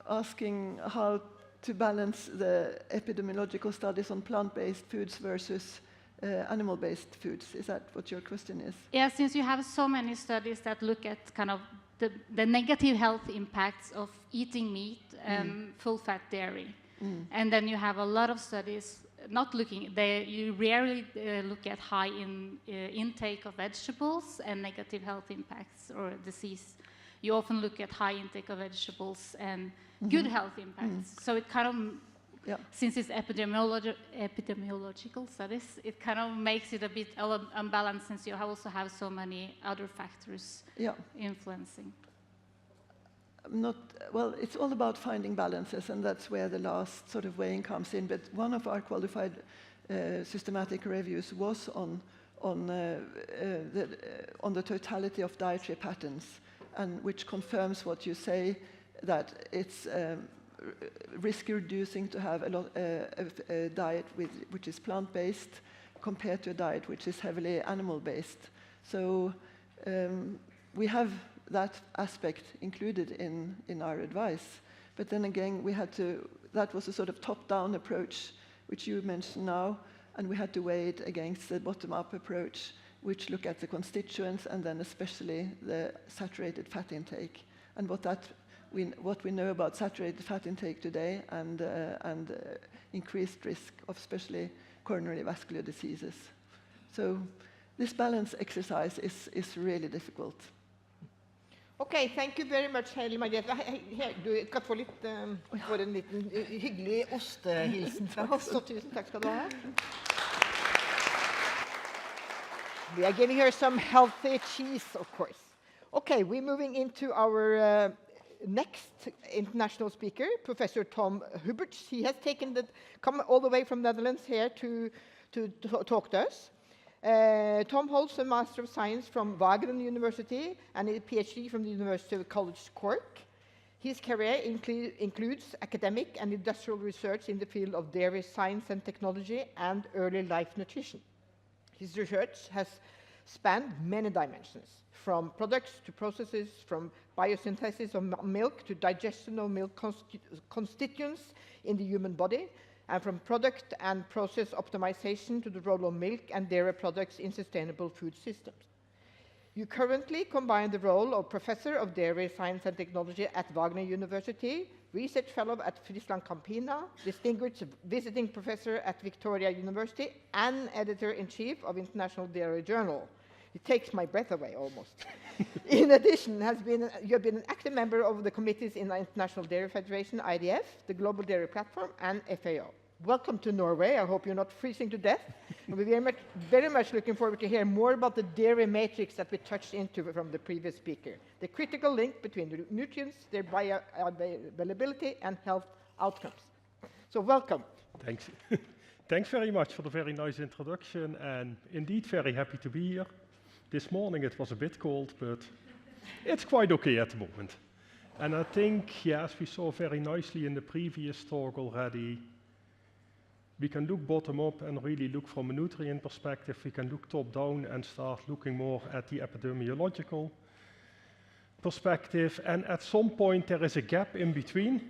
asking how to balance the epidemiological studies on plant-based foods versus animal-based foods. Is that what your question is? Yeah, since you have so many studies that look at kind of the negative health impacts of eating meat and full-fat dairy. And then you have a lot of studies not looking, you rarely look at high intake of vegetables and negative health impacts or disease. You often look at high intake of vegetables and good health impacts. So it kind of, since it's epidemiological studies, it kind of makes it a bit unbalanced since you also have so many other factors influencing. Well, it's all about finding balances, and that's where the last sort of weighing comes in. But one of our qualified systematic reviews was on the totality of dietary patterns, and which confirms what you say, that it's risk reducing to have a diet which is plant-based compared to a diet which is heavily animal-based. So we have that aspect included in our advice. But then again, that was a sort of top-down approach, which you mentioned now, and we had to weigh it against the bottom-up approach, which look at the constituents and then especially the saturated fat intake, and what we know about saturated fat intake today and increased risk of especially coronary vascular diseases. So this balance exercise is really difficult. Ok, thank you very much, Helle Margrethe. Du kan få litt for en liten hyggelig ostehilsen fra oss, så tusen takk skal du ha. We are giving her some healthy cheese, of course. Okay, we're moving into our next international speaker, Professor Tom Huberts. He has come all the way from Netherlands here to talk to us. Tom holds a Master of Science from Wageningen University and a PhD from the University of College Cork. His career includes academic and industrial research in the field of dairy science and technology and early life nutrition. His research has spanned many dimensions, from products to processes, from biosynthesis of milk to digestion of milk constituents in the human body, and from product and process optimization to the role of milk and dairy products in sustainable food systems. You currently combine the role of Professor of Dairy Science and Technology at Wageningen University, Research Fellow at Friesland Campina, Distinguished Visiting Professor at Victoria University, and Editor-in-Chief of International Dairy Journal. It takes my breath away, almost. In addition, you have been an active member of the committees in the International Dairy Federation, IDF, the Global Dairy Platform, and FAO. Welcome to Norway. I hope you're not freezing to death. We're very much looking forward to hear more about the dairy matrix that we touched into from the previous speaker, the critical link between the nutrients, their bioavailability, and health outcomes. So welcome. Thanks. Thanks very much for the very nice introduction, and indeed very happy to be here. This morning it was a bit cold, but it's quite okay at the moment. And I think, yeah, as we saw very nicely in the previous talk already, we can look bottom up and really look from a nutrient perspective. We can look top down and start looking more at the epidemiological perspective. And at some point there is a gap in between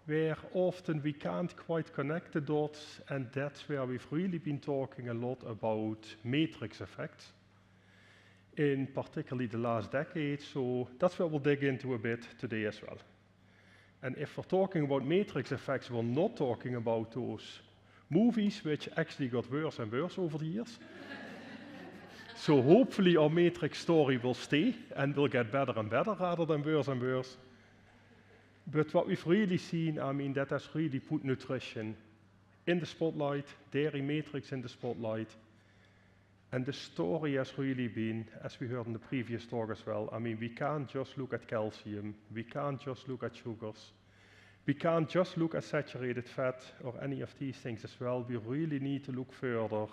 where often we can't quite connect the dots, and that's where we've really been talking a lot about matrix effects, in particularly the last decade. So that's where we'll dig into a bit today as well. And if we're talking about matrix effects, we're not talking about those movies which actually got worse and worse over the years. So hopefully our matrix story will stay and will get better and better rather than worse and worse. But what we've really seen, I mean, that has really put nutrition in the spotlight, dairy matrix in the spotlight. And the story has really been, as we heard in the previous talk as well, I mean, we can't just look at calcium, we can't just look at sugars, we can't just look at saturated fat or any of these things as well. We really need to look further,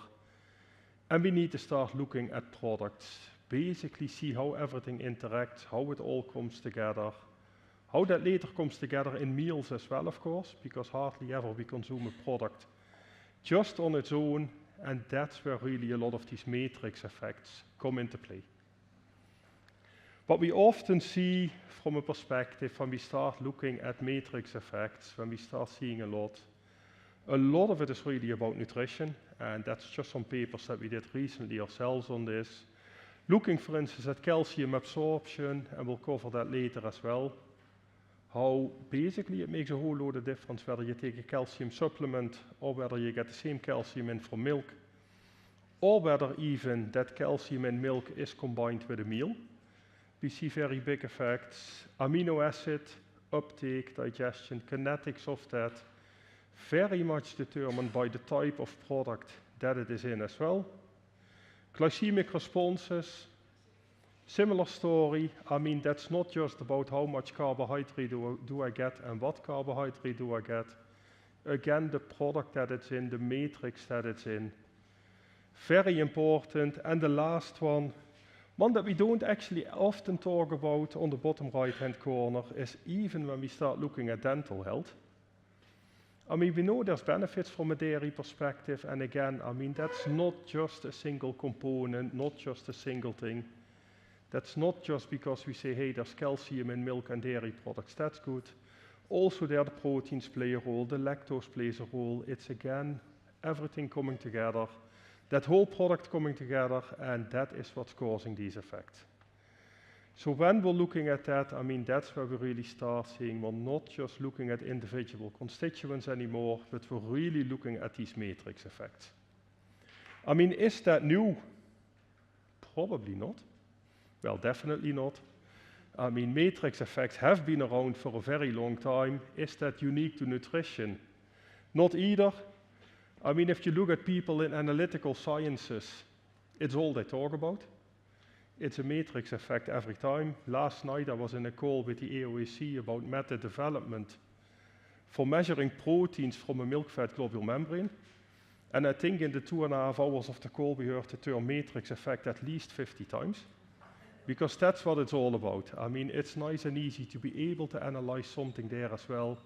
and we need to start looking at products, basically see how everything interacts, how it all comes together, how that later comes together in meals as well, of course, because hardly ever we consume a product just on its own, and that's where really a lot of these matrix effects come into play. What we often see from a perspective when we start looking at matrix effects, when we start seeing a lot of it is really about nutrition, and that's just some papers that we did recently ourselves on this. Looking, for instance, at calcium absorption, and we'll cover that later as well. How basically it makes a whole load of difference whether you take a calcium supplement or whether you get the same calcium in from milk, or whether even that calcium in milk is combined with a meal. We see very big effects. Amino acid, uptake, digestion, kinetics of that, very much determined by the type of product that it is in as well. Glycemic responses, similar story. I mean, that's not just about how much carbohydrate do I get and what carbohydrate do I get. Again, the product that it's in, the matrix that it's in. Very important. And the last one that we don't actually often talk about on the bottom right-hand corner is even when we start looking at dental health. I mean, we know there's benefits from a dairy perspective, and again, I mean, that's not just a single component, not just a single thing. That's not just because we say, hey, there's calcium in milk and dairy products, that's good. Also there the proteins play a role, the lactose plays a role. It's again, everything coming together, that whole product coming together, and that is what's causing these effects. So when we're looking at that, I mean, that's where we really start seeing we're not just looking at individual constituents anymore, but we're really looking at these matrix effects. I mean, is that new? Probably not. Well, definitely not. I mean, matrix effects have been around for a very long time. Is that unique to nutrition? Not either. I mean, if you look at people in analytical sciences, it's all they talk about. It's a matrix effect every time. Last night I was in a call with the AOAC about method development for measuring proteins from a milk fat globule membrane. And I think in the 2.5 hours of the call we heard the term matrix effect at least 50 times. Because that's what it's all about. I mean, it's nice and easy to be able to analyze something there as well.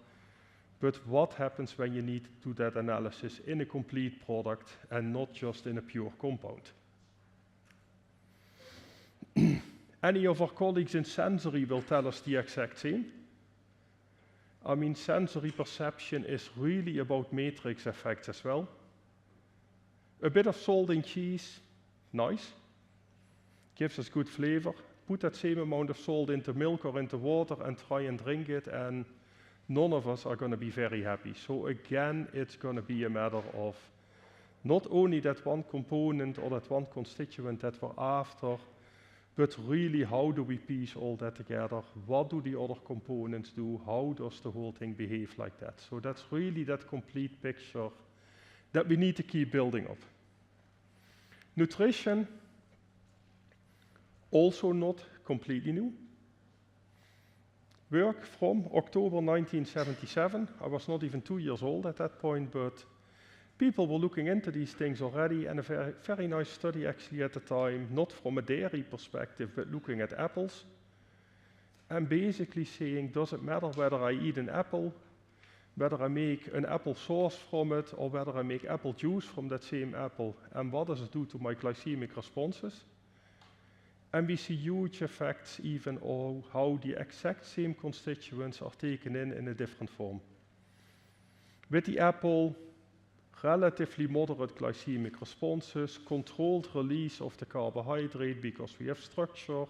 But what happens when you need to do that analysis in a complete product and not just in a pure compound? Any of our colleagues in sensory will tell us the exact same. I mean, sensory perception is really about matrix effects as well. A bit of salt in cheese, nice. Gives us good flavor. Put that same amount of salt into milk or into water and try and drink it, and none of us are going to be very happy. So again, it's going to be a matter of not only that one component or that one constituent that we're after, but really how do we piece all that together? What do the other components do? How does the whole thing behave like that? So that's really that complete picture that we need to keep building up. Nutrition, also not completely new. Work from October 1977. I was not even 2 years old at that point, but People were looking into these things already, and a very, very nice study actually at the time, not from a dairy perspective, but looking at apples, and basically saying, does it matter whether I eat an apple, whether I make an apple sauce from it, or whether I make apple juice from that same apple, and what does it do to my glycemic responses? And we see huge effects even on how the exact same constituents are taken in a different form. With the apple, relatively moderate glycemic responses, controlled release of the carbohydrate because we have structure,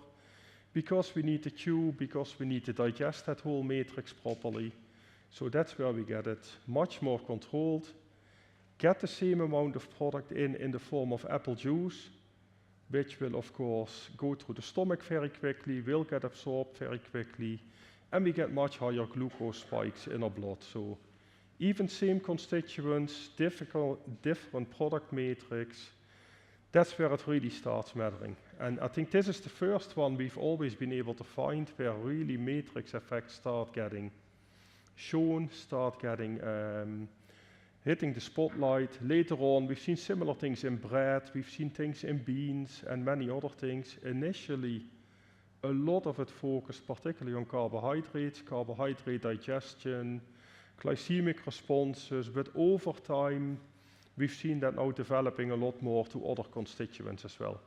because we need to chew, because we need to digest that whole matrix properly. So that's where we get it much more controlled. Get the same amount of product in the form of apple juice, which will of course go through the stomach very quickly, will get absorbed very quickly, and we get much higher glucose spikes in our blood. So even same constituents, different product matrix, that's where it really starts mattering. And I think this is the first one we've always been able to find where really matrix effects start getting shown, start getting hitting the spotlight. Later on, we've seen similar things in bread, we've seen things in beans and many other things. Initially, a lot of it focused particularly on carbohydrates, carbohydrate digestion, glycemic responses, but over time, we've seen that now developing a lot more to other constituents as well.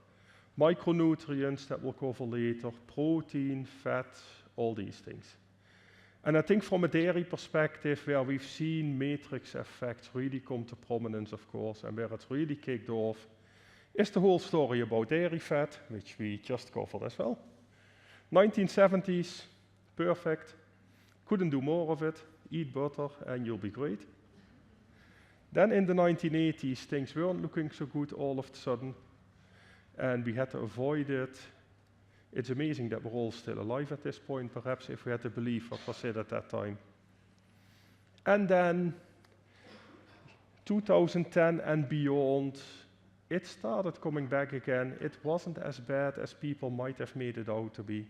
Micronutrients that we'll cover later, protein, fat, all these things. And I think from a dairy perspective, where we've seen matrix effects really come to prominence, of course, and where it's really kicked off, is the whole story about dairy fat, which we just covered as well. 1970s, perfect. Couldn't do more of it. Eat butter and you'll be great. Then in the 1980s, things weren't looking so good all of a sudden, and we had to avoid it. It's amazing that we're all still alive at this point, perhaps, if we had to believe what was said at that time. And then 2010 and beyond, it started coming back again. It wasn't as bad as people might have made it out to be.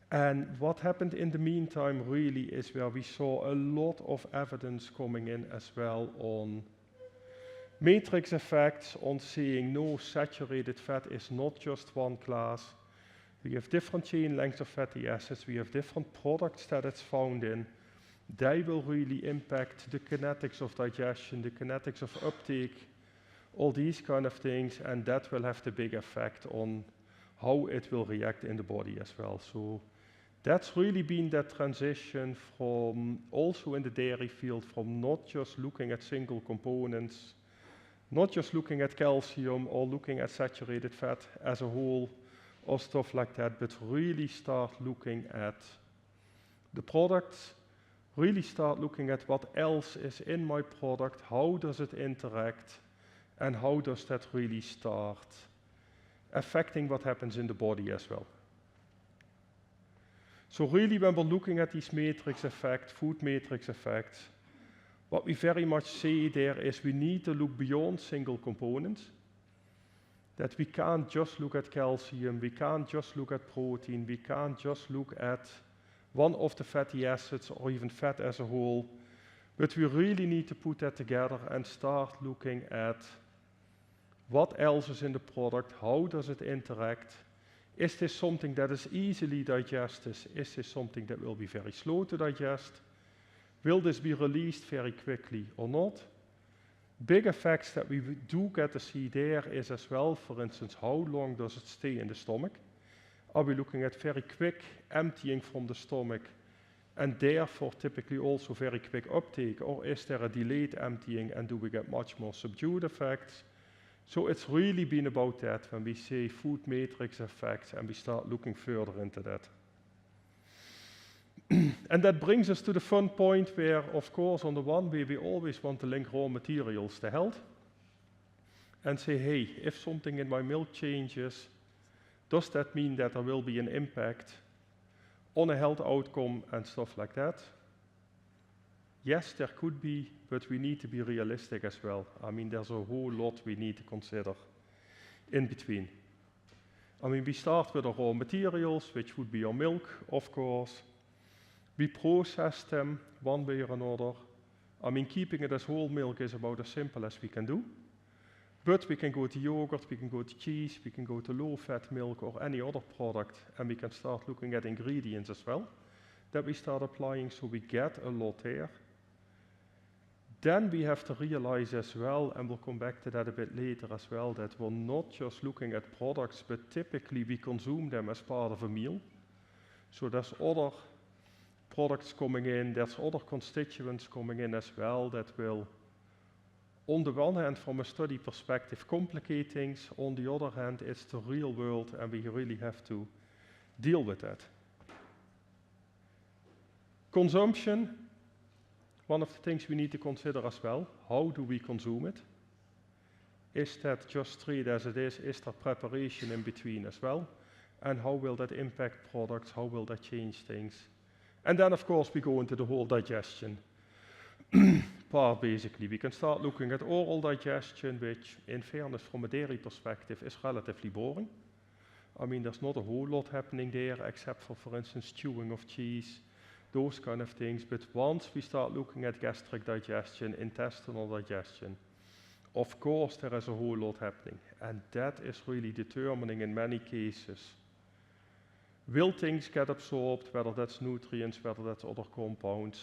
And what happened in the meantime really is where we saw a lot of evidence coming in as well on matrix effects, on seeing no, saturated fat is not just one class. We have different chain lengths of fatty acids, we have different products that it's found in. They will really impact the kinetics of digestion, the kinetics of uptake, all these kind of things, and that will have the big effect on how it will react in the body as well. So that's really been that transition from, also in the dairy field, from not just looking at single components, not just looking at calcium or looking at saturated fat as a whole, or stuff like that, but really start looking at the products, really start looking at what else is in my product, how does it interact, and how does that really start affecting what happens in the body as well. So really when we're looking at these matrix effects, food matrix effects, what we very much say there is we need to look beyond single components. That we can't just look at calcium, we can't just look at protein, we can't just look at one of the fatty acids or even fat as a whole, but we really need to put that together and start looking at what else is in the product, how does it interact, is this something that is easily digested, is this something that will be very slow to digest, will this be released very quickly or not? Big effects that we do get to see there is as well, for instance, how long does it stay in the stomach? Are we looking at very quick emptying from the stomach and therefore typically also very quick uptake, or is there a delayed emptying and do we get much more subdued effects? So it's really been about that when we say food matrix effects and we start looking further into that. And that brings us to the fun point where, of course, on the one way, we always want to link raw materials to health and say, hey, if something in my milk changes, does that mean that there will be an impact on a health outcome and stuff like that? Yes, there could be, but we need to be realistic as well. I mean, there's a whole lot we need to consider in between. I mean, we start with our raw materials, which would be our milk, of course. We process them one way or another. I mean, keeping it as whole milk is about as simple as we can do. But we can go to yogurt, we can go to cheese, we can go to low-fat milk or any other product, and we can start looking at ingredients as well that we start applying, so we get a lot there. Then we have to realize as well, and we'll come back to that a bit later as well, that we're not just looking at products, but typically we consume them as part of a meal. So there's other products coming in, there's other constituents coming in as well that will, on the one hand, from a study perspective, complicate things. On the other hand, it's the real world, and we really have to deal with that. Consumption. One of the things we need to consider as well, how do we consume it? Is that just straight as it is? Is there preparation in between as well? And how will that impact products? How will that change things? And then, of course, we go into the whole digestion part, basically. We can start looking at oral digestion, which, in fairness, from a dairy perspective, is relatively boring. I mean, there's not a whole lot happening there, except for instance, chewing of cheese, those kind of things. But once we start looking at gastric digestion, intestinal digestion, of course there is a whole lot happening. And that is really determining in many cases, will things get absorbed, whether that's nutrients, whether that's other compounds,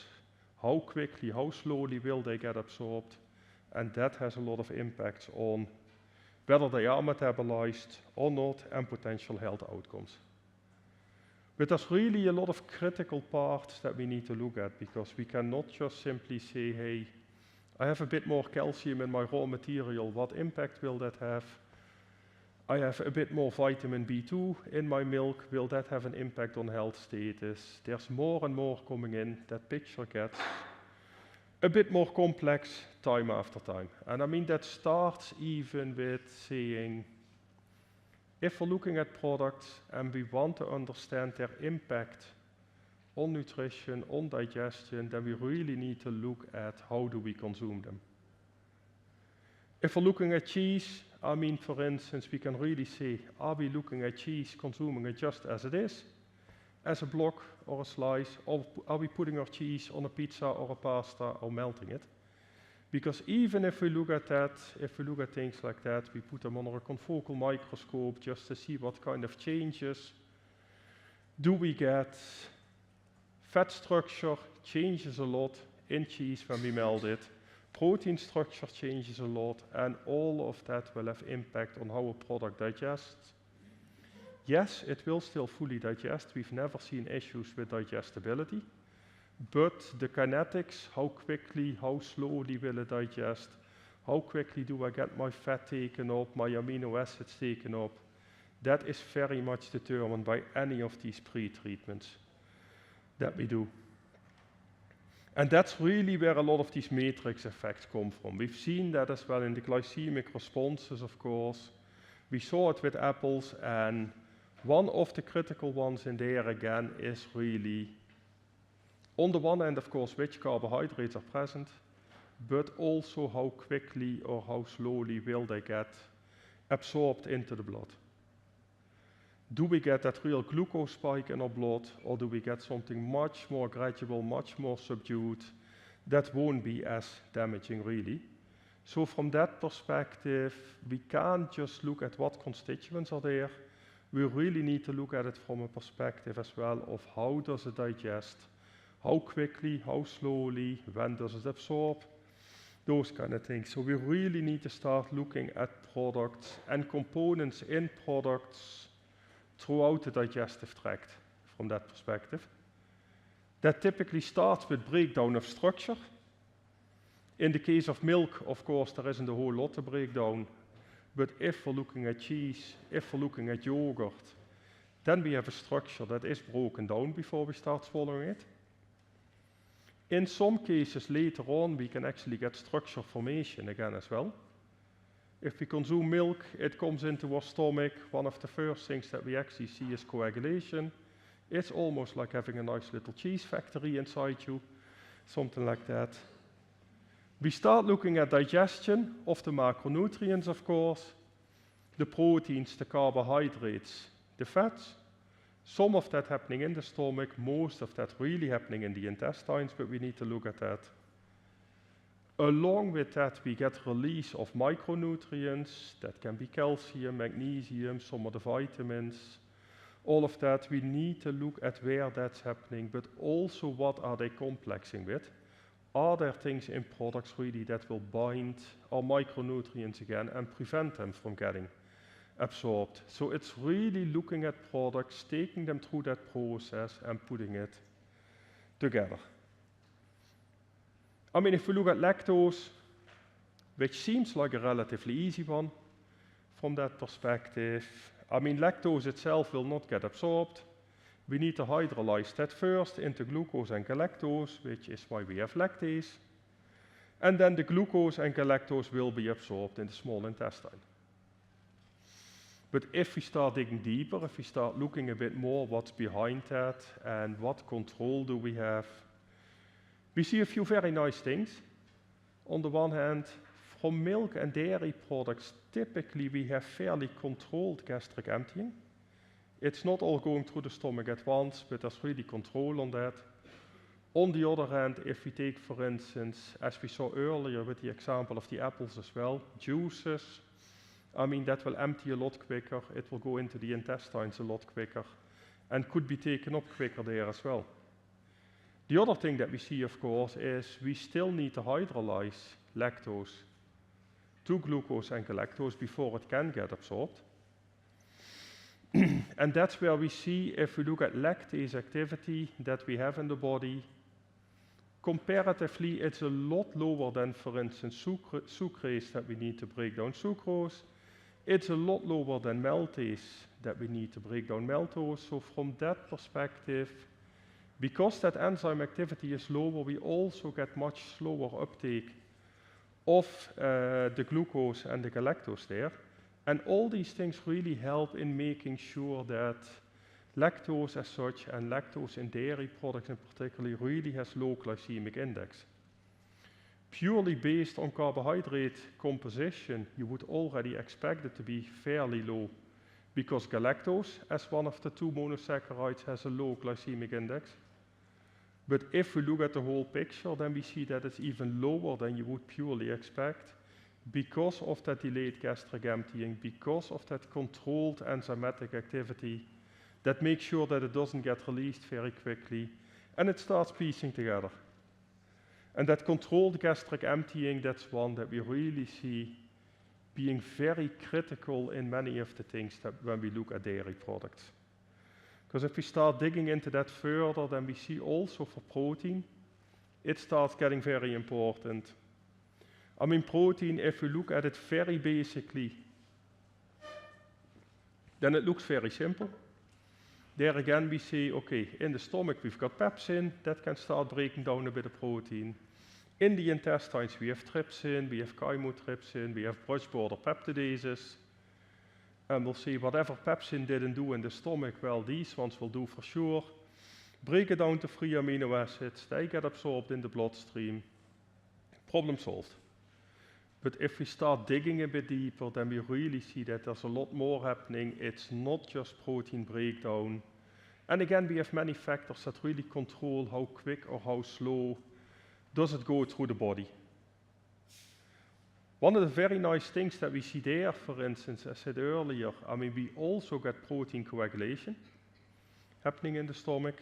how quickly, how slowly will they get absorbed, and that has a lot of impacts on whether they are metabolized or not, and potential health outcomes. But there's really a lot of critical parts that we need to look at, because we cannot just simply say, hey, I have a bit more calcium in my raw material, what impact will that have? I have a bit more vitamin B2 in my milk, will that have an impact on health status? There's more and more coming in, that picture gets a bit more complex time after time. And I mean, that starts even with saying, if we're looking at products and we want to understand their impact on nutrition, on digestion, then we really need to look at how do we consume them. If we're looking at cheese, I mean, for instance, we can really say, are we looking at cheese, consuming it just as it is, as a block or a slice, or are we putting our cheese on a pizza or a pasta or melting it? Because even if we look at that, if we look at things like that, we put them under a confocal microscope just to see what kind of changes do we get. Fat structure changes a lot in cheese when we melt it. Protein structure changes a lot, and all of that will have impact on how a product digests. Yes, it will still fully digest. We've never seen issues with digestibility. But the kinetics, how quickly, how slowly will it digest? How quickly do I get my fat taken up, my amino acids taken up? That is very much determined by any of these pre-treatments that we do. And that's really where a lot of these matrix effects come from. We've seen that as well in the glycemic responses, of course. We saw it with apples, and one of the critical ones in there, again, is really, on the one hand, of course, which carbohydrates are present, but also how quickly or how slowly will they get absorbed into the blood. Do we get that real glucose spike in our blood, or do we get something much more gradual, much more subdued, that won't be as damaging, really? So from that perspective, we can't just look at what constituents are there. We really need to look at it from a perspective as well of how does it digest, how quickly, how slowly, when does it absorb, those kind of things. So we really need to start looking at products and components in products throughout the digestive tract from that perspective. That typically starts with breakdown of structure. In the case of milk, of course, there isn't a whole lot to break down. But if we're looking at cheese, if we're looking at yogurt, then we have a structure that is broken down before we start swallowing it. In some cases, later on, we can actually get structure formation again as well. If we consume milk, it comes into our stomach. One of the first things that we actually see is coagulation. It's almost like having a nice little cheese factory inside you, something like that. We start looking at digestion of the macronutrients, of course, the proteins, the carbohydrates, the fats. Some of that happening in the stomach, most of that really happening in the intestines, but we need to look at that. Along with that, we get release of micronutrients. That can be calcium, magnesium, some of the vitamins. All of that, we need to look at where that's happening, but also what are they complexing with? Are there things in products really that will bind our micronutrients again and prevent them from getting absorbed? So it's really looking at products, taking them through that process and putting it together. I mean, if we look at lactose, which seems like a relatively easy one from that perspective, I mean, lactose itself will not get absorbed. We need to hydrolyze that first into glucose and galactose, which is why we have lactase. And then the glucose and galactose will be absorbed in the small intestine. But if we start digging deeper, if we start looking a bit more what's behind that and what control do we have, we see a few very nice things. On the one hand, from milk and dairy products, typically we have fairly controlled gastric emptying. It's not all going through the stomach at once, but there's really control on that. On the other hand, if we take, for instance, as we saw earlier with the example of the apples as well, juices, I mean, that will empty a lot quicker. It will go into the intestines a lot quicker and could be taken up quicker there as well. The other thing that we see, of course, is we still need to hydrolyze lactose to glucose and galactose before it can get absorbed. And that's where we see, if we look at lactase activity that we have in the body, comparatively it's a lot lower than, for instance, sucrase that we need to break down sucrose. It's a lot lower than maltase that we need to break down maltose. So from that perspective, because that enzyme activity is lower, we also get much slower uptake of the glucose and the galactose there. And all these things really help in making sure that lactose as such, and lactose in dairy products in particular, really has low glycemic index. Purely based on carbohydrate composition, you would already expect it to be fairly low, because galactose, as one of the two monosaccharides, has a low glycemic index. But if we look at the whole picture, then we see that it's even lower than you would purely expect, because of that delayed gastric emptying, because of that controlled enzymatic activity that makes sure that it doesn't get released very quickly, and it starts piecing together. And that controlled gastric emptying, that's one that we really see being very critical in many of the things that when we look at dairy products. Because if we start digging into that further, then we see also for protein, it starts getting very important. I mean, protein, if we look at it very basically, then it looks very simple. There again, we say, okay, in the stomach we've got pepsin, that can start breaking down a bit of protein. In the intestines we have trypsin, we have chymotrypsin, we have brush border peptidases. And we'll see whatever pepsin didn't do in the stomach, well, these ones will do for sure. Break it down to free amino acids, they get absorbed in the bloodstream. Problem solved. But if we start digging a bit deeper, then we really see that there's a lot more happening. It's not just protein breakdown. And again, we have many factors that really control how quick or how slow does it go through the body. One of the very nice things that we see there, for instance, as I said earlier, I mean, we also get protein coagulation happening in the stomach.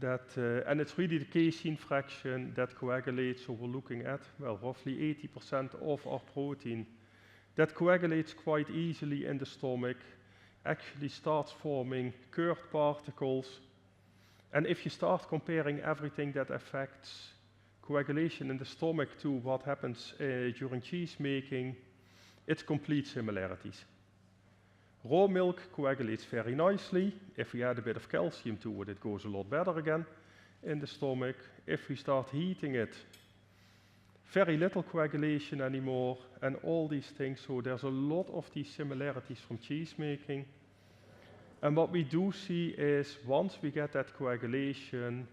And it's really the casein fraction that coagulates, so we're looking at, well, roughly 80% of our protein that coagulates quite easily in the stomach, actually starts forming curd particles. And if you start comparing everything that affects coagulation in the stomach to what happens during cheese making, it's complete similarities. Raw milk coagulates very nicely. If we add a bit of calcium to it, it goes a lot better again in the stomach. If we start heating it, very little coagulation anymore, and all these things. So there's a lot of these similarities from cheese making. And what we do see is once we get that coagulation,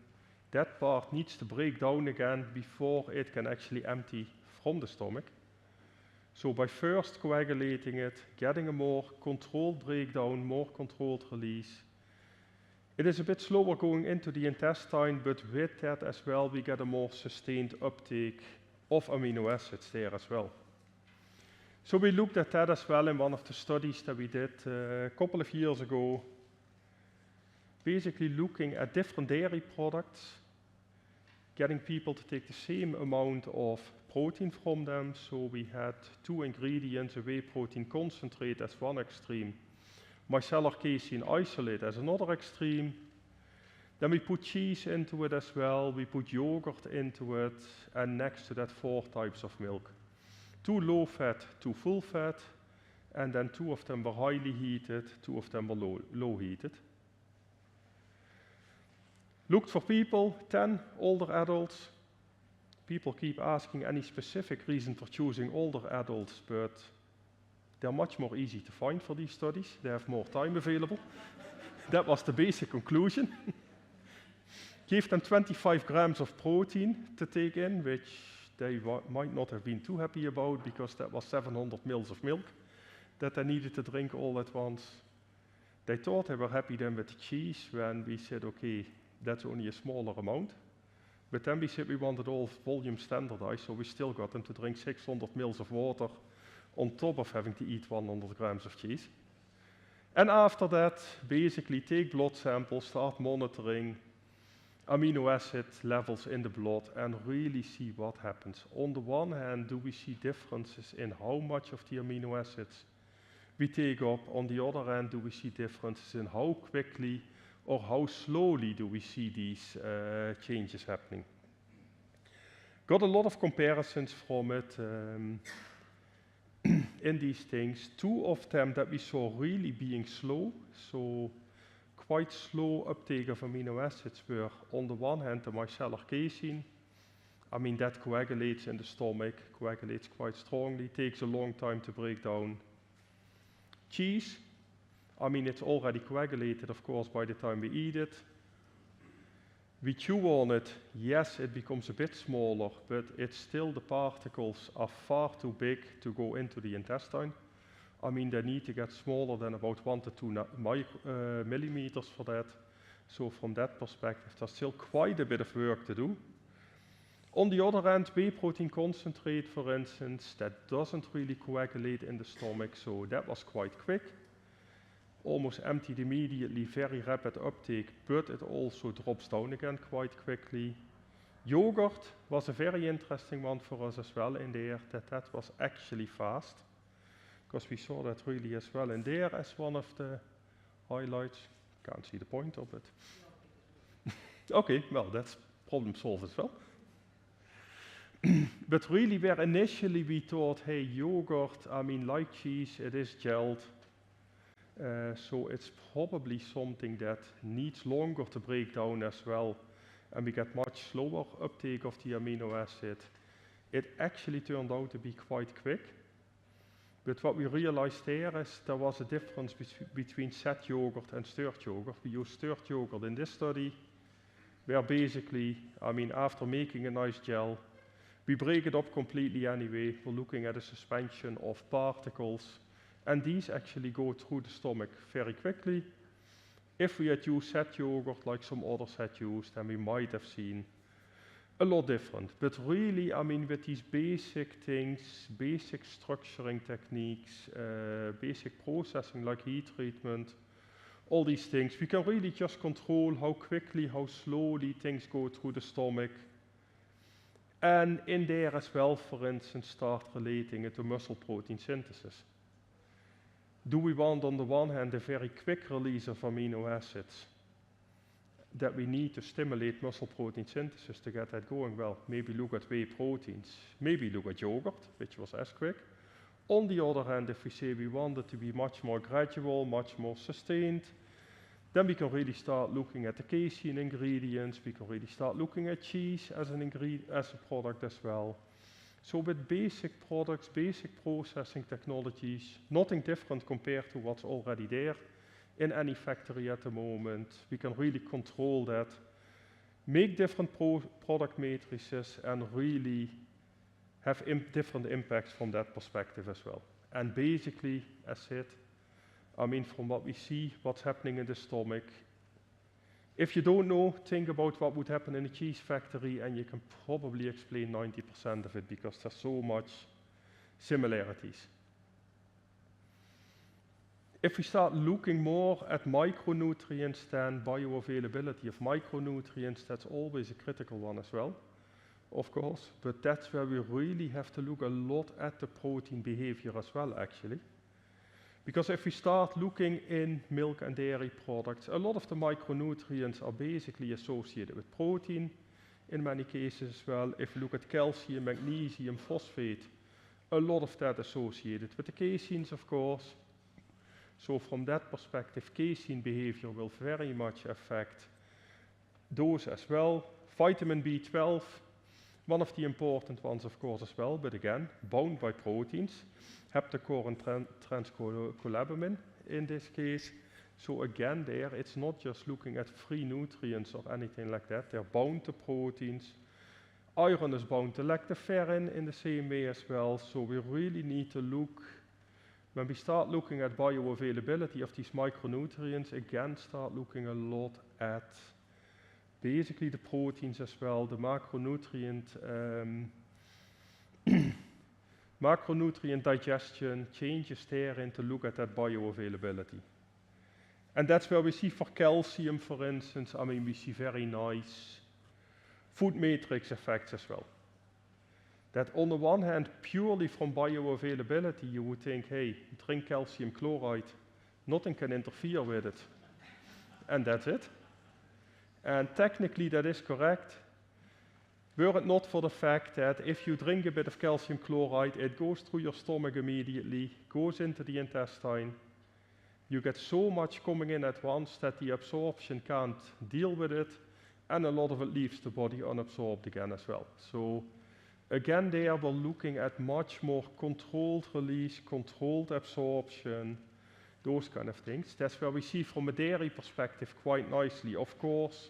that part needs to break down again before it can actually empty from the stomach. So by first coagulating it, getting a more controlled breakdown, more controlled release, it is a bit slower going into the intestine, but with that as well, we get a more sustained uptake of amino acids there as well. So we looked at that as well in one of the studies that we did a couple of years ago, basically looking at different dairy products, getting people to take the same amount of protein from them. So we had 2 ingredients, a whey protein concentrate as one extreme, micellar casein isolate as another extreme. Then we put cheese into it as well, we put yogurt into it, and next to that 4 types of milk. 2 low fat, 2 full fat, and then 2 of them were highly heated, 2 of them were low heated. Looked for people, 10 older adults. People keep asking any specific reason for choosing older adults, but they're much more easy to find for these studies. They have more time available. That was the basic conclusion. Gave them 25 grams of protein to take in, which they might not have been too happy about because that was 700 mils of milk that they needed to drink all at once. They thought they were happy then with the cheese when we said, okay, that's only a smaller amount. But then we said we wanted all volume standardized, so we still got them to drink 600 mils of water on top of having to eat 100 grams of cheese. And after that, basically take blood samples, start monitoring amino acid levels in the blood and really see what happens. On the one hand, do we see differences in how much of the amino acids we take up? On the other hand, do we see differences in how quickly or how slowly do we see these changes happening? Got a lot of comparisons from it in these things. 2 of them that we saw really being slow, so quite slow uptake of amino acids were, on the one hand, the micellar casein. I mean, that coagulates in the stomach, coagulates quite strongly, takes a long time to break down. Cheese, I mean, it's already coagulated, of course, by the time we eat it. We chew on it, yes, it becomes a bit smaller, but it's still, the particles are far too big to go into the intestine. I mean, they need to get smaller than about 1 to 2 millimeters for that. So from that perspective, there's still quite a bit of work to do. On the other hand, whey protein concentrate, for instance, that doesn't really coagulate in the stomach, so that was quite quick. Almost emptied immediately, very rapid uptake, but it also drops down again quite quickly. Yogurt was a very interesting one for us as well in there, that was actually fast, because we saw that really as well in there as one of the highlights. Can't see the point of it. Okay, well, that's problem solved as well. But really where initially we thought, hey, yogurt, I mean, like cheese, it is gelled. So it's probably something that needs longer to break down as well, and we get much slower uptake of the amino acid. It actually turned out to be quite quick, but what we realized there is there was a difference between set yogurt and stirred yogurt. We used stirred yogurt in this study, where basically, I mean, after making a nice gel, we break it up completely anyway. We're looking at a suspension of particles, and these actually go through the stomach very quickly. If we had used set yogurt like some others had used, then we might have seen a lot different. But really, I mean, with these basic things, basic structuring techniques, basic processing like heat treatment, all these things, we can really just control how quickly, how slowly things go through the stomach. And in there as well, for instance, start relating it to muscle protein synthesis. Do we want, on the one hand, a very quick release of amino acids that we need to stimulate muscle protein synthesis to get that going? Well, maybe look at whey proteins, maybe look at yogurt, which was as quick. On the other hand, if we say we want it to be much more gradual, much more sustained, then we can really start looking at the casein ingredients, we can really start looking at cheese as a product as well. So with basic products, basic processing technologies, nothing different compared to what's already there in any factory at the moment, we can really control that, make different product matrices, and really have different impacts from that perspective as well. And basically, as said, I mean, from what we see, what's happening in the stomach, If you don't know, think about what would happen in a cheese factory, and you can probably explain 90% of it because there's so much similarities. If we start looking more at micronutrients than bioavailability of micronutrients, that's always a critical one as well, of course, but that's where we really have to look a lot at the protein behavior as well, actually. Because if we start looking in milk and dairy products, a lot of the micronutrients are basically associated with protein in many cases as well. If you look at calcium, magnesium, phosphate, a lot of that associated with the caseins, of course. So from that perspective, casein behavior will very much affect those as well. Vitamin B12, one of the important ones, of course, as well, but again, bound by proteins, heptachlor and transcobalamin in this case. So again, there, it's not just looking at free nutrients or anything like that. They're bound to proteins. Iron is bound to lactoferrin in the same way as well. So we really need to look, when we start looking at bioavailability of these micronutrients, again, start looking a lot at basically the proteins as well, the macronutrient digestion, changes therein to look at that bioavailability. And that's where we see for calcium, for instance, I mean, we see very nice food matrix effects as well. That on the one hand, purely from bioavailability, you would think, hey, drink calcium chloride, nothing can interfere with it, and that's it. And technically that is correct, were it not for the fact that if you drink a bit of calcium chloride, it goes through your stomach immediately, goes into the intestine, you get so much coming in at once that the absorption can't deal with it, and a lot of it leaves the body unabsorbed again as well. So again, there we're looking at much more controlled release, controlled absorption, those kind of things. That's where we see from a dairy perspective quite nicely. Of course,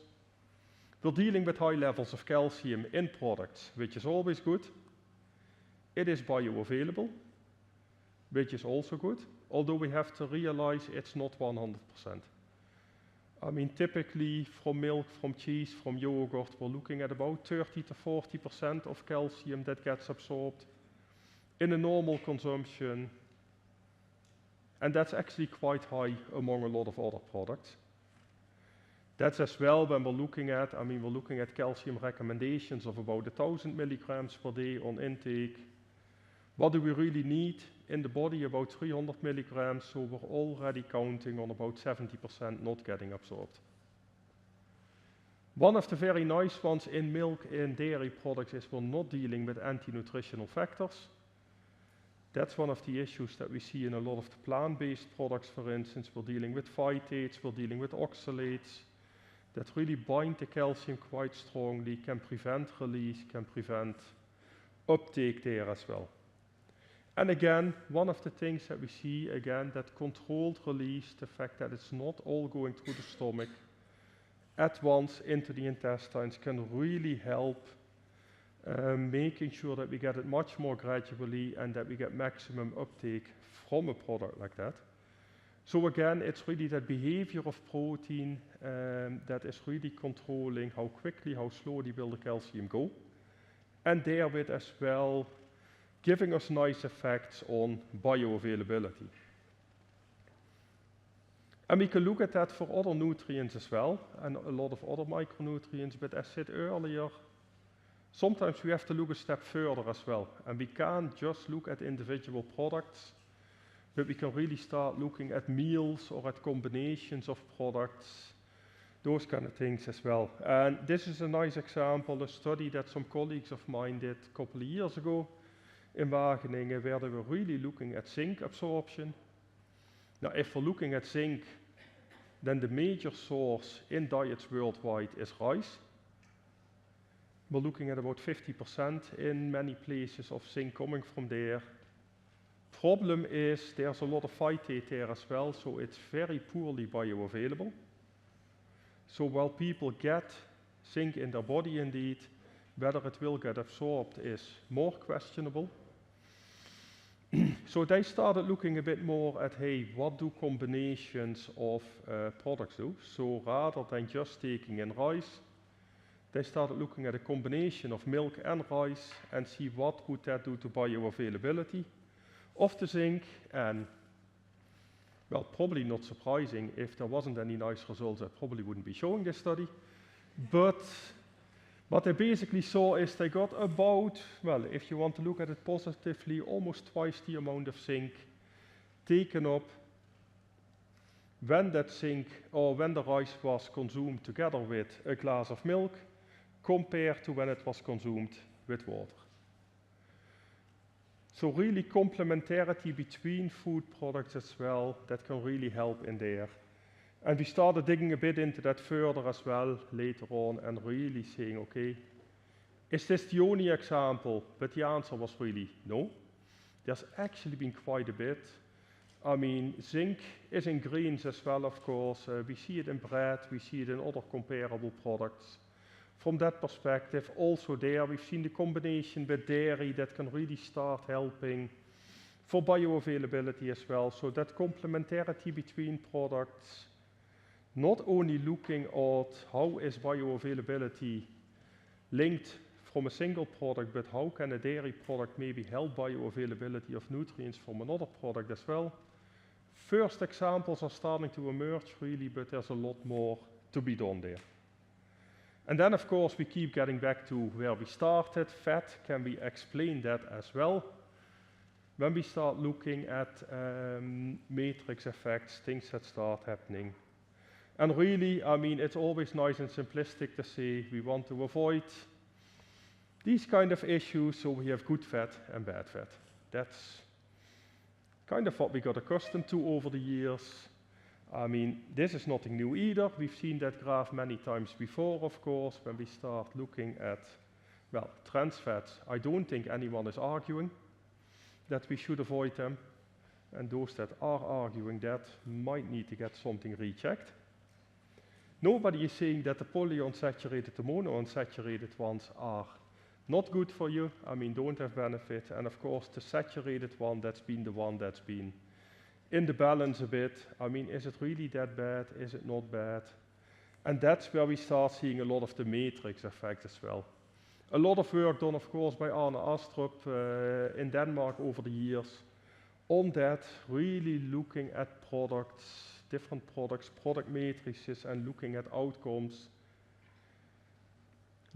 we're dealing with high levels of calcium in products, which is always good. It is bioavailable, which is also good, although we have to realize it's not 100%. I mean, typically from milk, from cheese, from yogurt, we're looking at about 30 to 40% of calcium that gets absorbed in a normal consumption. And that's actually quite high among a lot of other products. That's as well when we're looking at, I mean, we're looking at calcium recommendations of about 1,000 milligrams per day on intake. What do we really need in the body? About 300 milligrams, so we're already counting on about 70% not getting absorbed. One of the very nice ones in milk and dairy products is we're not dealing with anti-nutritional factors. That's one of the issues that we see in a lot of the plant-based products, for instance. We're dealing with phytates, we're dealing with oxalates that really bind the calcium quite strongly, can prevent release, can prevent uptake there as well. And again, one of the things that we see, again, that controlled release, the fact that it's not all going through the stomach at once into the intestines, can really help making sure that we get it much more gradually and that we get maximum uptake from a product like that. So again, it's really that behavior of protein that is really controlling how quickly, how slowly will the calcium go. And therewith as well, giving us nice effects on bioavailability. And we can look at that for other nutrients as well, and a lot of other micronutrients, but as said earlier, sometimes we have to look a step further as well, and we can't just look at individual products, but we can really start looking at meals or at combinations of products, those kind of things as well. And this is a nice example, a study that some colleagues of mine did a couple of years ago in Wageningen, where they were really looking at zinc absorption. Now, if we're looking at zinc, then the major source in diets worldwide is rice. We're looking at about 50% in many places of zinc coming from there. Problem is there's a lot of phytate there as well, so it's very poorly bioavailable. So while people get zinc in their body indeed, whether it will get absorbed is more questionable. So they started looking a bit more at, hey, what do combinations of products do? So rather than just taking in rice, they started looking at a combination of milk and rice and see what would that do to bioavailability of the zinc. And, well, probably not surprising, if there wasn't any nice results, I probably wouldn't be showing this study. But what they basically saw is they got about, well, if you want to look at it positively, almost twice the amount of zinc taken up when that zinc, or when the rice was consumed together with a glass of milk, compared to when it was consumed with water. So really complementarity between food products as well, that can really help in there. And we started digging a bit into that further as well later on and really saying, okay, is this the only example? But the answer was really no. There's actually been quite a bit. I mean, zinc is in grains as well, of course. We see it in bread, we see it in other comparable products. From that perspective, also there, we've seen the combination with dairy that can really start helping for bioavailability as well. So that complementarity between products, not only looking at how is bioavailability linked from a single product, but how can a dairy product maybe help bioavailability of nutrients from another product as well. First examples are starting to emerge really, but there's a lot more to be done there. And then of course we keep getting back to where we started, fat. Can we explain that as well? When we start looking at matrix effects, things that start happening. And really, I mean, it's always nice and simplistic to say we want to avoid these kind of issues, so we have good fat and bad fat. That's kind of what we got accustomed to over the years. I mean, this is nothing new either. We've seen that graph many times before, of course, when we start looking at, well, trans fats. I don't think anyone is arguing that we should avoid them. And those that are arguing that might need to get something rechecked. Nobody is saying that the polyunsaturated, the monounsaturated ones are not good for you. I mean, don't have benefit. And of course, the saturated one, that's been the one that's been in the balance a bit. I mean, is it really that bad? Is it not bad? And that's where we start seeing a lot of the matrix effect as well. A lot of work done, of course, by Arne Astrup in Denmark over the years on that, really looking at products, different products, product matrices, and looking at outcomes.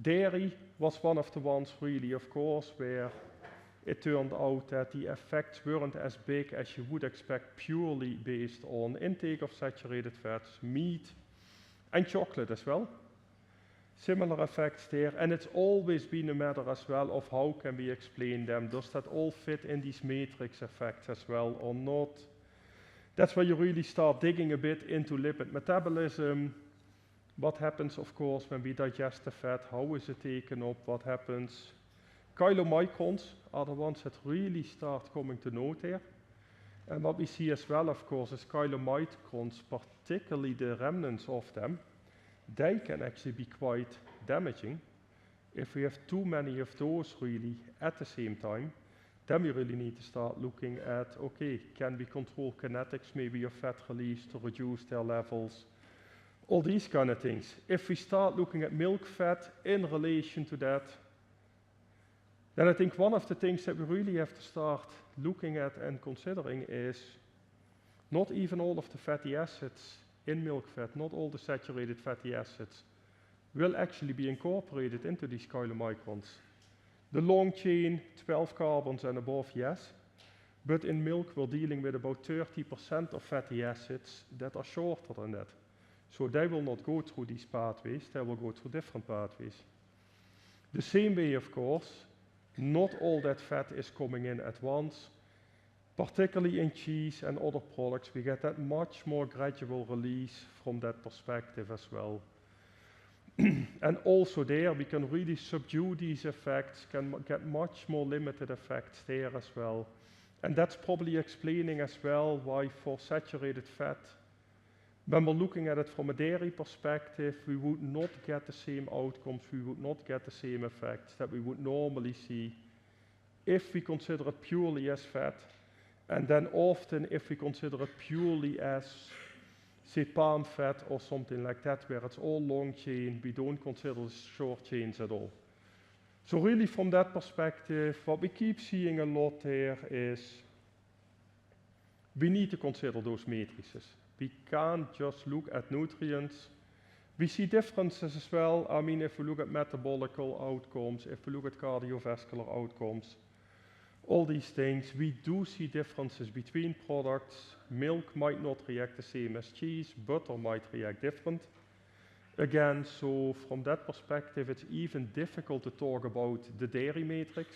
Dairy was one of the ones really, of course, where it turned out that the effects weren't as big as you would expect purely based on intake of saturated fats, meat, and chocolate as well. Similar effects there, and it's always been a matter as well of how can we explain them. Does that all fit in these matrix effects as well or not? That's where you really start digging a bit into lipid metabolism. What happens, of course, when we digest the fat? How is it taken up? What happens? Chylomicrons are the ones that really start coming to note here. And what we see as well, of course, is chylomicrons, particularly the remnants of them, they can actually be quite damaging. If we have too many of those really at the same time, then we really need to start looking at, okay, can we control kinetics maybe of fat release to reduce their levels? All these kind of things. If we start looking at milk fat in relation to that, then I think one of the things that we really have to start looking at and considering is not even all of the fatty acids in milk fat, not all the saturated fatty acids will actually be incorporated into these chylomicrons. The long chain, 12 carbons and above, yes, but in milk we're dealing with about 30% of fatty acids that are shorter than that. So they will not go through these pathways, they will go through different pathways. The same way, of course, not all that fat is coming in at once. Particularly in cheese and other products, we get that much more gradual release from that perspective as well. And also there, we can really subdue these effects, can get much more limited effects there as well. And that's probably explaining as well why for saturated fat, when we're looking at it from a dairy perspective, we would not get the same outcomes, we would not get the same effects that we would normally see if we consider it purely as fat. And then often, if we consider it purely as, say, palm fat or something like that, where it's all long chain, we don't consider short chains at all. So really from that perspective, what we keep seeing a lot there is we need to consider those matrices. We can't just look at nutrients. We see differences as well. I mean, if we look at metabolical outcomes, if we look at cardiovascular outcomes, all these things, we do see differences between products. Milk might not react the same as cheese, butter might react different. Again, so from that perspective, it's even difficult to talk about the dairy matrix.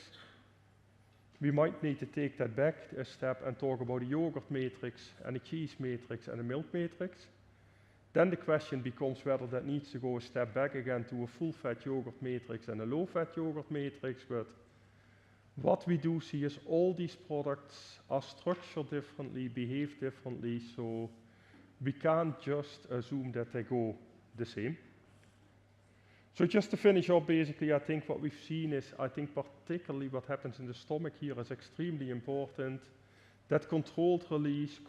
We might need to take that back a step and talk about a yogurt matrix and a cheese matrix and a milk matrix. Then the question becomes whether that needs to go a step back again to a full-fat yogurt matrix and a low-fat yogurt matrix. But what we do see is all these products are structured differently, behave differently, so we can't just assume that they go the same. So just to finish up, basically, I think what we've seen is, I think particularly what happens in the stomach here is extremely important. That controlled release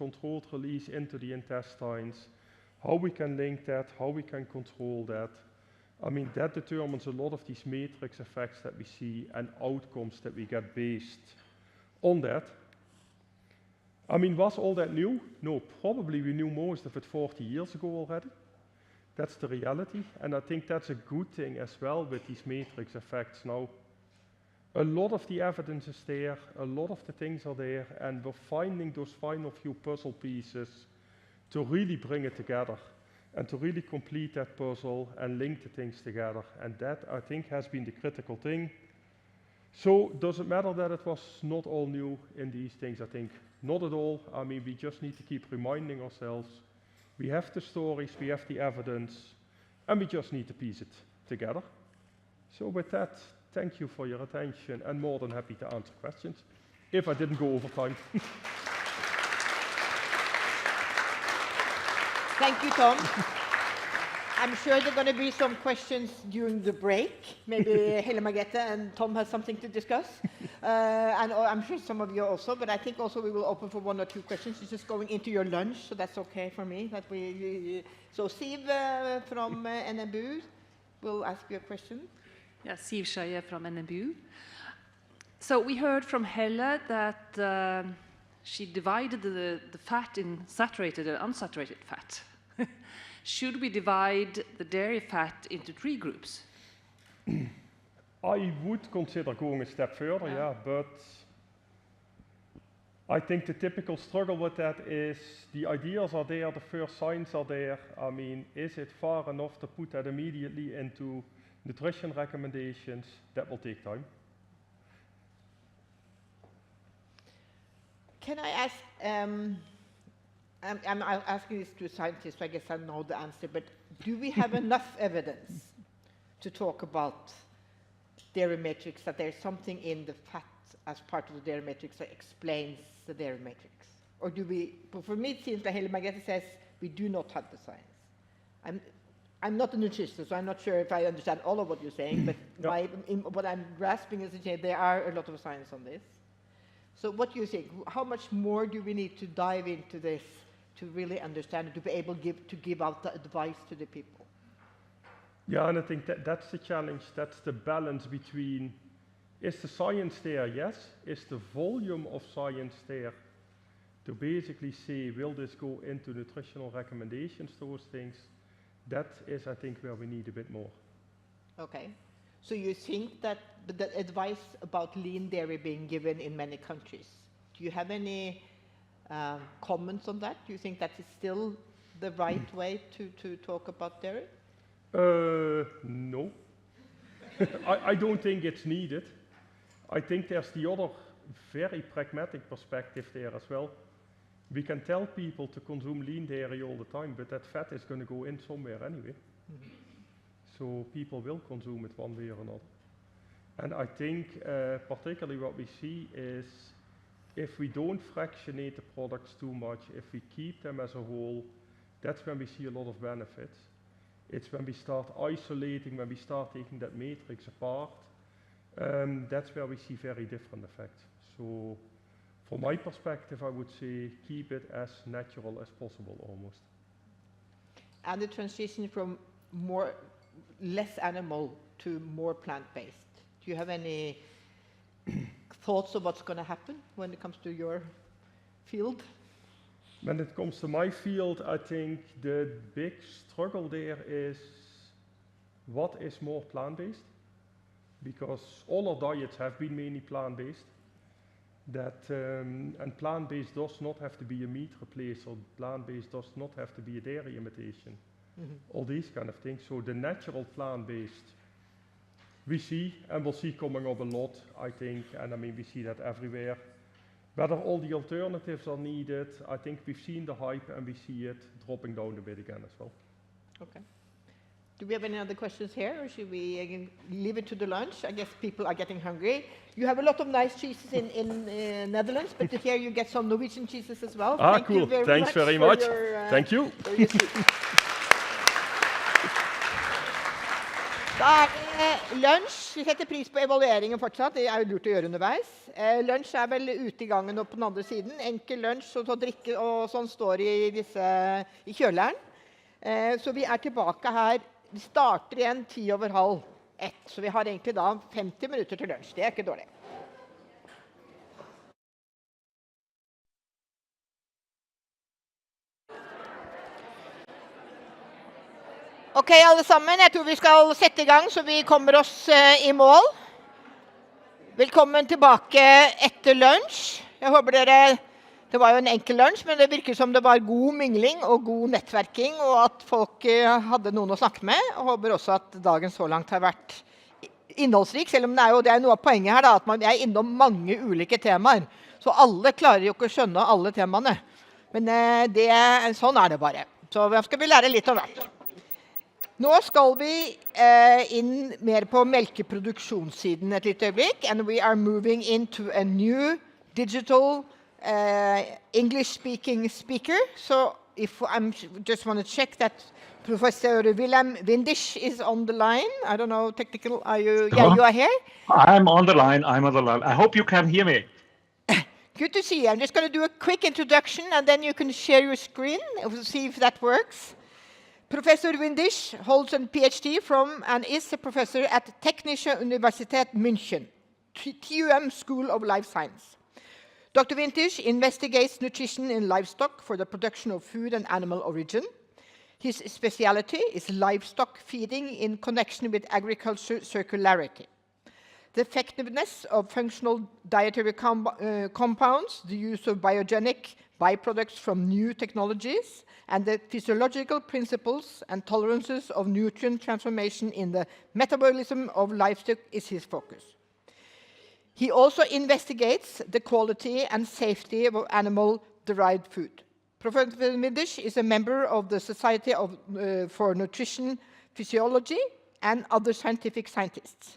into the intestines, how we can link that, how we can control that. I mean, that determines a lot of these matrix effects that we see and outcomes that we get based on that. I mean, was all that new? No, probably we knew most of it 40 years ago already. That's the reality, and I think that's a good thing as well with these matrix effects now. A lot of the evidence is there, a lot of the things are there, and we're finding those final few puzzle pieces to really bring it together and to really complete that puzzle and link the things together. And that, I think, has been the critical thing. So does it matter that it was not all new in these things? I think not at all. I mean, we just need to keep reminding ourselves we have the stories, we have the evidence, and we just need to piece it together. So with that, thank you for your attention, and more than happy to answer questions, if I didn't go over time. Thank you, Tom. I'm sure there are going to be some questions during the break. Maybe Helle Margrethe and Tom has something to discuss. And I'm sure some of you also, but I think also we will open for 1 or 2 questions. It's just going into your lunch, so that's okay for me. So Siv from NMBU will ask you a question. Yeah, Siv Skeie from NMBU. So we heard from Helle that she divided the fat in saturated and unsaturated fat. Should we divide the dairy fat into 3 groups? I would consider going a step further, yeah, but I think the typical struggle with that is the ideas are there, the first signs are there. I mean, is it far enough to put that immediately into nutrition recommendations? That will take time. Can I ask, I'm asking this to scientists, so I guess I know the answer, but do we have enough evidence to talk about dairy matrix, that there's something in the fat as part of the dairy matrix that explains the dairy matrix? Or do we, but for me it seems like Helle Margrethe says we do not have the science. I'm not a nutritionist, so I'm not sure if I understand all of what you're saying, but what I'm grasping is that there are a lot of science on this. So what do you think? How much more do we need to dive into this to really understand it, to be able to give out the advice to the people? Yeah, and I think that's the challenge. That's the balance between, is the science there? Yes. Is the volume of science there to basically say, will this go into nutritional recommendations, those things? That is, I think, where we need a bit more. Okay. So you think that the advice about lean dairy being given in many countries, do you have any comments on that? Do you think that is still the right way to talk about dairy? No. I don't think it's needed. I think there's the other very pragmatic perspective there as well. We can tell people to consume lean dairy all the time, but that fat is going to go in somewhere anyway. Mm-hmm. So people will consume it one way or another. And I think particularly what we see is if we don't fractionate the products too much, if we keep them as a whole, that's when we see a lot of benefits. It's when we start isolating, when we start taking that matrix apart, that's where we see very different effects. So from my perspective, I would say keep it as natural as possible, almost. And the transition from less animal to more plant-based. Do you have any thoughts of what's going to happen when it comes to your field? When it comes to my field, I think the big struggle there is what is more plant-based? Because all our diets have been mainly plant-based. And plant-based does not have to be a meat replacer. Plant-based does not have to be a dairy imitation. All these kind of things. So the natural plant-based we see, and we'll see coming up a lot, I think, and I mean we see that everywhere. Whether all the alternatives are needed, I think we've seen the hype and we see it dropping down a bit again as well. Okay. Do we have any other questions here, or should we again leave it to the lunch? I guess people are getting hungry. You have a lot of nice cheeses in Netherlands, but here you get some Norwegian cheeses as well. Ah, Thank cool. you very Thanks much very much. Your, Thank you. Da lunsj. Vi setter pris på evalueringen fortsatt. Det er jo lurt å gjøre underveis. Lunsj er vel ute i gangen og på den andre siden. Enkel lunsj og drikke og sånn står i kjøleren. Så vi er tilbake her. Vi starter igjen 1:10:30. Så vi har egentlig da 50 minutter til lunsj. Det er ikke dårlig. Ok, alle sammen. Jeg tror vi skal sette i gang, så vi kommer oss i mål. Velkommen tilbake etter lunsj. Jeg håper dere... Det var jo en enkel lunsj, men det virker som det var god mingling og god nettverking, og at folk hadde noen å snakke med. Jeg håper også at dagen så langt har vært innholdsrik, selv om det er noe av poenget her, da, at man er innom mange ulike temaer. Så alle klarer jo ikke å skjønne alle temaene. Men sånn er det bare. Så skal vi lære litt om hvert. Nå skal vi inn mer på melkeproduksjonssiden et lite øyeblikk, and we are moving into a new digital English-speaking speaker. So if I'm just want to check that Professor Willem Windisch is on the line. I don't know, technical, are you? Yeah, you are here? I'm on the line, I hope you can hear me. Good to see you. I'm just going to do a quick introduction and then you can share your screen. We'll see if that works. Professor Windisch holds a PhD from and is a professor at Technische Universität München, TUM School of Life Science. Dr. Windisch investigates nutrition in livestock for the production of food and animal origin. His specialty is livestock feeding in connection with agriculture circularity. The effectiveness of functional dietary compounds, the use of biogenic byproducts from new technologies, and the physiological principles and tolerances of nutrient transformation in the metabolism of livestock is his focus. He also investigates the quality and safety of animal-derived food. Professor Windisch is a member of the Society for Nutrition Physiology and other scientists.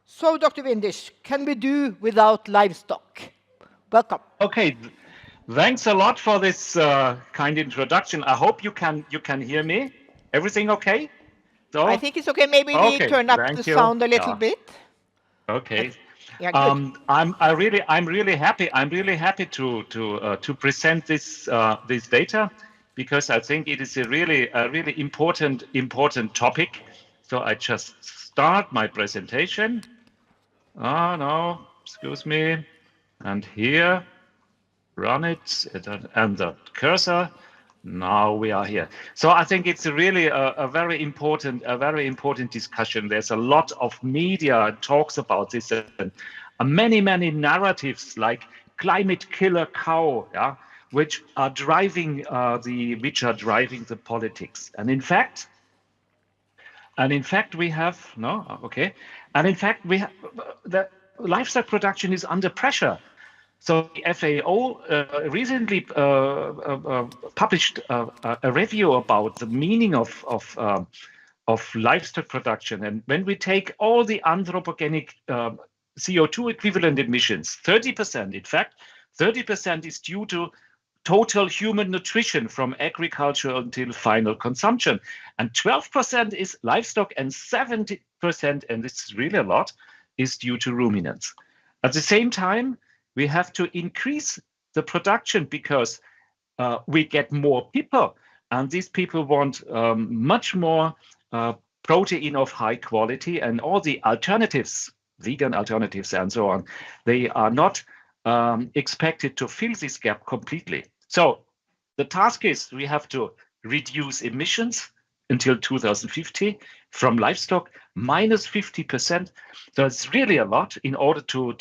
So, Dr. Windisch, can we do without livestock? Welcome. Okay, thanks a lot for this kind introduction. I hope you can hear me. Everything okay? So, I think it's okay. Maybe we turn up the sound a little bit. Okay. Yeah, I'm really happy. I'm really happy to present this data because I think it is a really important topic. So I just start my presentation. Oh no, excuse me. And here, run it and the cursor. Now we are here. So I think it's really a very important discussion. There's a lot of media talks about this, and many narratives like climate killer cow, yeah, which are driving the politics. And in fact we have the livestock production is under pressure. So the FAO recently published a review about the meaning of livestock production. And when we take all the anthropogenic CO2 equivalent emissions, 30%, in fact, 30% is due to total human nutrition from agriculture until final consumption. And 12% is livestock and 70%, and this is really a lot, is due to ruminants. At the same time, we have to increase the production because we get more people, and these people want much more protein of high quality, and all the alternatives, vegan alternatives and so on, they are not expected to fill this gap completely. So the task is we have to reduce emissions until 2050 from livestock minus 50%. So it's really a lot in order to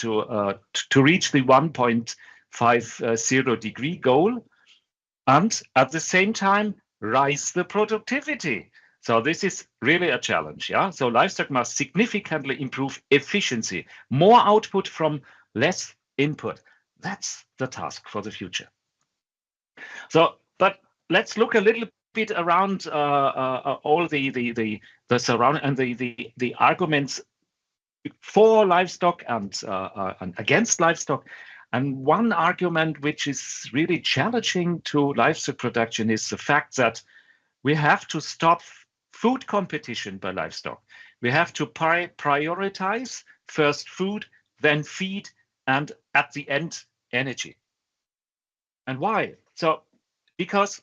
reach the 1.50 degree goal, and at the same time rise the productivity. So this is really a challenge. Yeah. So livestock must significantly improve efficiency, more output from less input. That's the task for the future. So, but let's look a little bit around all the surround and the arguments for livestock and against livestock. And one argument which is really challenging to livestock production is the fact that we have to stop food competition by livestock. We have to prioritize first food, then feed, and at the end, energy. And why? So, because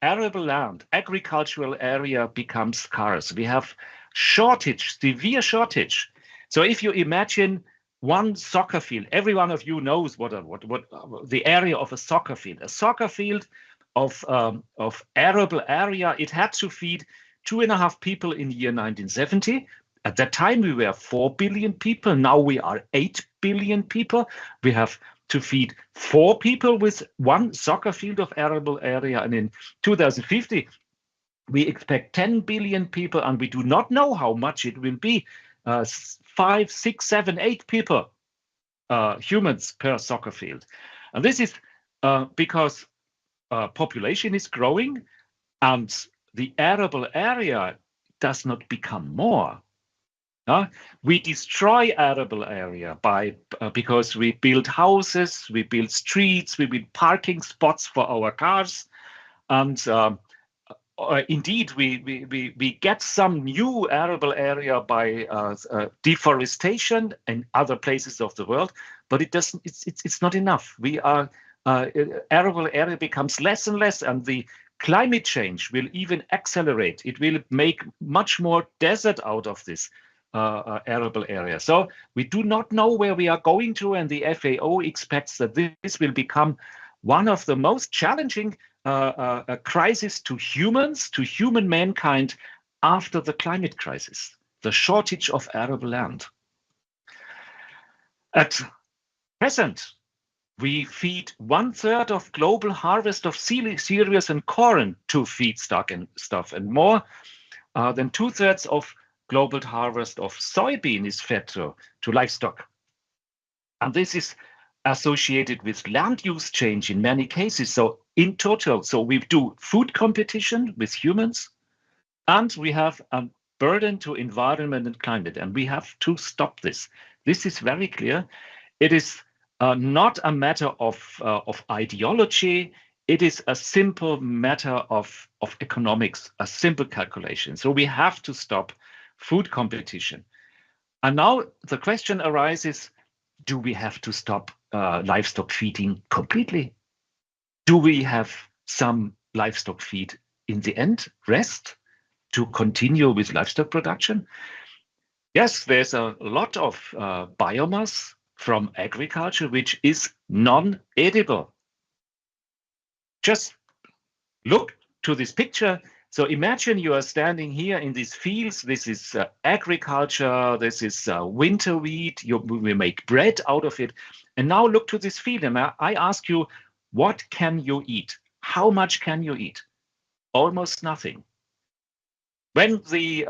arable land, agricultural area becomes scarce. We have shortage, severe shortage. So if you imagine one soccer field, every one of you knows what the area of a soccer field. A soccer field of arable area, it had to feed 2.5 people in the year 1970. At that time, we were 4 billion people. Now we are 8 billion people. We have to feed 4 people with one soccer field of arable area. And in 2050, we expect 10 billion people, and we do not know how much it will be. 5, 6, 7, 8 people, humans per soccer field. And this is because population is growing and the arable area does not become more. We destroy arable area because we build houses, we build streets, we build parking spots for our cars, and indeed we get some new arable area by deforestation in other places of the world, but it's not enough. We are arable area becomes less and less, and the climate change will even accelerate. It will make much more desert out of this arable area. So we do not know where we are going to, and the FAO expects that this will become one of the most challenging crises to humans, to human mankind after the climate crisis, the shortage of arable land. At present, we feed 1/3 of global harvest of cereals and corn to feedstock and stuff, and more than 2/3 of global harvest of soybean is fed to livestock. And this is associated with land use change in many cases. So in total, so we do food competition with humans, and we have a burden to environment and climate, and we have to stop this. This is very clear. It is not a matter of ideology. It is a simple matter of economics, a simple calculation. So we have to stop food competition. And now the question arises, do we have to stop livestock feeding completely? Do we have some livestock feed in the end, rest, to continue with livestock production? Yes, there's a lot of biomass from agriculture which is non-edible. Just look to this picture. So imagine you are standing here in these fields. This is agriculture. This is winter wheat. We make bread out of it. And now look to this field. And I ask you, what can you eat? How much can you eat? Almost nothing. When the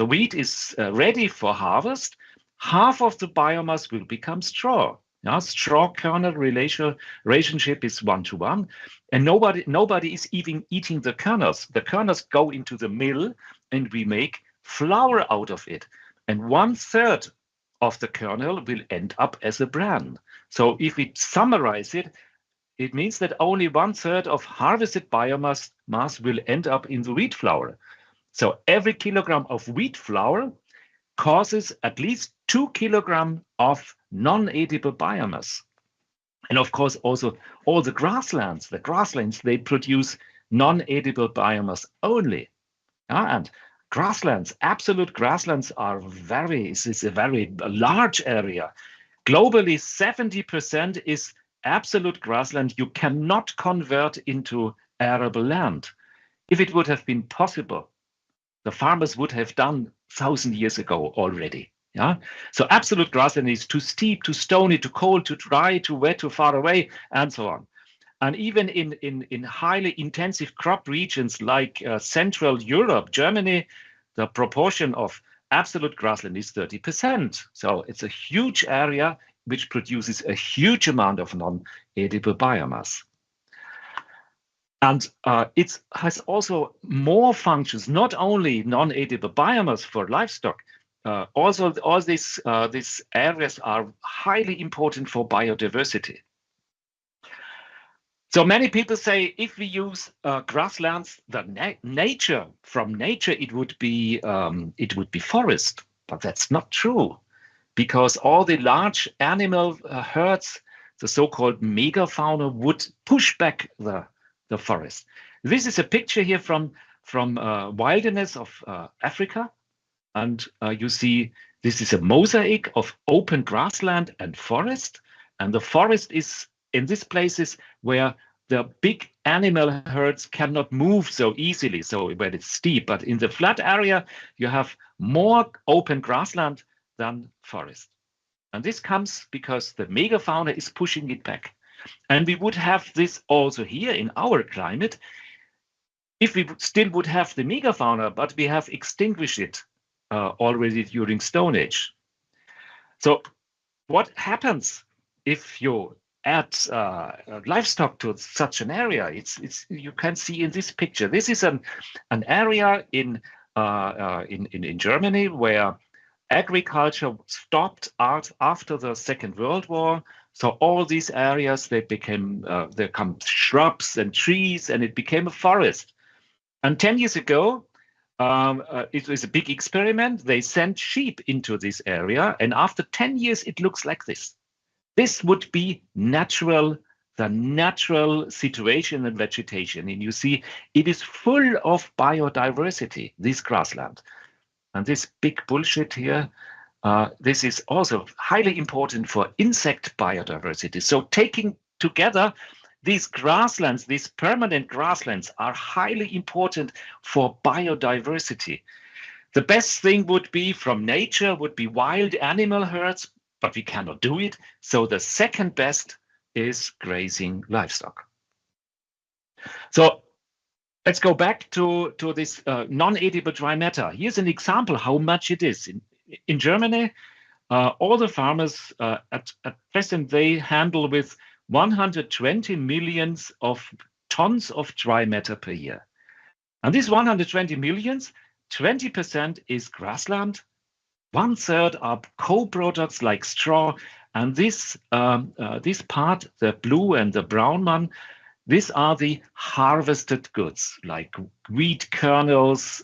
wheat is ready for harvest, half of the biomass will become straw. Straw kernel relationship is 1-to-1, and nobody is even eating the kernels. The kernels go into the mill, and we make flour out of it. And 1/3 of the kernel will end up as a bran. So if we summarize it, it means that only 1/3 of harvested biomass will end up in the wheat flour. So every kilogram of wheat flour causes at least 2 kilograms of non-edible biomass. And of course, also all the grasslands, they produce non-edible biomass only. And grasslands, absolute grasslands is a very large area. Globally, 70% is absolute grassland you cannot convert into arable land. If it would have been possible, the farmers would have done 1,000 years ago already. Yeah. So absolute grassland is too steep, too stony, too cold, too dry, too wet, too far away, and so on. And even in highly intensive crop regions like Central Europe, Germany, the proportion of absolute grassland is 30%. So it's a huge area which produces a huge amount of non-edible biomass. And it has also more functions, not only non-edible biomass for livestock. Also, all these areas are highly important for biodiversity. So many people say if we use grasslands, from nature it would be forest, but that's not true, because all the large animal herds, the so-called megafauna, would push back the forest. This is a picture here from wilderness of Africa, and you see this is a mosaic of open grassland and forest, and the forest is in these places where the big animal herds cannot move so easily, so when it's steep. But in the flat area, you have more open grassland than forest. And this comes because the megafauna is pushing it back. And we would have this also here in our climate if we still would have the megafauna, but we have extinguished it already during Stone Age. So what happens if you add livestock to such an area? You can see in this picture. This is an area in Germany where agriculture stopped out after the Second World War. So all these areas, they become shrubs and trees, and it became a forest. And 10 years ago, it was a big experiment. They sent sheep into this area, and after 10 years, it looks like this. This would be the natural situation and vegetation. And you see, it is full of biodiversity, this grassland. And this big bullshit here, this is also highly important for insect biodiversity. So taking together these grasslands, these permanent grasslands, are highly important for biodiversity. The best thing would be from nature would be wild animal herds, but we cannot do it. So the second best is grazing livestock. So let's go back to this non-edible dry matter. Here's an example how much it is. In Germany, all the farmers at present, they handle with 120 millions of tons of dry matter per year. And these 120 millions, 20% is grassland, 1/3 are co-products like straw, and this part, the blue and the brown one, these are the harvested goods like wheat kernels,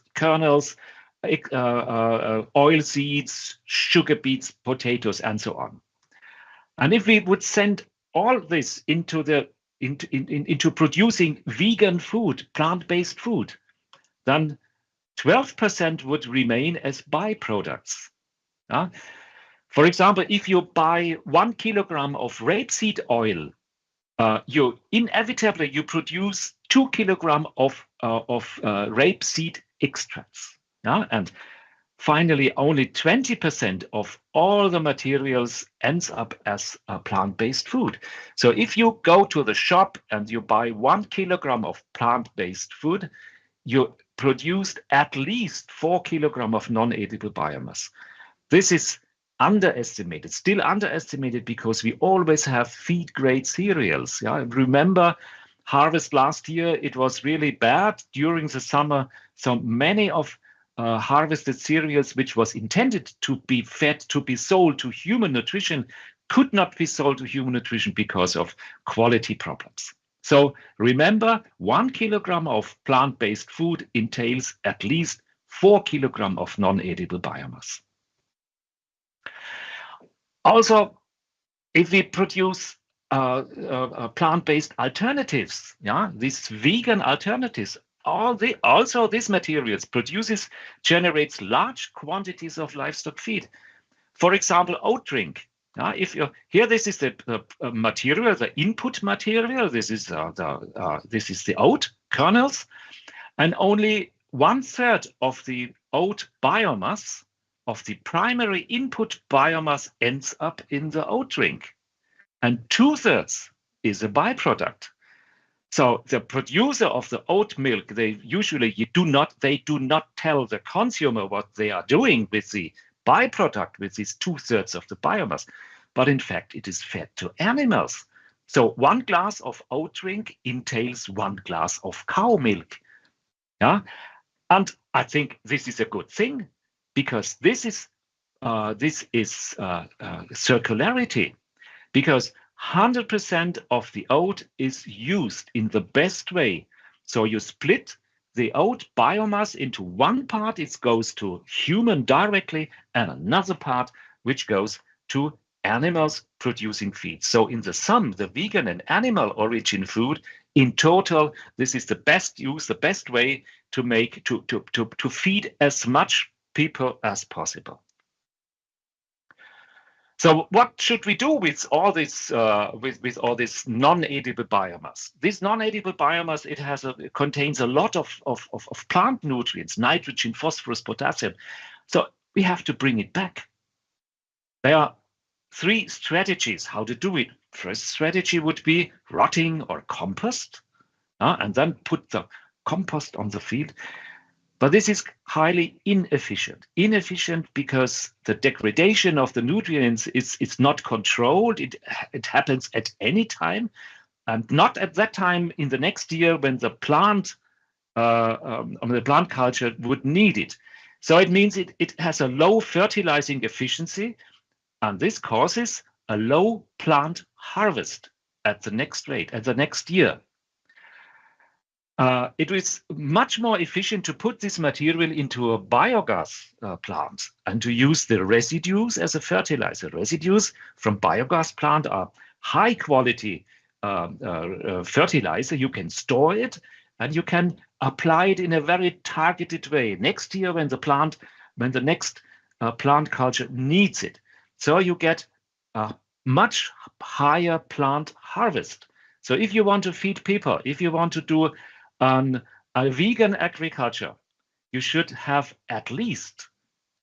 oil seeds, sugar beets, potatoes, and so on. And if we would send all this into producing vegan food, plant-based food, then 12% would remain as byproducts. For example, if you buy 1 kilogram of rapeseed oil, you inevitably produce 2 kilograms of rapeseed extracts. And finally, only 20% of all the materials ends up as plant-based food. So if you go to the shop and you buy 1 kilogram of plant-based food, you produced at least 4 kilograms of non-edible biomass. This is underestimated, still underestimated, because we always have feed-grade cereals. Remember, harvest last year, it was really bad during the summer. So many of harvested cereals, which was intended to be fed, to be sold to human nutrition, could not be sold to human nutrition because of quality problems. So remember, 1 kilogram of plant-based food entails at least 4 kilograms of non-edible biomass. Also, if we produce plant-based alternatives, these vegan alternatives, also these materials generates large quantities of livestock feed. For example, oat drink. Here, this is the material, the input material. This is the oat kernels, and only 1/3 of the oat biomass, of the primary input biomass, ends up in the oat drink, and 2/3 is a byproduct. So the producer of the oat milk, they do not tell the consumer what they are doing with the byproduct, with these 2/3 of the biomass, but in fact it is fed to animals. So 1 glass of oat drink entails 1 glass of cow milk. And I think this is a good thing, because this is circularity, because 100% of the oat is used in the best way. So you split the oat biomass into one part, it goes to human directly, and another part which goes to animals producing feed. So in the sum, the vegan and animal origin food, in total, this is the best use, the best way to make to feed as much people as possible. So what should we do with all this with all this non-edible biomass? This non-edible biomass, it contains a lot of plant nutrients, nitrogen, phosphorus, potassium. So we have to bring it back. There are 3 strategies how to do it. First strategy would be rotting or compost, and then put the compost on the field. But this is highly inefficient. Inefficient because the degradation of the nutrients is not controlled. It happens at any time, and not at that time in the next year when the plant culture would need it. So it means it has a low fertilizing efficiency, and this causes a low plant harvest at the next rate, at the next year. It is much more efficient to put this material into a biogas plant and to use the residues as a fertilizer. Residues from biogas plant are high quality fertilizer. You can store it and you can apply it in a very targeted way next year when the next plant culture needs it. So you get a much higher plant harvest. So if you want to feed people, if you want to do a vegan agriculture, you should have at least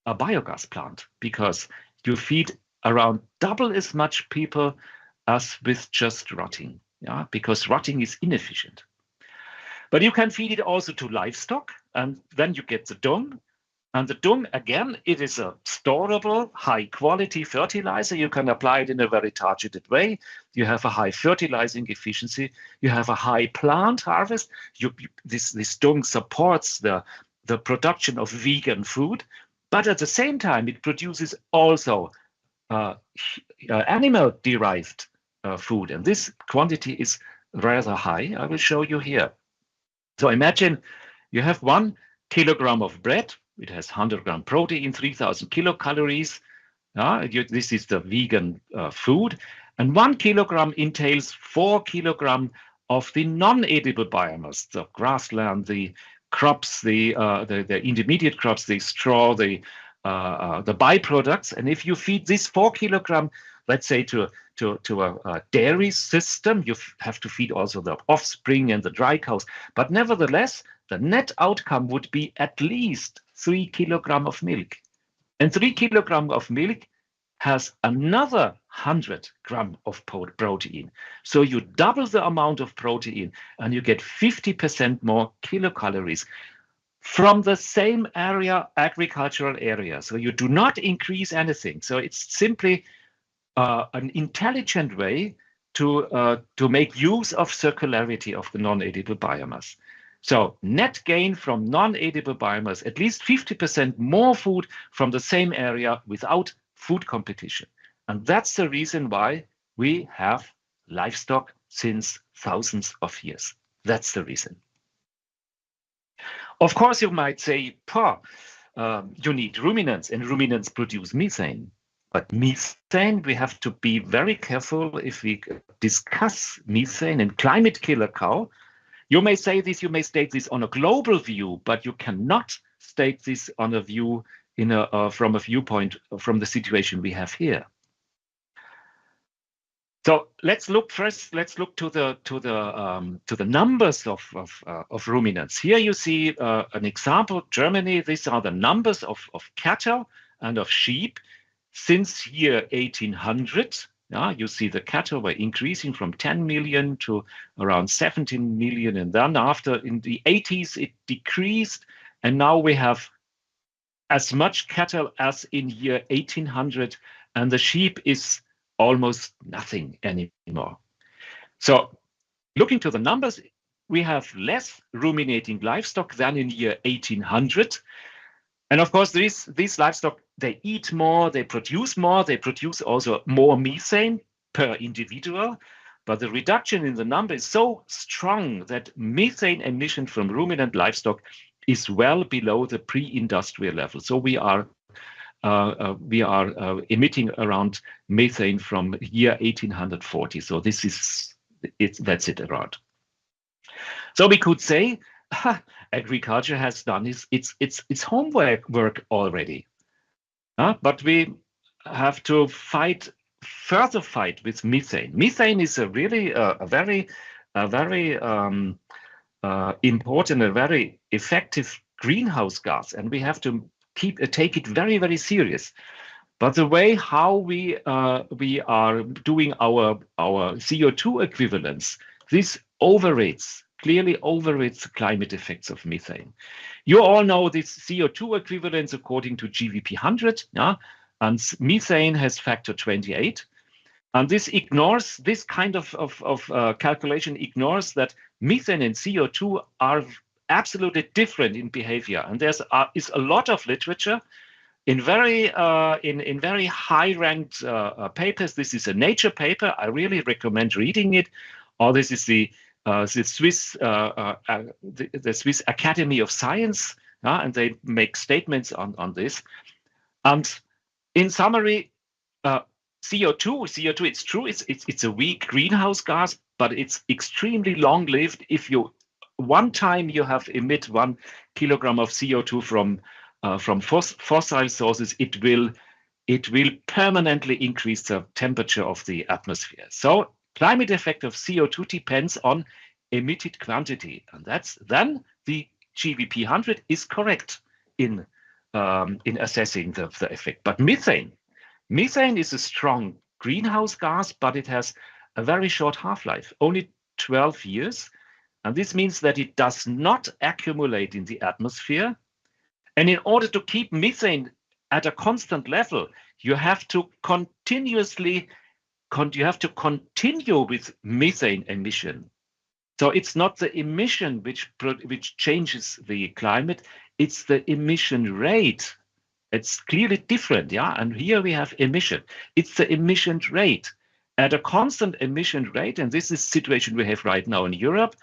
a biogas plant, because you feed around double as much people as with just rotting, because rotting is inefficient. But you can feed it also to livestock, and then you get the dung. And the dung, again, it is a storable, high-quality fertilizer. You can apply it in a very targeted way. You have a high fertilizing efficiency. You have a high plant harvest. This dung supports the production of vegan food, but at the same time, it produces also animal-derived food. And this quantity is rather high. I will show you here. So imagine you have 1 kilogram of bread. It has 100 gram protein, 3,000 kilocalories. This is the vegan food. And 1 kilogram entails 4 kilogram of the non-edible biomass, the grassland, the crops, the intermediate crops, the straw, the byproducts. And if you feed this 4 kilogram, let's say to a dairy system, you have to feed also the offspring and the dry cows. But nevertheless, the net outcome would be at least 3 kilogram of milk. And 3 kilogram of milk has another 100 gram of protein. So you double the amount of protein and you get 50% more kilocalories from the same agricultural area. So you do not increase anything. So it's simply an intelligent way to make use of circularity of the non-edible biomass. So net gain from non-edible biomass, at least 50% more food from the same area without food competition. And that's the reason why we have livestock since thousands of years. That's the reason. Of course, you might say, you need ruminants, and ruminants produce methane. But methane, we have to be very careful if we discuss methane and climate killer cow. You may say this, you may state this on a global view, but you cannot state this on a view from a viewpoint from the situation we have here. So let's look first. Let's look to the numbers of ruminants. Here you see an example. Germany. These are the numbers of cattle and of sheep since year 1800. You see the cattle were increasing from 10 million to around 17 million, and then after in the 80s it decreased, and now we have as much cattle as in year 1800, and the sheep is almost nothing anymore. So looking to the numbers, we have less ruminating livestock than in year 1800. And of course, these livestock, they eat more, they produce also more methane per individual. But the reduction in the number is so strong that methane emission from ruminant livestock is well below the pre-industrial level. So we are emitting around methane from year 1840. So that's it around. So we could say agriculture has done its homework already, but we have to further fight with methane. Methane is a really a very important, a very effective greenhouse gas, and we have to take it very, very serious. But the way how we are doing our CO2 equivalents, this clearly overrates the climate effects of methane. You all know this CO2 equivalents according to GVP 100, and methane has factor 28. And this kind of calculation ignores that methane and CO2 are absolutely different in behavior. And there is a lot of literature in very high-ranked papers. This is a Nature paper. I really recommend reading it. Or this is the Swiss Academy of Science, and they make statements on this. And in summary, CO2, it's true, it's a weak greenhouse gas, but it's extremely long-lived. If one time you have emit 1 kilogram of CO2 from fossil sources, it will permanently increase the temperature of the atmosphere. So climate effect of CO2 depends on emitted quantity, and then the GVP 100 is correct in assessing the effect. But methane is a strong greenhouse gas, but it has a very short half-life, only 12 years. And this means that it does not accumulate in the atmosphere. And in order to keep methane at a constant level, you have to continue with methane emission. So it's not the emission which changes the climate, it's the emission rate. It's clearly different, and here we have emission. It's the emission rate. At a constant emission rate, and this is the situation we have right now in Europe,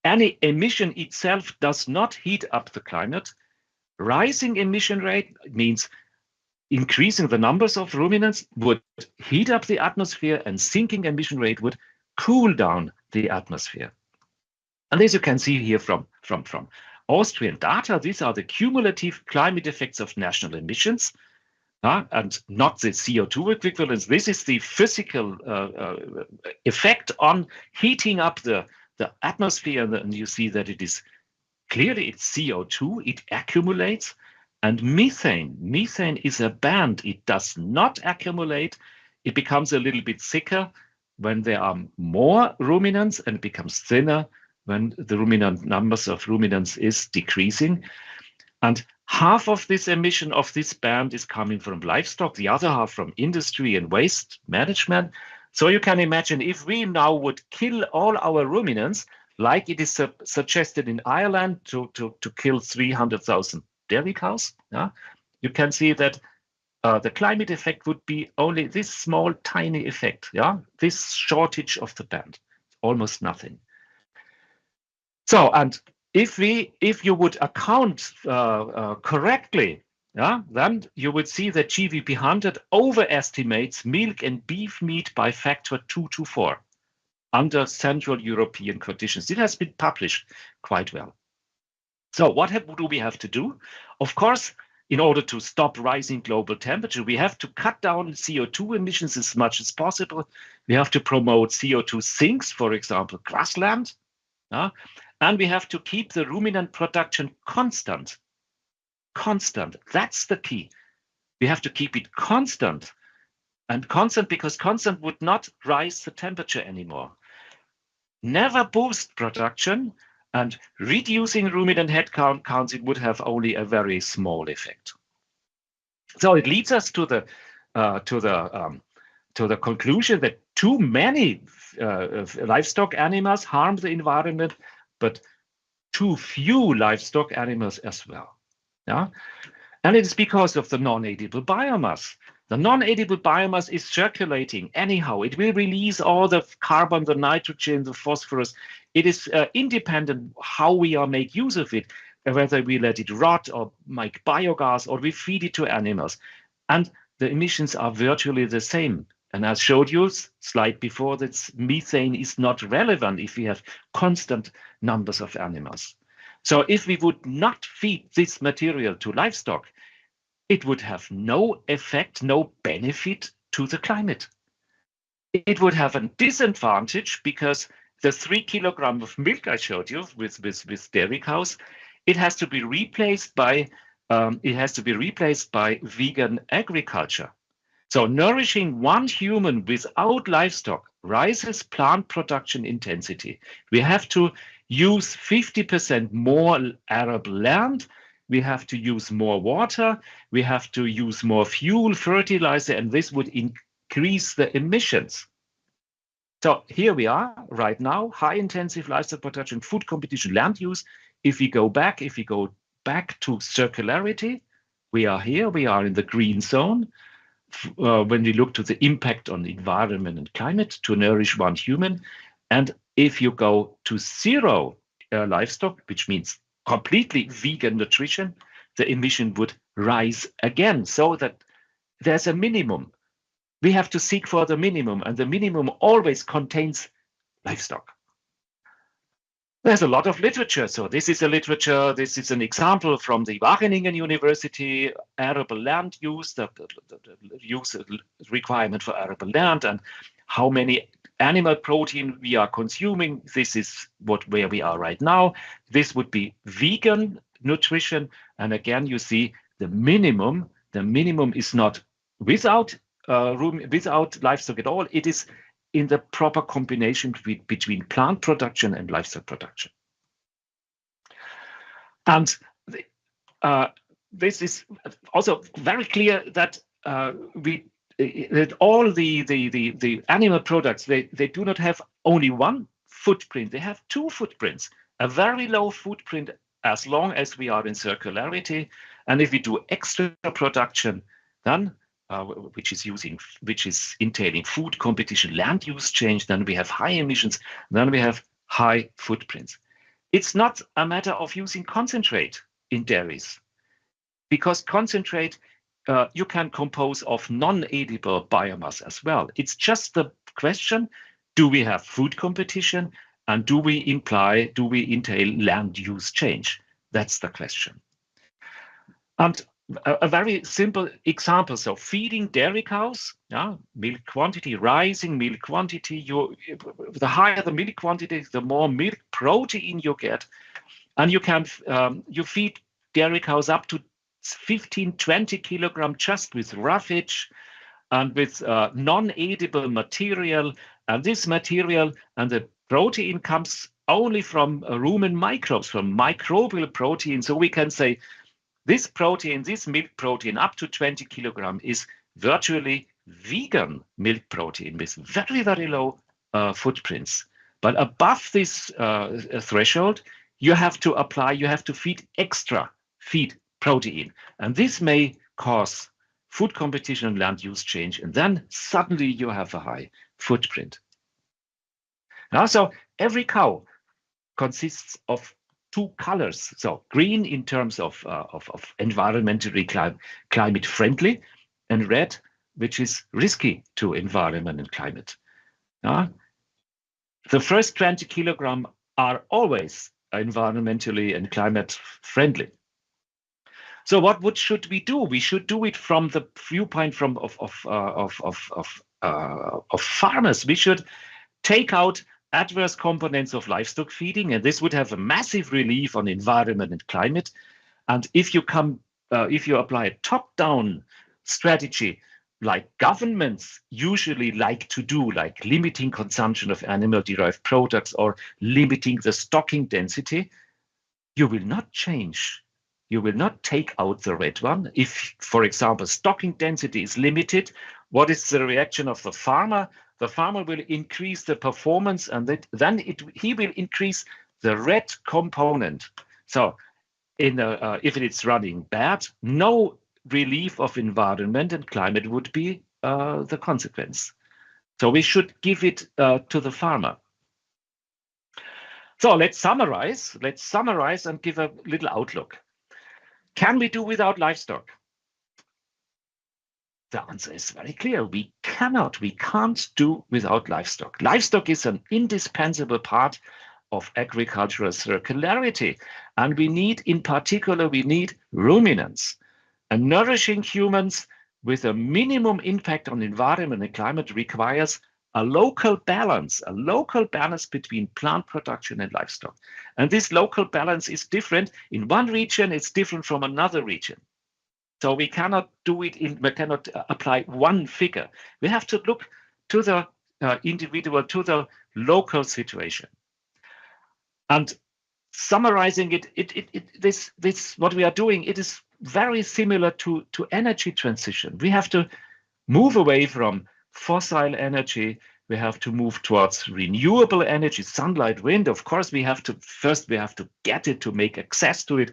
any emission itself does not heat up the climate. Rising emission rate means increasing the numbers of ruminants would heat up the atmosphere, and sinking emission rate would cool down the atmosphere. And as you can see here from Austrian data, these are the cumulative climate effects of national emissions, and not the CO2 equivalents. This is the physical effect on heating up the atmosphere, and you see that it's CO2, it accumulates. And methane is a band. It does not accumulate. It becomes a little bit thicker when there are more ruminants, and it becomes thinner when the numbers of ruminants is decreasing. And half of this emission of this band is coming from livestock, the other half from industry and waste management. So you can imagine if we now would kill all our ruminants, like it is suggested in Ireland to kill 300,000 dairy cows, you can see that the climate effect would be only this small, tiny effect, this shortage of the band, almost nothing. So, and if you would account correctly yeah, then you would see that GVP 100 overestimates milk and beef meat by factor 2 to 4 under Central European conditions. It has been published quite well. So what do we have to do? Of course, in order to stop rising global temperature, we have to cut down CO2 emissions as much as possible. We have to promote CO2 sinks, for example, grassland. And we have to keep the ruminant production constant. Constant. That's the key. We have to keep it constant. And constant because constant would not rise the temperature anymore. Never boost production, and reducing ruminant headcount counts, it would have only a very small effect. So it leads us to the conclusion that too many livestock animals harm the environment, but too few livestock animals as well. Yeah, and it is because of the non-edible biomass. The non-edible biomass is circulating anyhow. It will release all the carbon, the nitrogen, the phosphorus. It is independent how we make use of it, whether we let it rot or make biogas or we feed it to animals. And the emissions are virtually the same. And as showed you, slide before, that methane is not relevant if we have constant numbers of animals. So if we would not feed this material to livestock, it would have no effect, no benefit to the climate. It would have a disadvantage because the 3 kilograms of milk I showed you with dairy cows, it has to be replaced by vegan agriculture. So nourishing one human without livestock rises plant production intensity. We have to use 50% more arable land. We have to use more water. We have to use more fuel, fertilizer, and this would increase the emissions. So here we are right now, high intensive livestock production, food competition, land use. If we go back to circularity, we are here, we are in the green zone. When we look to the impact on the environment and climate to nourish one human. And if you go to zero livestock, which means completely vegan nutrition, the emission would rise again, so that there's a minimum. We have to seek for the minimum, and the minimum always contains livestock. There's a lot of literature. So this is a literature, this is an example from the Wageningen University, arable land use, the use requirement for arable land, and how many animal protein we are consuming. This is where we are right now. This would be vegan nutrition. And again, you see the minimum is not without livestock at all. It is in the proper combination between plant production and livestock production. And this is also very clear that that all the animal products, they do not have only one footprint, they have two footprints. A very low footprint as long as we are in circularity. And if we do extra production, then which is entailing food competition, land use change, then we have high emissions, then we have high footprints. It's not a matter of using concentrate in dairies, because concentrate you can compose of non-edible biomass as well. It's just the question, do we have food competition, and do we entail land use change? That's the question. And a very simple example. So feeding dairy cows, milk quantity, rising milk quantity. The higher the milk quantity, the more milk protein you get. And you feed dairy cows up to 15-20 kilograms just with roughage and with non-edible material. And this material and the protein comes only from rumen microbes, from microbial protein. So we can say, this protein, this milk protein, up to 20 kilograms, is virtually vegan milk protein with very, very low footprints. But above this threshold, you have to feed extra feed protein. And this may cause food competition and land use change. And then suddenly you have a high footprint. Now, so every cow consists of two colors. So green in terms of environmentally climate friendly, and red, which is risky to environment and climate. The first 20 kilograms are always environmentally and climate friendly. So what should we do? We should do it from the viewpoint of farmers. We should take out adverse components of livestock feeding, and this would have a massive relief on environment and climate. And if you apply a top-down strategy, like governments usually like to do, like limiting consumption of animal-derived products or limiting the stocking density, you will not change. You will not take out the red one. If, for example, stocking density is limited, what is the reaction of the farmer? The farmer will increase the performance, and then he will increase the red component. So if it's running bad, no relief of environment and climate would be the consequence. So we should give it to the farmer. So let's summarize and give a little outlook. Can we do without livestock? The answer is very clear. We can't do without livestock. Livestock is an indispensable part of agricultural circularity. And in particular, we need ruminants. And nourishing humans with a minimum impact on environment and climate requires a local balance between plant production and livestock. And this local balance is different. In one region, it's different from another region. So we cannot apply one figure. We have to look to the individual, to the local situation. And summarizing this what we are doing, it is very similar to energy transition. We have to move away from fossil energy. We have to move towards renewable energy, sunlight, wind. Of course, we have to get it, to make access to it.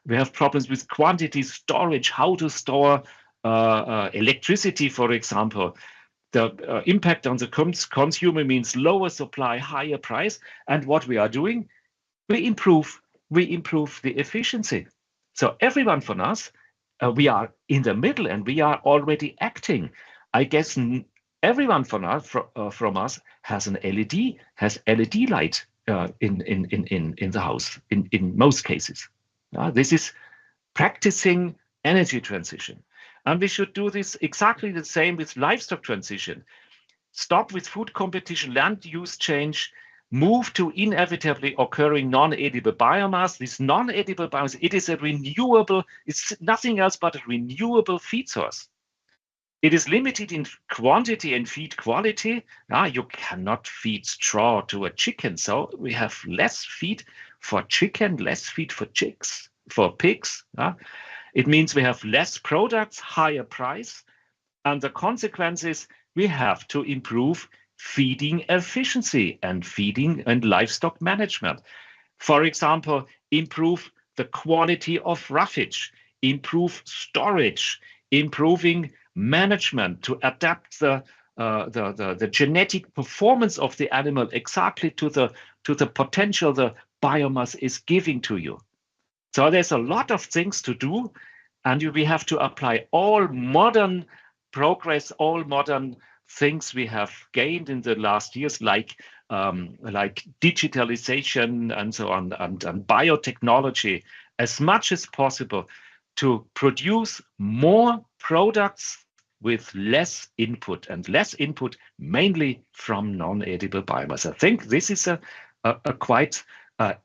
We have problems with quantity, storage, how to store electricity, for example. The impact on the consumer means lower supply, higher price. And what we are doing, we improve the efficiency. So everyone from us, we are in the middle and we are already acting. I guess everyone from us has an LED light in the house in most cases. This is practicing energy transition. And we should do this exactly the same with livestock transition. Stop with food competition, land use change, move to inevitably occurring non-edible biomass. This non-edible biomass, it is a renewable, it's nothing else but a renewable feed source. It is limited in quantity and feed quality. You cannot feed straw to a chicken, so we have less feed for chicken, less feed for pigs. It means we have less products, higher price, and the consequence is we have to improve feeding efficiency and feeding and livestock management. For example, improve the quality of roughage, improve storage, improving management to adapt the genetic performance of the animal exactly to the potential the biomass is giving to you. So there's a lot of things to do, and we have to apply all modern progress, all modern things we have gained in the last years, like digitalization and so on, and biotechnology, as much as possible to produce more products with less input, and less input mainly from non-edible biomass. I think this is a quite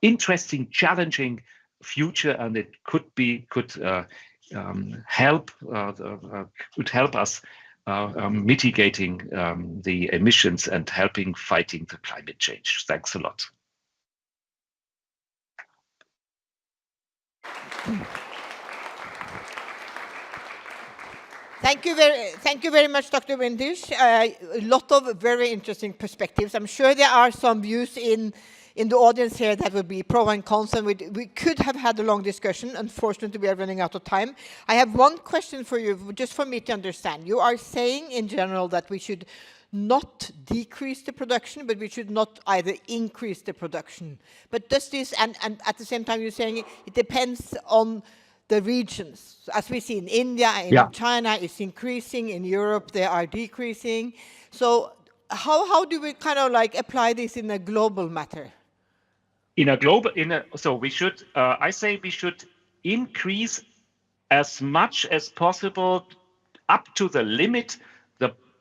interesting, challenging future, and it could help us mitigating the emissions and helping fighting the climate change. Thanks a lot. Thank you very much, Dr. Windisch. A lot of very interesting perspectives. I'm sure there are some views in the audience here that will be pro and cons, and we could have had a long discussion. Unfortunately, we are running out of time. I have one question for you, just for me to understand. You are saying in general that we should not decrease the production, but we should not either increase the production. But does this, and at the same time you're saying it depends on the regions. As we see in India and in China, it's increasing. In Europe, they are decreasing. So how do we kind of like apply this in a global matter? So we should, I say we should increase as much as possible up to the limit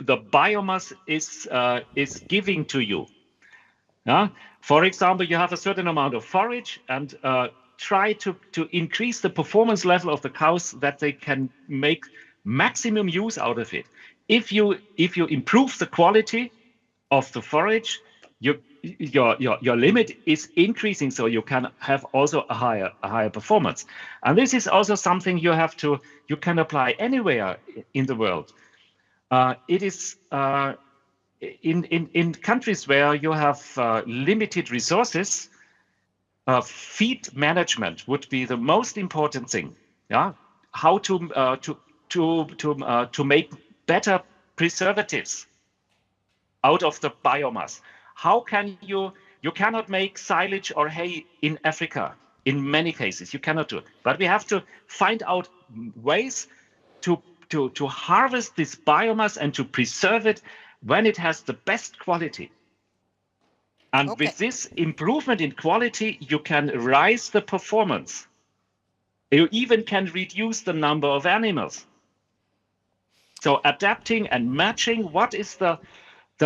the biomass is giving to you. For example, you have a certain amount of forage and try to increase the performance level of the cows that they can make maximum use out of it. If you improve the quality of the forage, your limit is increasing, so you can have also a higher performance. And this is also something you can apply anywhere in the world. It is in countries where you have limited resources, feed management would be the most important thing. Yeah, how to make better preservatives out of the biomass. How can you cannot make silage or hay in Africa? In many cases, you cannot do it. But we have to find out ways to harvest this biomass and to preserve it when it has the best quality. And with this improvement in quality, you can rise the performance. You even can reduce the number of animals. So adapting and matching what is the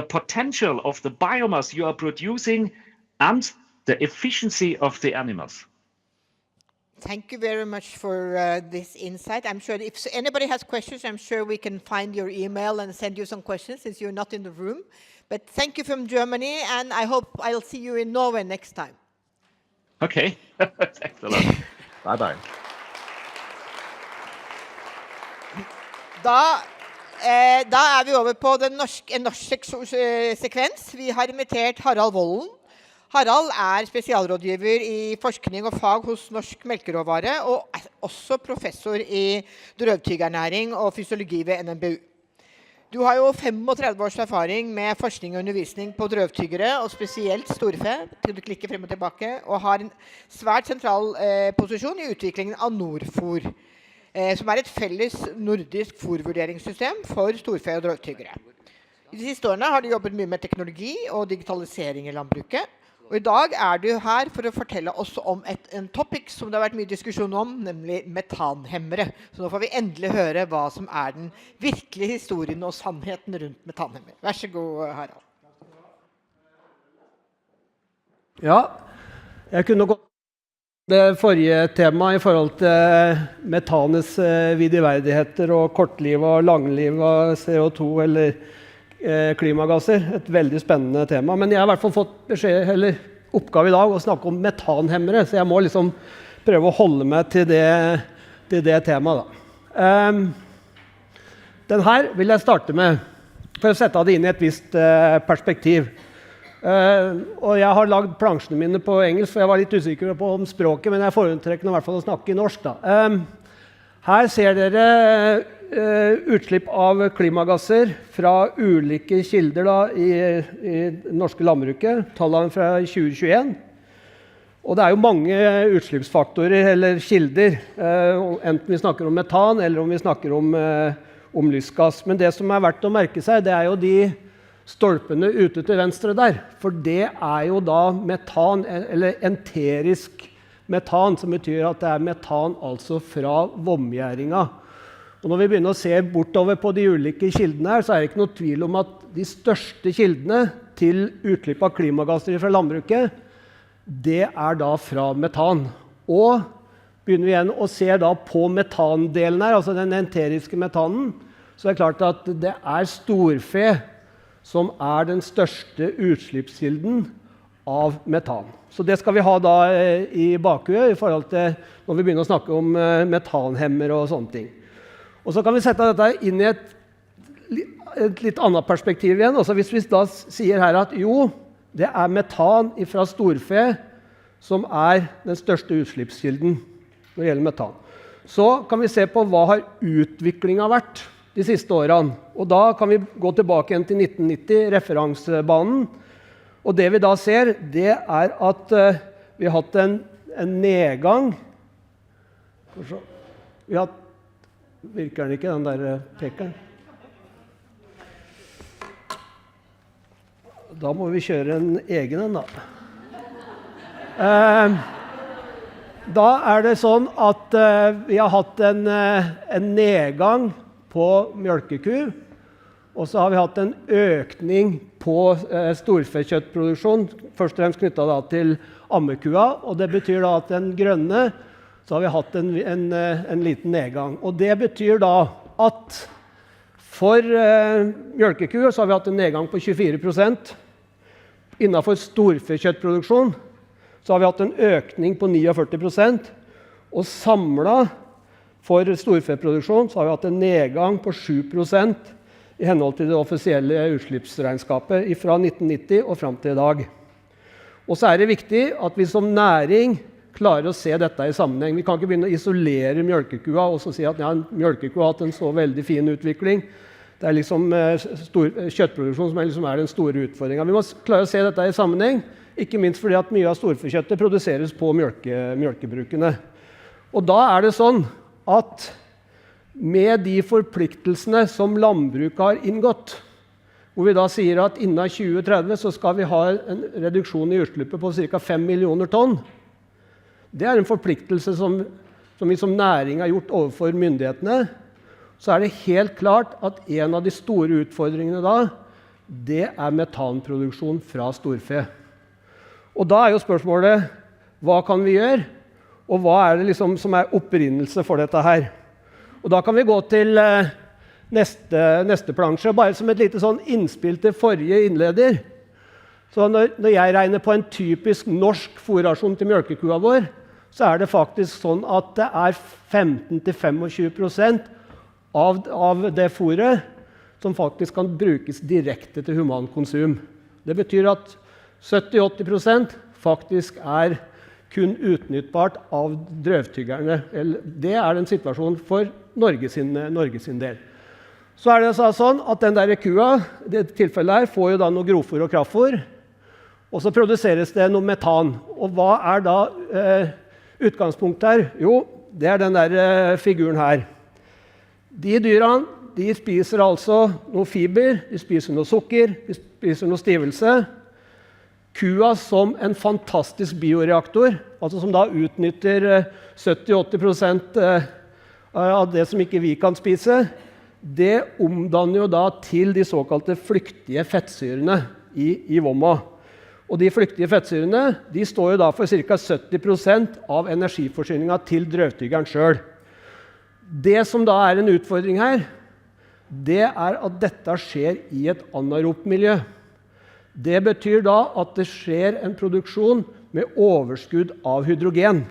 potential of the biomass you are producing and the efficiency of the animals. Thank you very much for this insight. I'm sure if anybody has questions, I'm sure we can find your email and send you some questions since you're not in the room. But thank you from Germany, and I hope I'll see you in Norway next time. Okay, thanks a lot. Bye-bye. Da vi over på en norsk sekvens. Vi har invitert Harald Volden. Harald spesialrådgiver i forskning og fag hos Norsk Melkeråvare, og også professor i drøvtyggernæring og fysiologi ved NMBU. Du har jo 35 års erfaring med forskning og undervisning på drøvtyggere, og spesielt storfe, til du klikker frem og tilbake, og har en svært sentral posisjon i utviklingen av Nordfor, som et felles nordisk fôrvurderingssystem for storfe og drøvtyggere. I de siste årene har du jobbet mye med teknologi og digitalisering i landbruket, og i dag du her for å fortelle oss om en topic som det har vært mye diskusjon om, nemlig metanhemmere. Så nå får vi endelig høre hva som den virkelige historien og sannheten rundt metanhemmere. Vær så god, Harald. Ja, jeg kunne gått det forrige temaet i forhold til metanets vidiverdigheter og kortliv og langliv og CO2 eller klimagasser. Et veldig spennende tema, men jeg har i hvert fall fått oppgave i dag å snakke om metanhemmere, så jeg må liksom prøve å holde meg til det temaet da. Den her vil jeg starte med, for å sette det inn i et visst perspektiv. Og jeg har lagd plansjene mine på engelsk, for jeg var litt usikker på om språket, men jeg foretrekker i hvert fall å snakke i norsk da. Her ser dere utslipp av klimagasser fra ulike kilder da, i norske landbruket, tallene fra 2021. Og det jo mange utslippsfaktorer eller kilder, enten vi snakker om metan eller om vi snakker om lystgass. Men det som verdt å merke seg, det jo de stolpene ute til venstre der, for det jo da metan, eller enterisk metan, som betyr at det metan altså fra vomgjæringa. Og når vi begynner å se bortover på de ulike kildene her, så det ikke noe tvil om at de største kildene til utslipp av klimagasser fra landbruket, det da fra metan. Og begynner vi igjen å se da på metandelen her, altså den enteriske metanen, så det klart at det storfe som den største utslippskilden av metan. Så det skal vi ha da i bakhuet i forhold til når vi begynner å snakke om metanhemmer og sånne ting. Og så kan vi sette dette inn i et litt annet perspektiv igjen. Altså hvis vi da sier her at jo, det metan fra storfe som den største utslippskilden når det gjelder metan. Så kan vi se på hva har utviklingen vært de siste årene. Og da kan vi gå tilbake igjen til 1990, referansebanen. Og det vi da ser, det at vi har hatt en nedgang. Vi har, virker den ikke, den der pekeren? Da må vi kjøre en egen en, da. Da det sånn at vi har hatt en nedgang på mjølkeku, og så har vi hatt en økning på storfekjøttproduksjon, først og fremst knyttet da til ammekua, og det betyr da at den grønne, så har vi hatt en liten nedgang. Og det betyr da at for mjølkeku så har vi hatt en nedgang på 24%. Innenfor storfekjøttproduksjon så har vi hatt en økning på 49%, og samlet for storfeproduksjon så har vi hatt en nedgang på 7% i henhold til det offisielle utslippsregnskapet fra 1990 og frem til i dag. Og så det viktig at vi som næring klarer å se dette i sammenheng. Vi kan ikke begynne å isolere mjølkekua og så si at ja, mjølkekua har hatt en så veldig fin utvikling. Det liksom kjøttproduksjon som liksom den store utfordringen. Vi må klare å se dette i sammenheng, ikke minst fordi at mye av storfekjøttet produseres på mjølkebrukene. Og da det sånn at med de forpliktelsene som landbruket har inngått, hvor vi da sier at innen 2030 så skal vi ha en reduksjon i utslippet på ca. 5 millioner tonn. Det en forpliktelse som vi som næring har gjort overfor myndighetene. Så det helt klart at en av de store utfordringene da, det metanproduksjon fra storfe. Og da jo spørsmålet, hva kan vi gjøre? Og hva det liksom som opprinnelse for dette her? Og da kan vi gå til neste plansje, bare som et lite sånn innspill til forrige innleder. Så når jeg regner på en typisk norsk fôrrasjon til mjølkekua vår, så det faktisk sånn at det 15-25% av det fôret som faktisk kan brukes direkte til humankonsum. Det betyr at 70-80% faktisk kun utnyttbart av drøvtyggerne. Det den situasjonen for Norge sin del. Så det sånn at den der kua, i dette tilfellet her, får jo da noe grovfôr og kraftfôr, og så produseres det noe metan. Og hva da utgangspunktet her? Jo, det den der figuren her. De dyrene, de spiser altså noe fiber, de spiser noe sukker, de spiser noe stivelse. Kua som en fantastisk bioreaktor, altså som da utnytter 70-80% av det som ikke vi kan spise, det omdanner jo da til de såkalte flyktige fettsyrene i vomma. Og de flyktige fettsyrene, de står jo da for ca. 70% av energiforsyningen til drøvtyggeren selv. Det som da en utfordring her, det at dette skjer i et anaerobt miljø. Det betyr da at det skjer en produksjon med overskudd av hydrogen.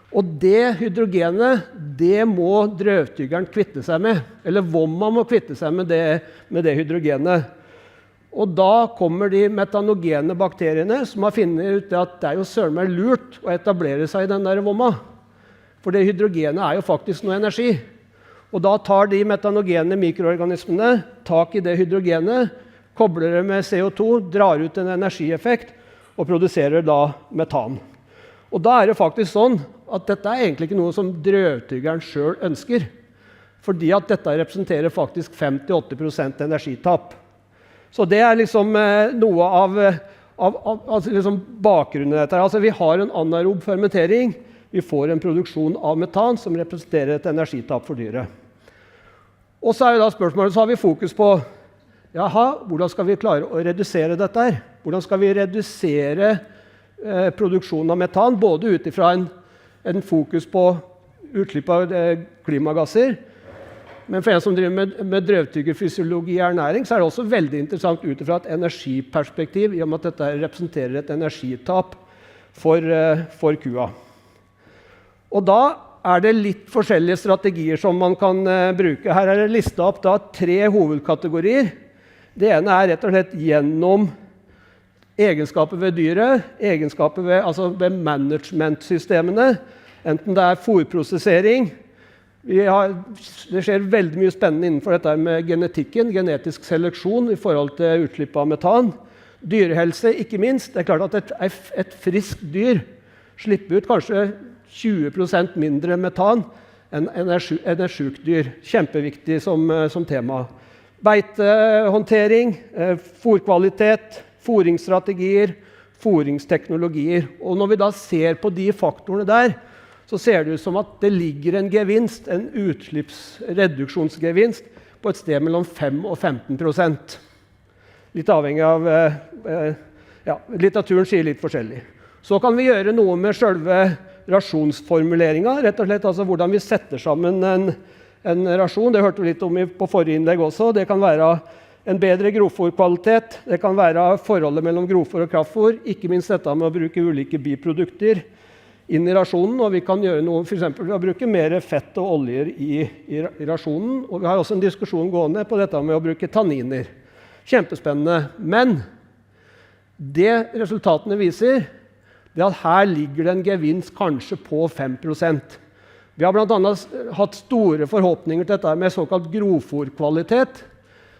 Og det hydrogenet, det må drøvtyggeren kvitte seg med, eller vomma må kvitte seg med det hydrogenet. Og da kommer de metanogene bakteriene som har funnet ut at det jo søren meg lurt å etablere seg i den der vomma. For det hydrogenet jo faktisk noe energi. Og da tar de metanogene mikroorganismene tak i det hydrogenet, kobler det med CO2, drar ut en energieffekt og produserer da metan. Og da det faktisk sånn at dette egentlig ikke noe som drøvtyggeren selv ønsker, fordi at dette representerer faktisk 5-8% energitapp. Så det liksom noe av liksom bakgrunnen dette. Altså vi har en anaerob fermentering, vi får en produksjon av metan som representerer et energitapp for dyret. Og så jo da spørsmålet, så har vi fokus på hvordan skal vi klare å redusere dette her? Hvordan skal vi redusere produksjonen av metan, både ut ifra en fokus på utslipp av klimagasser, men for en som driver med drøvtyggerfysiologi og ernæring, så det også veldig interessant ut ifra et energiperspektiv, i og med at dette representerer et energitap for kua. Og da det litt forskjellige strategier som man kan bruke. Her det listet opp da 3 hovedkategorier. Det ene rett og slett gjennom egenskaper ved dyret, egenskaper ved managementsystemene, enten det fôrprosessering, Det skjer veldig mye spennende innenfor dette med genetikken, genetisk seleksjon i forhold til utslipp av metan. Dyrehelse, ikke minst. Det klart at et friskt dyr slipper ut kanskje 20% mindre metan enn et sykt dyr. Kjempeviktig som tema. Beitehåndtering, fôrkvalitet, fôringsstrategier, fôringsteknologier. Og når vi da ser på de faktorene der, så ser det ut som at det ligger en gevinst, en utslippsreduksjonsgevinst, på et sted mellom 5 og 15%. Litt avhengig av, litteraturen sier litt forskjellig. Så kan vi gjøre noe med selve rasjonsformuleringen, rett og slett altså hvordan vi setter sammen en rasjon. Det hørte vi litt om på forrige innlegg også. Det kan være en bedre grovfòrkvalitet, det kan være forholdet mellom grovfòr og kraftfòr, ikke minst dette med å bruke ulike biprodukter inn i rasjonen, og vi kan gjøre noe for eksempel ved å bruke mer fett og oljer i rasjonen, og vi har også en diskusjon gående på dette med å bruke tanniner. Kjempespennende, men det resultatene viser, det er at her ligger det en gevinst kanskje på 5%. Vi har blant annet hatt store forhåpninger til dette med såkalt grovfòrkvalitet.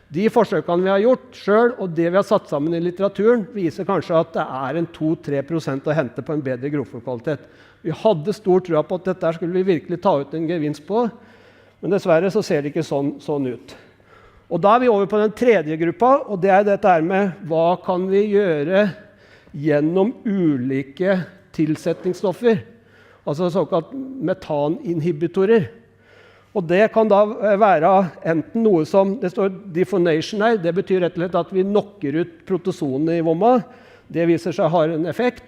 De forsøkene vi har gjort selv, og det vi har satt sammen i litteraturen, viser kanskje at det er en 2-3% å hente på en bedre grovfòrkvalitet. Vi hadde stor tro på at dette skulle vi virkelig ta ut en gevinst på, men dessverre så ser det ikke sånn ut. Og da er vi over på den tredje gruppa, og det er dette her med hva kan vi gjøre gjennom ulike tilsetningsstoffer, altså såkalt metaninhibitorer. Og det kan da være enten noe som, det står dephonation her, det betyr rett og slett at vi knocker ut protosonene i vomma. Det viser seg har en effekt.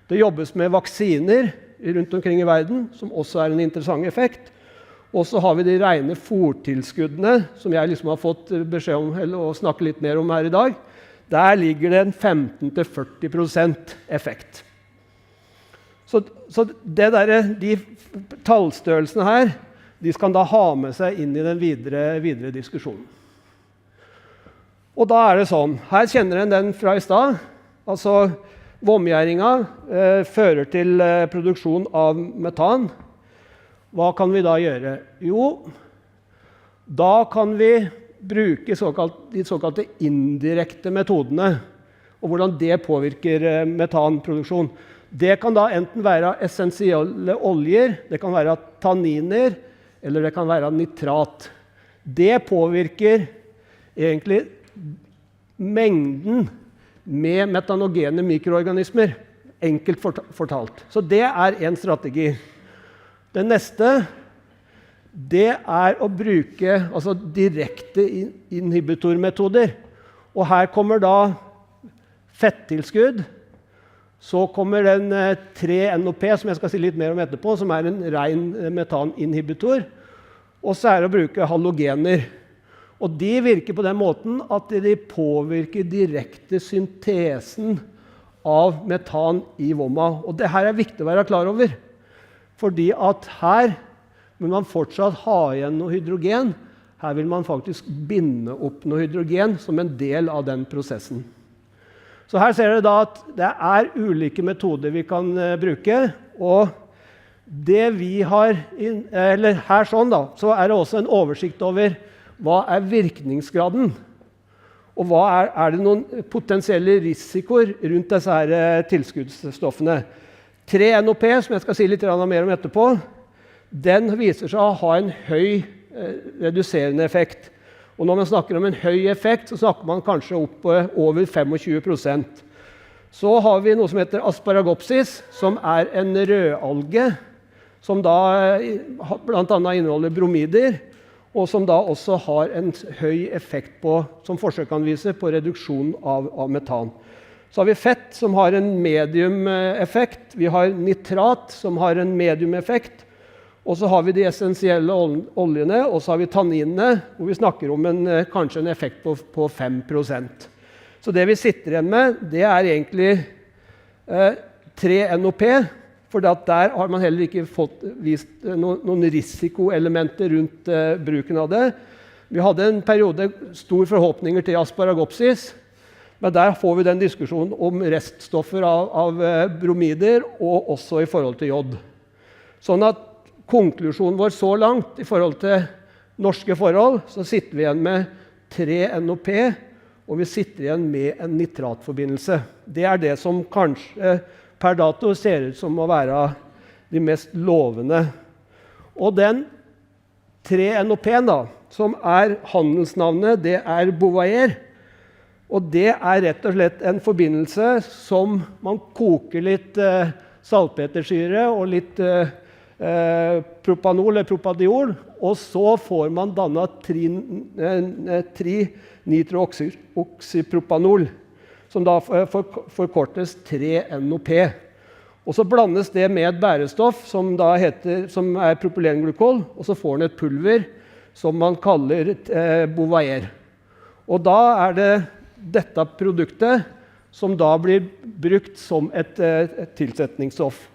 Det jobbes med vaksiner rundt omkring i verden, som også er en interessant effekt. Og så har vi de rene fôrtilskuddene, som jeg liksom har fått beskjed om å snakke litt mer om her i dag. Der ligger det en 15-40% effekt. Så de tallstørrelsene her, de skal da ha med seg inn i den videre diskusjonen. Og da er det sånn, her kjenner en den fra i stad, altså vomgjæringa fører til produksjon av metan. Hva kan vi da gjøre? Jo, da kan vi bruke de såkalte indirekte metodene, og hvordan det påvirker metanproduksjon. Det kan da enten være essensielle oljer, det kan være tanniner, eller det kan være nitrat. Det påvirker egentlig mengden med metanogene mikroorganismer, enkelt fortalt. Så det er en strategi. Det neste, det er å bruke direkte inhibitormetoder. Og her kommer da fettilskudd, så kommer den 3-NOP, som jeg skal si litt mer om etterpå, som er en ren metaninhibitor. Og så er det å bruke halogener. Og de virker på den måten at de påvirker direkte syntesen av metan i vomma. Og det her er viktig å være klar over. Fordi at her vil man fortsatt ha igjen noe hydrogen. Her vil man faktisk binde opp noe hydrogen som en del av den prosessen. Så her ser dere da at det er ulike metoder vi kan bruke, og det vi har, eller her sånn da, så er det også en oversikt over hva er virkningsgraden, og hva er det noen potensielle risikoer rundt disse her tilskuddsstoffene. 3-NOP, som jeg skal si litt mer om etterpå, den viser seg å ha en høy reduserende effekt. Og når man snakker om en høy effekt, så snakker man kanskje opp på over 25%. Så har vi noe som heter asparagopsis, som er en rødalge, som da blant annet inneholder bromider, og som da også har en høy effekt på, som forsøk kan vise, på reduksjon av metan. Så har vi fett, som har en medium effekt. Vi har nitrat, som har en medium effekt. Og så har vi de essensielle oljene, og så har vi tanninene, hvor vi snakker om kanskje en effekt på 5%. Så det vi sitter igjen med, det er egentlig 3-NOP, for der har man heller ikke fått vist noen risikoelementer rundt bruken av det. Vi hadde en periode store forhåpninger til asparagopsis, men der får vi den diskusjonen om reststoffer av bromider, og også i forhold til jod. Sånn at konklusjonen vår så langt I forhold til norske forhold, så sitter vi igjen med 3 NOP, og vi sitter igjen med en nitratforbindelse. Det det som kanskje per dato ser ut som å være de mest lovende. Og den 3 NOP-en da, som handelsnavnet, det Bovaer. Og det rett og slett en forbindelse som man koker litt salpetersyre og litt propanol eller propadiol, og så får man dannet trinitrooxypropanol, som da forkortes 3 NOP. Og så blandes det med et bærestoff som propylenglykol, og så får den et pulver som man kaller Bovaer. Og da det dette produktet som da blir brukt som et tilsetningsstoff.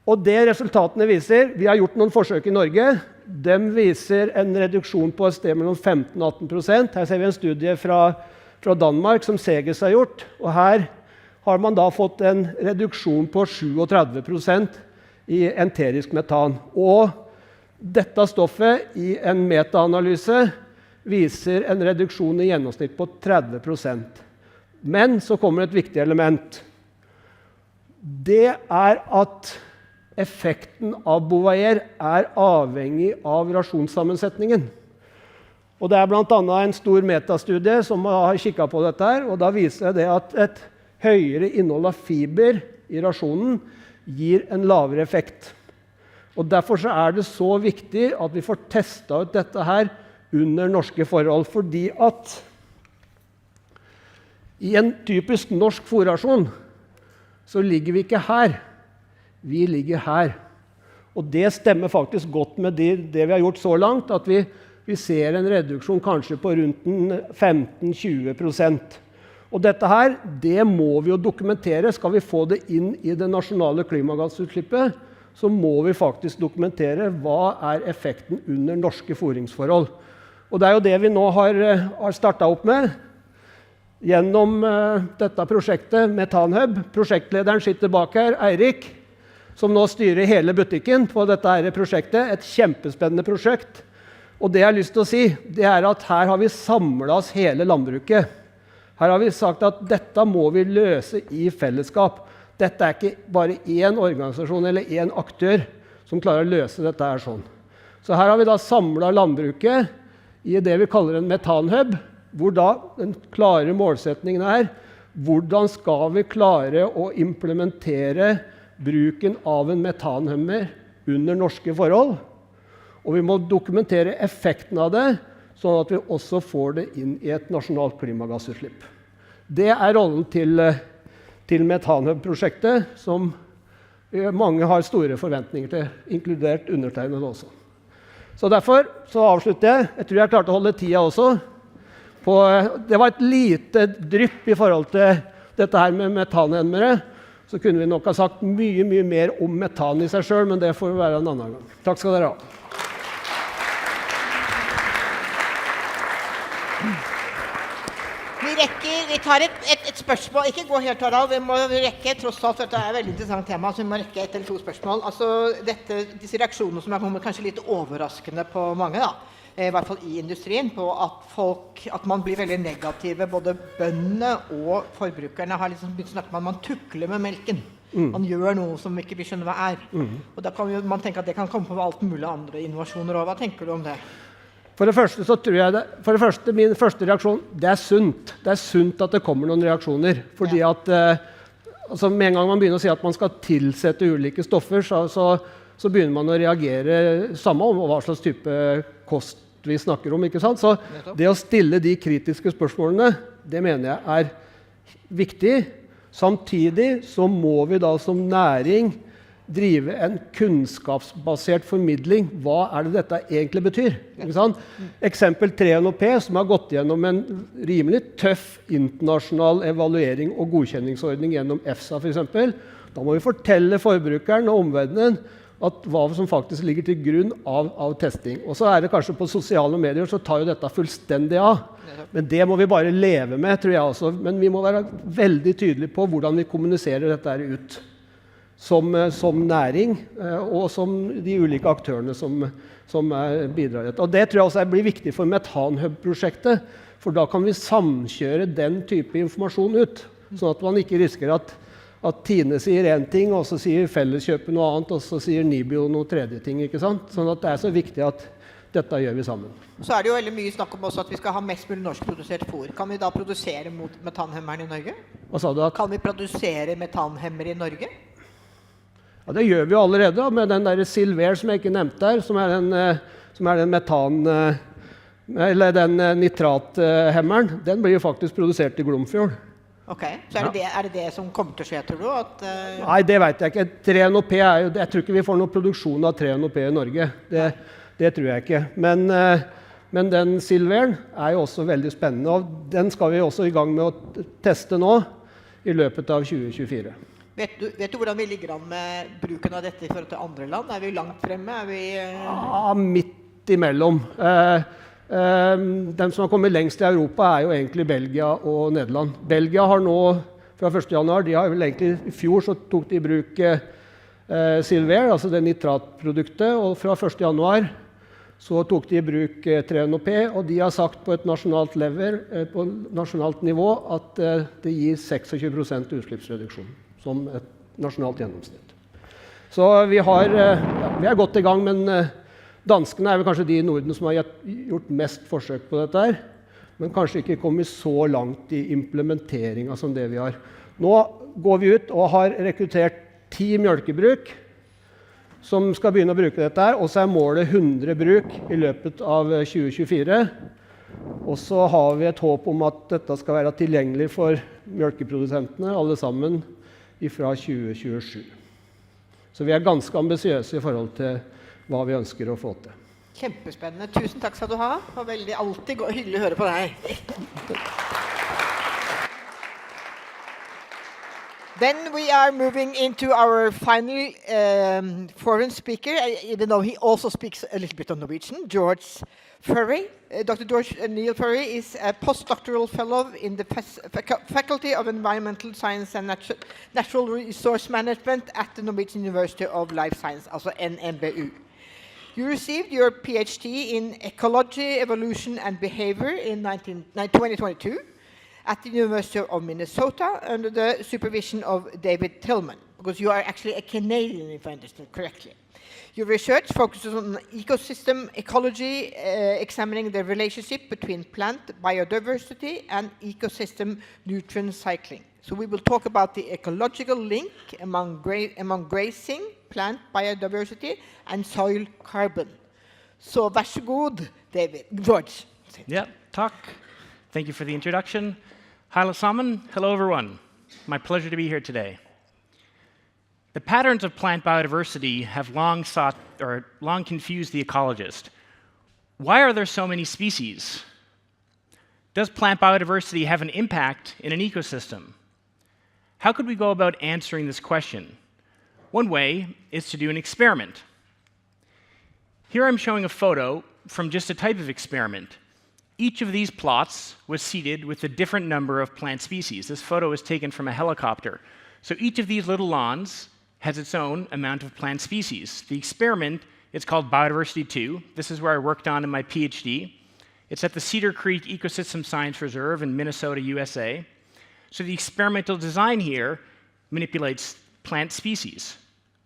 Og det resultatene viser, vi har gjort noen forsøk I Norge, de viser en reduksjon på et sted mellom 15-18%. Her ser vi en studie fra Danmark som Seges har gjort, og her har man da fått en reduksjon på 37% I enterisk metan. Og dette stoffet I en metaanalyse viser en reduksjon I gjennomsnitt på 30%. Men så kommer et viktig element. Det at effekten av Bovaer avhengig av rasjonssammensetningen. Og det blant annet en stor metastudie som har kikket på dette her, og da viser det at et høyere innhold av fiber I rasjonen gir en lavere effekt. Og derfor så det så viktig at vi får testet ut dette her under norske forhold, fordi at I en typisk norsk fôrrasjon så ligger vi ikke her. Vi ligger her. Og det stemmer faktisk godt med det vi har gjort så langt, at vi ser en reduksjon kanskje på rundt 15-20%. Og dette her, det må vi jo dokumentere. Skal vi få det inn I det nasjonale klimagassutslippet, så må vi faktisk dokumentere hva effekten under norske fôringsforhold. Og det jo det vi nå har startet opp med, gjennom dette prosjektet Metanhub. Prosjektlederen sitter bak her, Eirik, som nå styrer hele butikken på dette prosjektet. Et kjempespennende prosjekt. Og det jeg har lyst til å si, det at her har vi samlet oss hele landbruket. Her har vi sagt at dette må vi løse I fellesskap. Dette ikke bare en organisasjon eller en aktør som klarer å løse dette her sånn. Så her har vi da samlet landbruket I det vi kaller en metanhub, hvor da den klare målsetningen hvordan skal vi klare å implementere bruken av en metanhummer under norske forhold, og vi må dokumentere effekten av det, sånn at vi også får det inn I et nasjonalt klimagassutslipp. Det rollen til Metanhub-prosjektet, som mange har store forventninger til, inkludert undertegnet også. Så derfor så avslutter jeg. Jeg tror jeg klarte å holde tida også. Det var et lite drypp I forhold til dette her med metanhemmere. Så kunne vi nok ha sagt mye mer om metan I seg selv, men det får være en annen gang. Takk skal dere ha. Vi tar et spørsmål. Ikke gå helt, Harald. Vi må rekke, tross alt, dette et veldig interessant tema, så vi må rekke 1 eller 2 spørsmål. Altså, disse reaksjonene som kommet kanskje litt overraskende på mange, da. I hvert fall I industrien, på at man blir veldig negative, både bøndene og forbrukerne har liksom begynt å snakke om at man tukler med melken. Man gjør noe som ikke vi skjønner hva Og da kan man tenke at det kan komme på alt mulig andre innovasjoner. Hva tenker du om det? For det første så tror jeg min første reaksjon, det sunt. Det sunt at det kommer noen reaksjoner, fordi at altså med en gang man begynner å si at man skal tilsette ulike stoffer, så begynner man å reagere samme om hva slags type kost vi snakker om, ikke sant? Så det å stille de kritiske spørsmålene, det mener jeg viktig. Samtidig så må vi da som næring drive en kunnskapsbasert formidling. Hva det dette egentlig betyr? Ikke sant? Eksempel 3NOP, som har gått gjennom en rimelig tøff internasjonal evaluering og godkjenningsordning gjennom EFSA for eksempel. Da må vi fortelle forbrukeren og omverdenen at hva som faktisk ligger til grunn av testing. Og så det kanskje på sosiale medier, så tar jo dette fullstendig av. Men det må vi bare leve med, tror jeg også. Men vi må være veldig tydelige på hvordan vi kommuniserer dette ut. som næring, og som de ulike aktørene som bidrar i dette. Og det tror jeg også blir viktig for metanhub-prosjektet, for da kan vi samkjøre den type informasjon ut, sånn at man ikke risikerer at Tine sier en ting, og så sier Felleskjøpet noe annet, og så sier Nibio noe tredje ting, ikke sant? Sånn at det så viktig at dette gjør vi sammen. Så det jo veldig mye snakk om også at vi skal ha mest mulig norskprodusert fôr. Kan vi da produsere mot metanhemmeren i Norge? Hva sa du? Kan vi produsere metanhemmer i Norge? Ja, det gjør vi allerede med den der Silver som jeg ikke nevnte der, som den metan, eller den nitrathemmeren. Den blir jo faktisk produsert i Glomfjord. Ok, så det det som kommer til å skje, tror du? At, Nei, det vet jeg ikke. 3NOP jeg tror ikke vi får noen produksjon av 3NOP i Norge. Det tror jeg ikke. Men den Silveren jo også veldig spennende, og den skal vi også i gang med å teste nå i løpet av 2024. Vet du hvordan vi ligger an med bruken av dette i forhold til andre land? Vi langt fremme? Ja, midt imellom. Den som har kommet lengst i Europa jo egentlig Belgia og Nederland. Belgia har nå, fra 1. januar, de har vel egentlig i fjor så tok de i bruk Silver, altså det nitratproduktet, og fra 1. januar så tok de i bruk 3NOP, og de har sagt på et nasjonalt nivå at det gir 26% utslippsreduksjon, som et nasjonalt gjennomsnitt. Så vi godt i gang, men danskene vel kanskje de i Norden som har gjort mest forsøk på dette her, men kanskje ikke kommet så langt i implementeringen som det vi har. Nå går vi ut og har rekruttert 10 mjølkebruk som skal begynne å bruke dette her, og så målet 100 bruk i løpet av 2024. Og så har vi et håp om at dette skal være tilgjengelig for mjølkeprodusentene, alle sammen, fra 2027. Så vi ganske ambisiøse i forhold til hva vi ønsker å få til. Kjempespennende. Tusen takk skal du ha. Det var alltid hyggelig å høre på deg. Then we are moving into our final foreign speaker, even though he also speaks a little bit of Norwegian, George Furry. Dr. George Neil Furry is a postdoctoral fellow in the Faculty of Environmental Science and Natural Resource Management at the Norwegian University of Life Science, also NMBU. You received your PhD in Ecology, Evolution and Behavior in 2022. At the University of Minnesota under the supervision of David Tillman, because you are actually a Canadian, if I understand correctly. Your research focuses on ecosystem ecology, examining the relationship between plant biodiversity and ecosystem nutrient cycling. So we will talk about the ecological link among grazing, plant biodiversity and soil carbon. Så vær så god, David. George. Yeah, takk. Thank you for the introduction. Hi, sammen. Hello, everyone. My pleasure to be here today. The patterns of plant biodiversity have long confused the ecologist. Why are there so many species? Does plant biodiversity have an impact in an ecosystem? How could we go about answering this question? One way is to do an experiment. Here I'm showing a photo from just a type of experiment. Each of these plots was seeded with a different number of plant species. This photo was taken from a helicopter. So each of these little lawns has its own amount of plant species. The experiment is called Biodiversity 2. This is where I worked on in my PhD. It's at the Cedar Creek Ecosystem Science Reserve in Minnesota, USA. So the experimental design here manipulates plant species.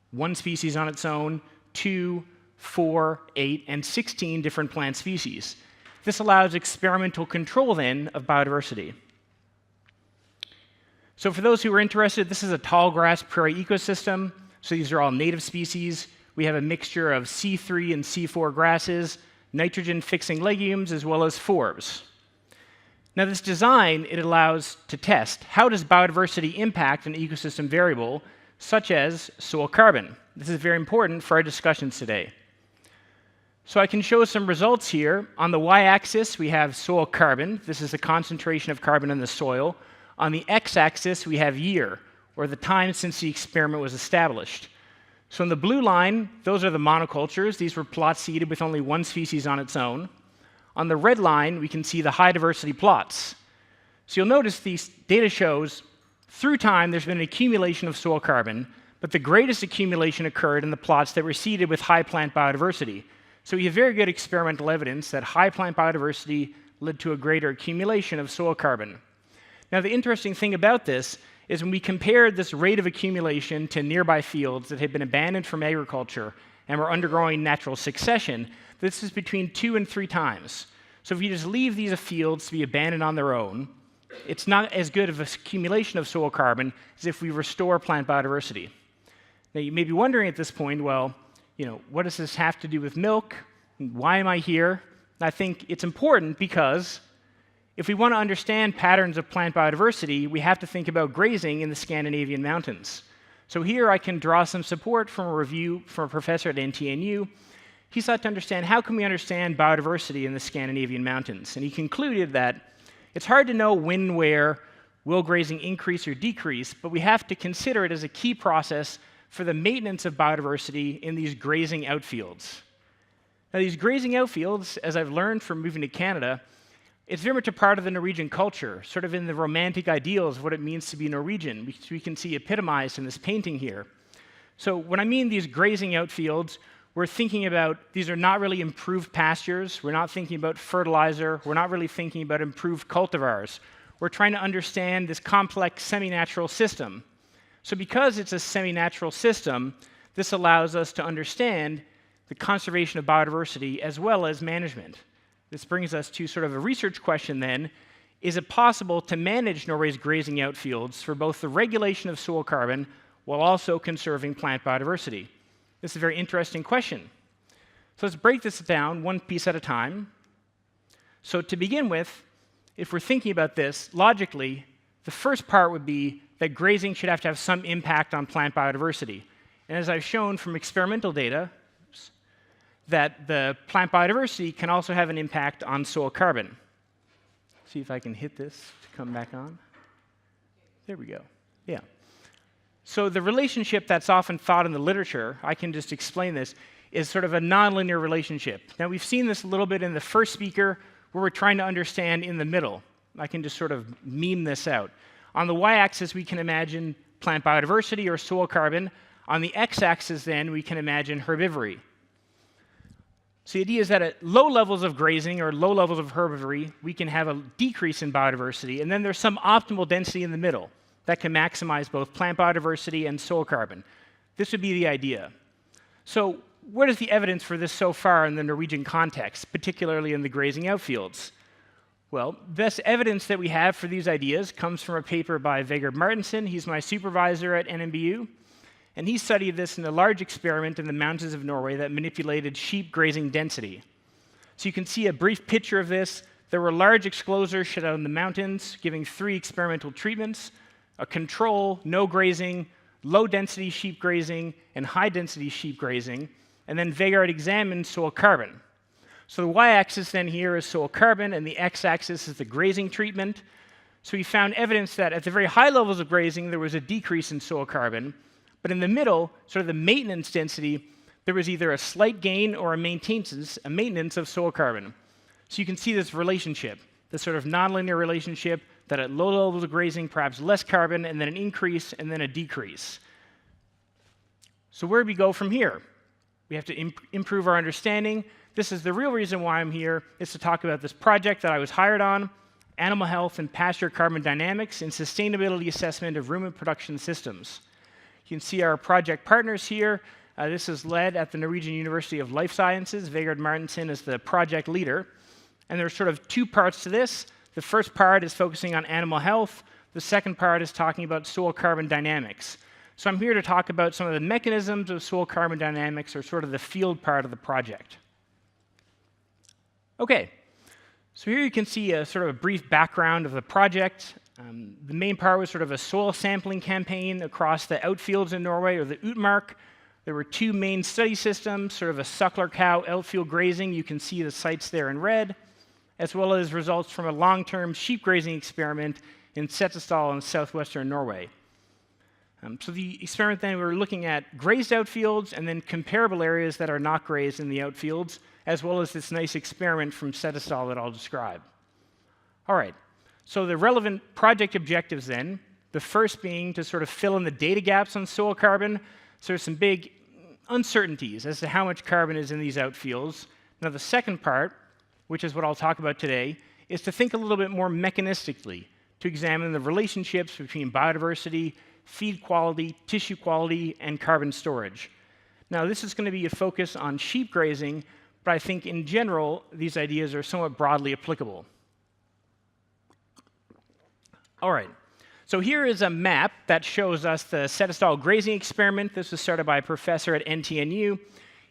1 species on its own, 2, 4, 8, and 16 different plant species. This allows experimental control, then, of biodiversity. So for those who are interested, this is a tall grass prairie ecosystem. So these are all native species. We have a mixture of C3 and C4 grasses, nitrogen-fixing legumes, as well as forbs. Now this design, it allows to test how does biodiversity impact an ecosystem variable, such as soil carbon. This is very important for our discussions today. So I can show some results here. On the y-axis, we have soil carbon. This is the concentration of carbon in the soil. On the x-axis, we have year, or the time since the experiment was established. So in the blue line, those are the monocultures. These were plots seeded with only 1 species on its own. On the red line, we can see the high-diversity plots. So you'll notice these data shows, through time, there's been an accumulation of soil carbon, But the greatest accumulation occurred in the plots that were seeded with high plant biodiversity. So we have very good experimental evidence that high plant biodiversity led to a greater accumulation of soil carbon. Now, the interesting thing about this is when we compared this rate of accumulation to nearby fields that had been abandoned from agriculture and were undergoing natural succession, this is between 2 and 3 times. So if you just leave these fields to be abandoned on their own, it's not as good of an accumulation of soil carbon as if we restore plant biodiversity. Now, you may be wondering at this point, well, what does this have to do with milk? Why am I here? And I think it's important because if we want to understand patterns of plant biodiversity, we have to think about grazing in the Scandinavian mountains. So here I can draw some support from a review from a professor at NTNU. He sought to understand how can we understand biodiversity in the Scandinavian mountains. And he concluded that it's hard to know when and where will grazing increase or decrease, but we have to consider it as a key process for the maintenance of biodiversity in these grazing outfields. Now, these grazing outfields, as I've learned from moving to Canada, it's very much a part of the Norwegian culture, sort of in the romantic ideals of what it means to be Norwegian, which we can see epitomized in this painting here. So when I mean these grazing outfields, we're thinking about these are not really improved pastures, we're not thinking about fertilizer, we're not really thinking about improved cultivars. We're trying to understand this complex semi-natural system. So because it's a semi-natural system, this allows us to understand the conservation of biodiversity as well as management. This brings us to sort of a research question then. Is it possible to manage Norway's grazing outfields for both the regulation of soil carbon while also conserving plant biodiversity? This is a very interesting question. So let's break this down one piece at a time. So to begin with, if we're thinking about this logically, the first part would be that grazing should have to have some impact on plant biodiversity. And as I've shown from experimental data, that the plant biodiversity can also have an impact on soil carbon. See if I can hit this to come back on. There we go. Yeah. So the relationship that's often thought in the literature, I can just explain this, is sort of a nonlinear relationship. Now, we've seen this a little bit in the first speaker, where we're trying to understand in the middle. I can just sort of meme this out. On the y-axis, we can imagine plant biodiversity or soil carbon. On the x-axis, then, we can imagine herbivory. So the idea is that at low levels of grazing or low levels of herbivory, we can have a decrease in biodiversity, and then there's some optimal density in the middle that can maximize both plant biodiversity and soil carbon. This would be the idea. So what is the evidence for this so far in the Norwegian context, particularly in the grazing outfields? Well, best evidence that we have for these ideas comes from a paper by Vegard Martinsen. He's my supervisor at NMBU. And he studied this in a large experiment in the mountains of Norway that manipulated sheep grazing density. So you can see a brief picture of this. There were large exclosures shed out in the mountains, giving 3 experimental treatments: a control, no grazing, low-density sheep grazing, and high-density sheep grazing. And then Vegard examined soil carbon. So the y-axis then here is soil carbon, and the x-axis is the grazing treatment. So we found evidence that at the very high levels of grazing, there was a decrease in soil carbon. But in the middle, sort of the maintenance density, there was either a slight gain or a maintenance of soil carbon. So you can see this relationship, this sort of nonlinear relationship that at low levels of grazing, perhaps less carbon, and then an increase, and then a decrease. So where do we go from here? We have to improve our understanding. This is the real reason why I'm here, is to talk about this project that I was hired on, Animal Health and Pasture Carbon Dynamics in Sustainability Assessment of Rumen Production Systems. You can see our project partners here. This is led at the Norwegian University of Life Sciences. Vegard Martinsen is the project leader. And there's sort of 2 parts to this. The first part is focusing on animal health. The second part is talking about soil carbon dynamics. So I'm here to talk about some of the mechanisms of soil carbon dynamics, or sort of the field part of the project. Okay, so here you can see a sort of a brief background of the project. The main part was sort of a soil sampling campaign across the outfields in Norway, or the Utmark. There were 2 main study systems, sort of a suckler cow outfield grazing. You can see the sites there in red, as well as results from a long-term sheep grazing experiment in Setesdal in southwestern Norway. So the experiment then, we were looking at grazed outfields and then comparable areas that are not grazed in the outfields, as well as this nice experiment from Setesdal that I'll describe. All right. So the relevant project objectives then, The first being to sort of fill in the data gaps on soil carbon. So there's some big uncertainties as to how much carbon is in these outfields. Now the second part, which is what I'll talk about today, is to think a little bit more mechanistically, to examine the relationships between biodiversity, feed quality, tissue quality, and carbon storage. Now this is going to be a focus on sheep grazing, but I think in general these ideas are somewhat broadly applicable. All right. So here is a map that shows us the set-stall grazing experiment. This was started by a professor at NTNU.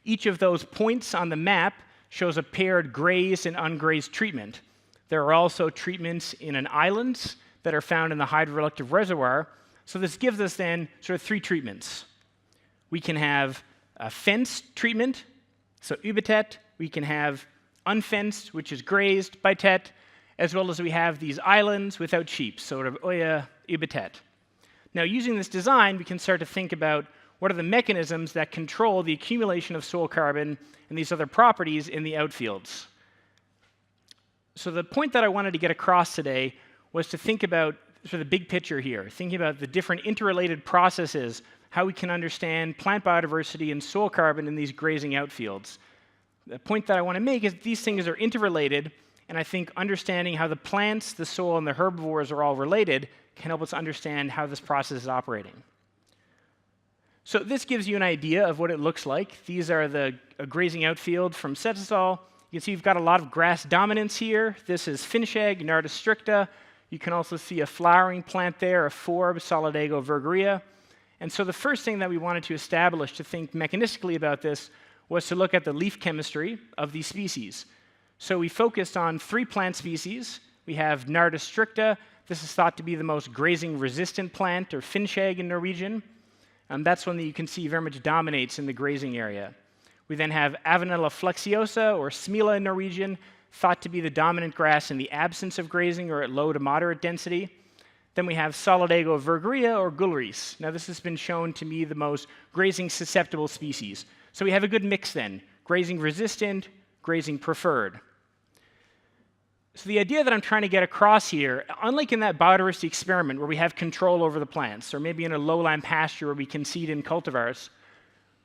Each of those points on the map shows a paired grazed and ungrazed treatment. There are also treatments in an island that are found in the hydroelectric reservoir. So this gives us then sort of 3 treatments. We can have a fenced treatment, so ubetet. We can have unfenced, which is grazed by tet, as well as we have these islands without sheep, sort of oya ubetet. Now, using this design, we can start to think about what are the mechanisms that control the accumulation of soil carbon and these other properties in the outfields. So the point that I wanted to get across today was to think about sort of the big picture here, thinking about the different interrelated processes, how we can understand plant biodiversity and soil carbon in these grazing outfields. The point that I want to make is these things are interrelated, and I think understanding how the plants, the soil, and the herbivores are all related can help us understand how this process is operating. So this gives you an idea of what it looks like. These are the grazing outfield from Setesdal. You can see you've got a lot of grass dominance here. This is Finchegg, Nardus stricta. You can also see a flowering plant there, a forb, Solidago virgurea. And so the first thing that we wanted to establish to think mechanistically about this was to look at the leaf chemistry of these species. So we focused on 3 plant species. We have Nardus stricta. This is thought to be the most grazing-resistant plant, or Finchegg in Norwegian. That's one that you can see very much dominates in the grazing area. We then have Avenella flexiosa, or Smila in Norwegian, thought to be the dominant grass in the absence of grazing or at low to moderate density. Then we have Solidago virgurea, or Gulris. Now this has been shown to be the most grazing-susceptible species. So we have a good mix then, grazing-resistant, grazing-preferred. So the idea that I'm trying to get across here, unlike in that biodiversity experiment where we have control over the plants, or maybe in a lowland pasture where we can seed in cultivars,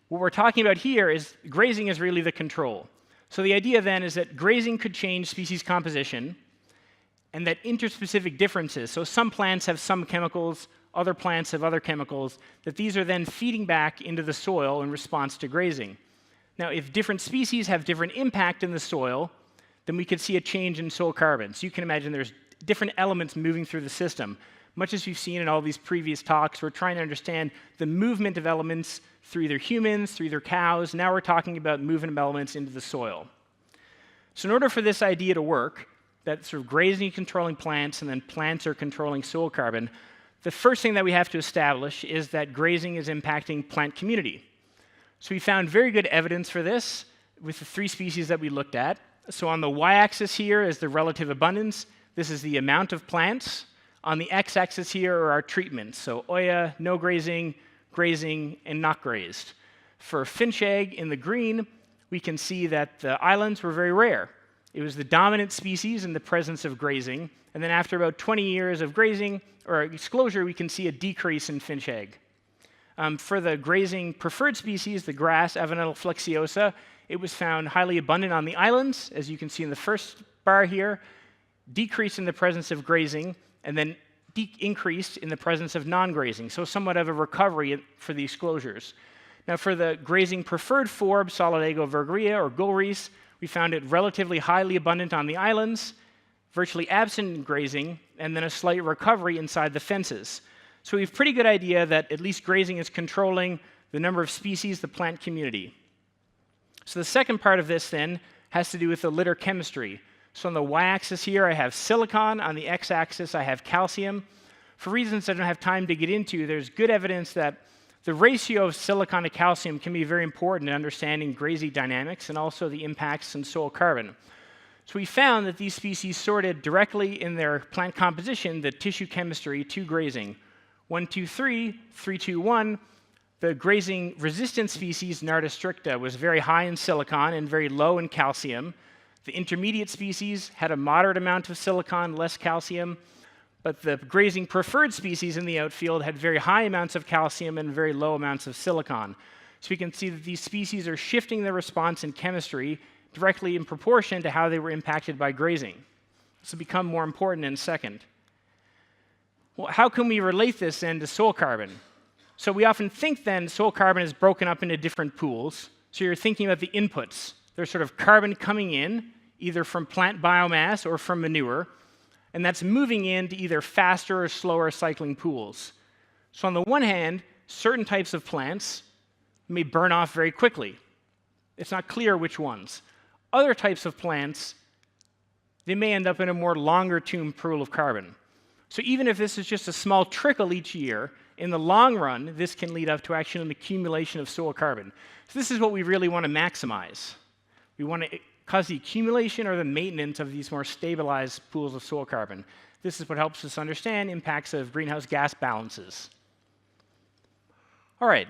what we're talking about here is grazing is really the control. So the idea then is that grazing could change species composition, and that interspecific differences, so some plants have some chemicals, other plants have other chemicals, that these are then feeding back into the soil in response to grazing. Now, if different species have different impact in the soil, then we could see a change in soil carbon. So you can imagine there's different elements moving through the system. Much as we've seen in all these previous talks, we're trying to understand the movement of elements through either humans, through either cows. Now we're talking about movement of elements into the soil. So in order for this idea to work, that sort of grazing controlling plants and then plants are controlling soil carbon, the first thing that we have to establish is that grazing is impacting plant community. So we found very good evidence for this with the 3 species that we looked at. So on the y-axis here is the relative abundance. This is the amount of plants. On the x-axis here are our treatments. So oya, no grazing, grazing, and not grazed. For Finchegg in the green, we can see that the islands were very rare. It was the dominant species in the presence of grazing. And then after about 20 years of grazing or exclosure, we can see a decrease in Finchegg. For the grazing preferred species, the grass, Avenella flexiosa, it was found highly abundant on the islands, as you can see in the first bar here, decreased in the presence of grazing, and then increased in the presence of non-grazing, so somewhat of a recovery for the exclosures. Now for the grazing preferred forb, Solidago virgurea, or Gulris, we found it relatively highly abundant on the islands, virtually absent in grazing, and then a slight recovery inside the fences. So we have a pretty good idea that at least grazing is controlling the number of species, the plant community. So the second part of this then has to do with the litter chemistry. So on the y-axis here, I have silicon. On the x-axis, I have calcium. For reasons I don't have time to get into, there's good evidence that the ratio of silicon to calcium can be very important in understanding grazing dynamics and also the impacts on soil carbon. So we found that these species sorted directly in their plant composition the tissue chemistry to grazing. 1, 2, 3, 3, 2, 1. The grazing-resistant species, Nardus stricta, was very high in silicon and very low in calcium. The intermediate species had a moderate amount of silicon, less calcium. but the grazing preferred species in the outfield had very high amounts of calcium and very low amounts of silicon. So we can see that these species are shifting their response in chemistry directly in proportion to how they were impacted by grazing. This will become more important in a second. Well, how can we relate this then to soil carbon? So we often think then soil carbon is broken up into different pools. So you're thinking about the inputs. There's sort of carbon coming in, either from plant biomass or from manure, and that's moving into either faster or slower cycling pools. So on the one hand, certain types of plants may burn off very quickly. It's not clear which ones. Other types of plants, they may end up in a more longer-term pool of carbon. So even if this is just a small trickle each year, in the long run, this can lead up to actually an accumulation of soil carbon. So this is what we really want to maximize. We want to cause the accumulation or the maintenance of these more stabilized pools of soil carbon. This is what helps us understand impacts of greenhouse gas balances. All right.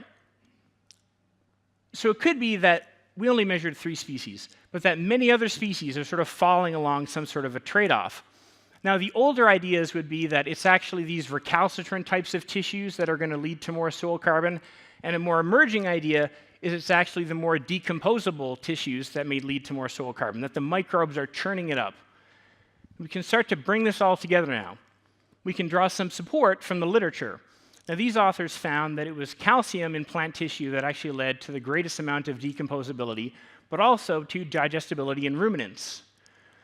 So it could be that we only measured 3 species, but that many other species are sort of falling along some sort of a trade-off. Now, the older ideas would be that it's actually these recalcitrant types of tissues that are going to lead to more soil carbon, and a more emerging idea is it's actually the more decomposable tissues that may lead to more soil carbon, that the microbes are churning it up. We can start to bring this all together now. We can draw some support from the literature. Now, these authors found that it was calcium in plant tissue that actually led to the greatest amount of decomposability, but also to digestibility in ruminants.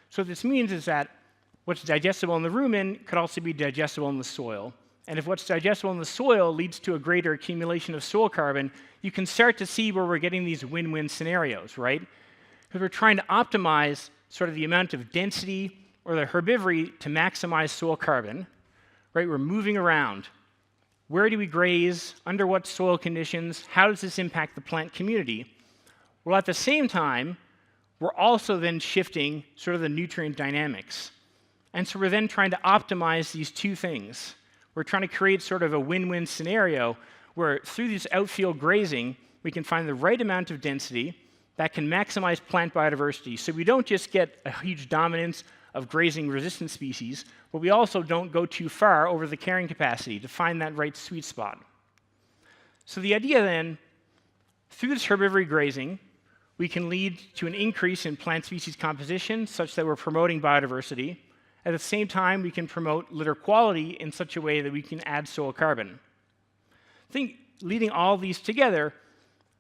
So what this means is that what's digestible in the rumen could also be digestible in the soil. And if what's digestible in the soil leads to a greater accumulation of soil carbon, you can start to see where we're getting these win-win scenarios, right? Because we're trying to optimize sort of the amount of density or the herbivory to maximize soil carbon, right? We're moving around. Where do we graze? Under what soil conditions? How does this impact the plant community? Well, at the same time, we're also then shifting sort of the nutrient dynamics. And so we're then trying to optimize these two things. We're trying to create sort of a win-win scenario where through this outfield grazing, we can find the right amount of density that can maximize plant biodiversity. So we don't just get a huge dominance of grazing-resistant species, but we also don't go too far over the carrying capacity to find that right sweet spot. So the idea then, through this herbivory grazing, we can lead to an increase in plant species composition such that we're promoting biodiversity. At the same time, we can promote litter quality in such a way that we can add soil carbon. I think leading all these together,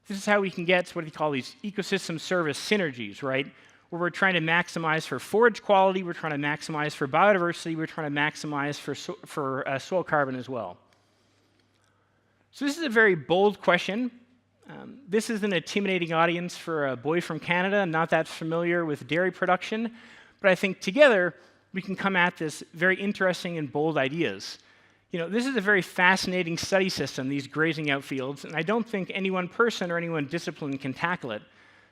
this is how we can get what we call these ecosystem service synergies, right? Where we're trying to maximize for forage quality, we're trying to maximize for biodiversity, we're trying to maximize for soil carbon as well. So this is a very bold question. This is an intimidating audience for a boy from Canada, not that familiar with dairy production, but I think together we can come at this very interesting and bold ideas. You know, this is a very fascinating study system, these grazing outfields, and I don't think any one person or any one discipline can tackle it.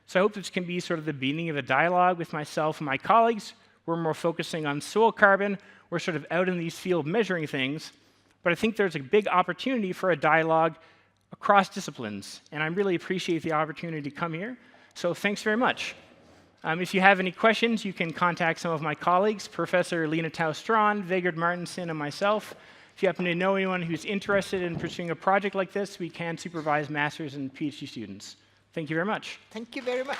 So I hope this can be sort of the beginning of a dialogue with myself and my colleagues. We're more focusing on soil carbon. We're sort of out in these fields measuring things, but I think there's a big opportunity for a dialogue across disciplines, and I really appreciate the opportunity to come here. So thanks very much. If you have any questions, you can contact some of my colleagues, Professor Lena Tau-Strand, Vegard Martinsen, and myself. If you happen to know anyone who's interested in pursuing a project like this, we can supervise master's and PhD students. Thank you very much. Thank you very much.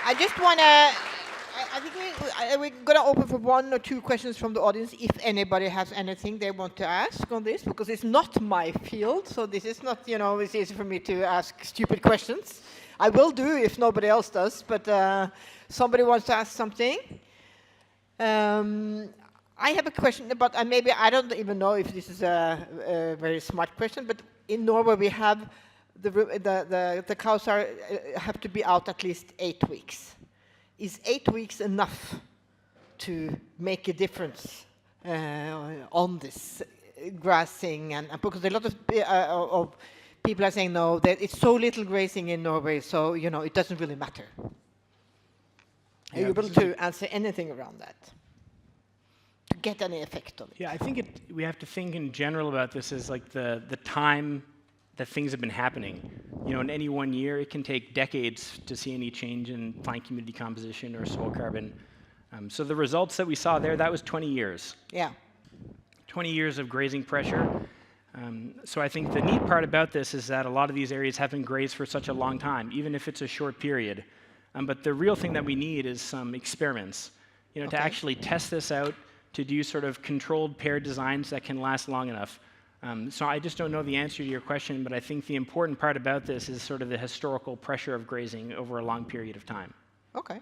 I just want to, I think we're going to open for 1 or 2 questions from the audience if anybody has anything they want to ask on this, because it's not my field, so this is not, you know, it's easy for me to ask stupid questions. I will do if nobody else does, but somebody wants to ask something. I have a question about, and maybe I don't even know if this is a very smart question, but in Norway we have the cows have to be out at least 8 weeks. Is 8 weeks enough to make a difference on this grazing? And because a lot of people are saying no, that it's so little grazing in Norway, so you know it doesn't really matter. Are you able to answer anything around that? To get any effect on it? Yeah, I think we have to think in general about this as like the time that things have been happening. You know, in any one year, it can take decades to see any change in plant community composition or soil carbon. So the results that we saw there, that was 20 years. Yeah. 20 years of grazing pressure. So I think the neat part about this is that a lot of these areas have been grazed for such a long time, even if it's a short period. But the real thing that we need is some experiments, to actually test this out, to do sort of controlled paired designs that can last long enough. So I just don't know the answer to your question, but I think the important part about this is sort of the historical pressure of grazing over a long period of time. Okay.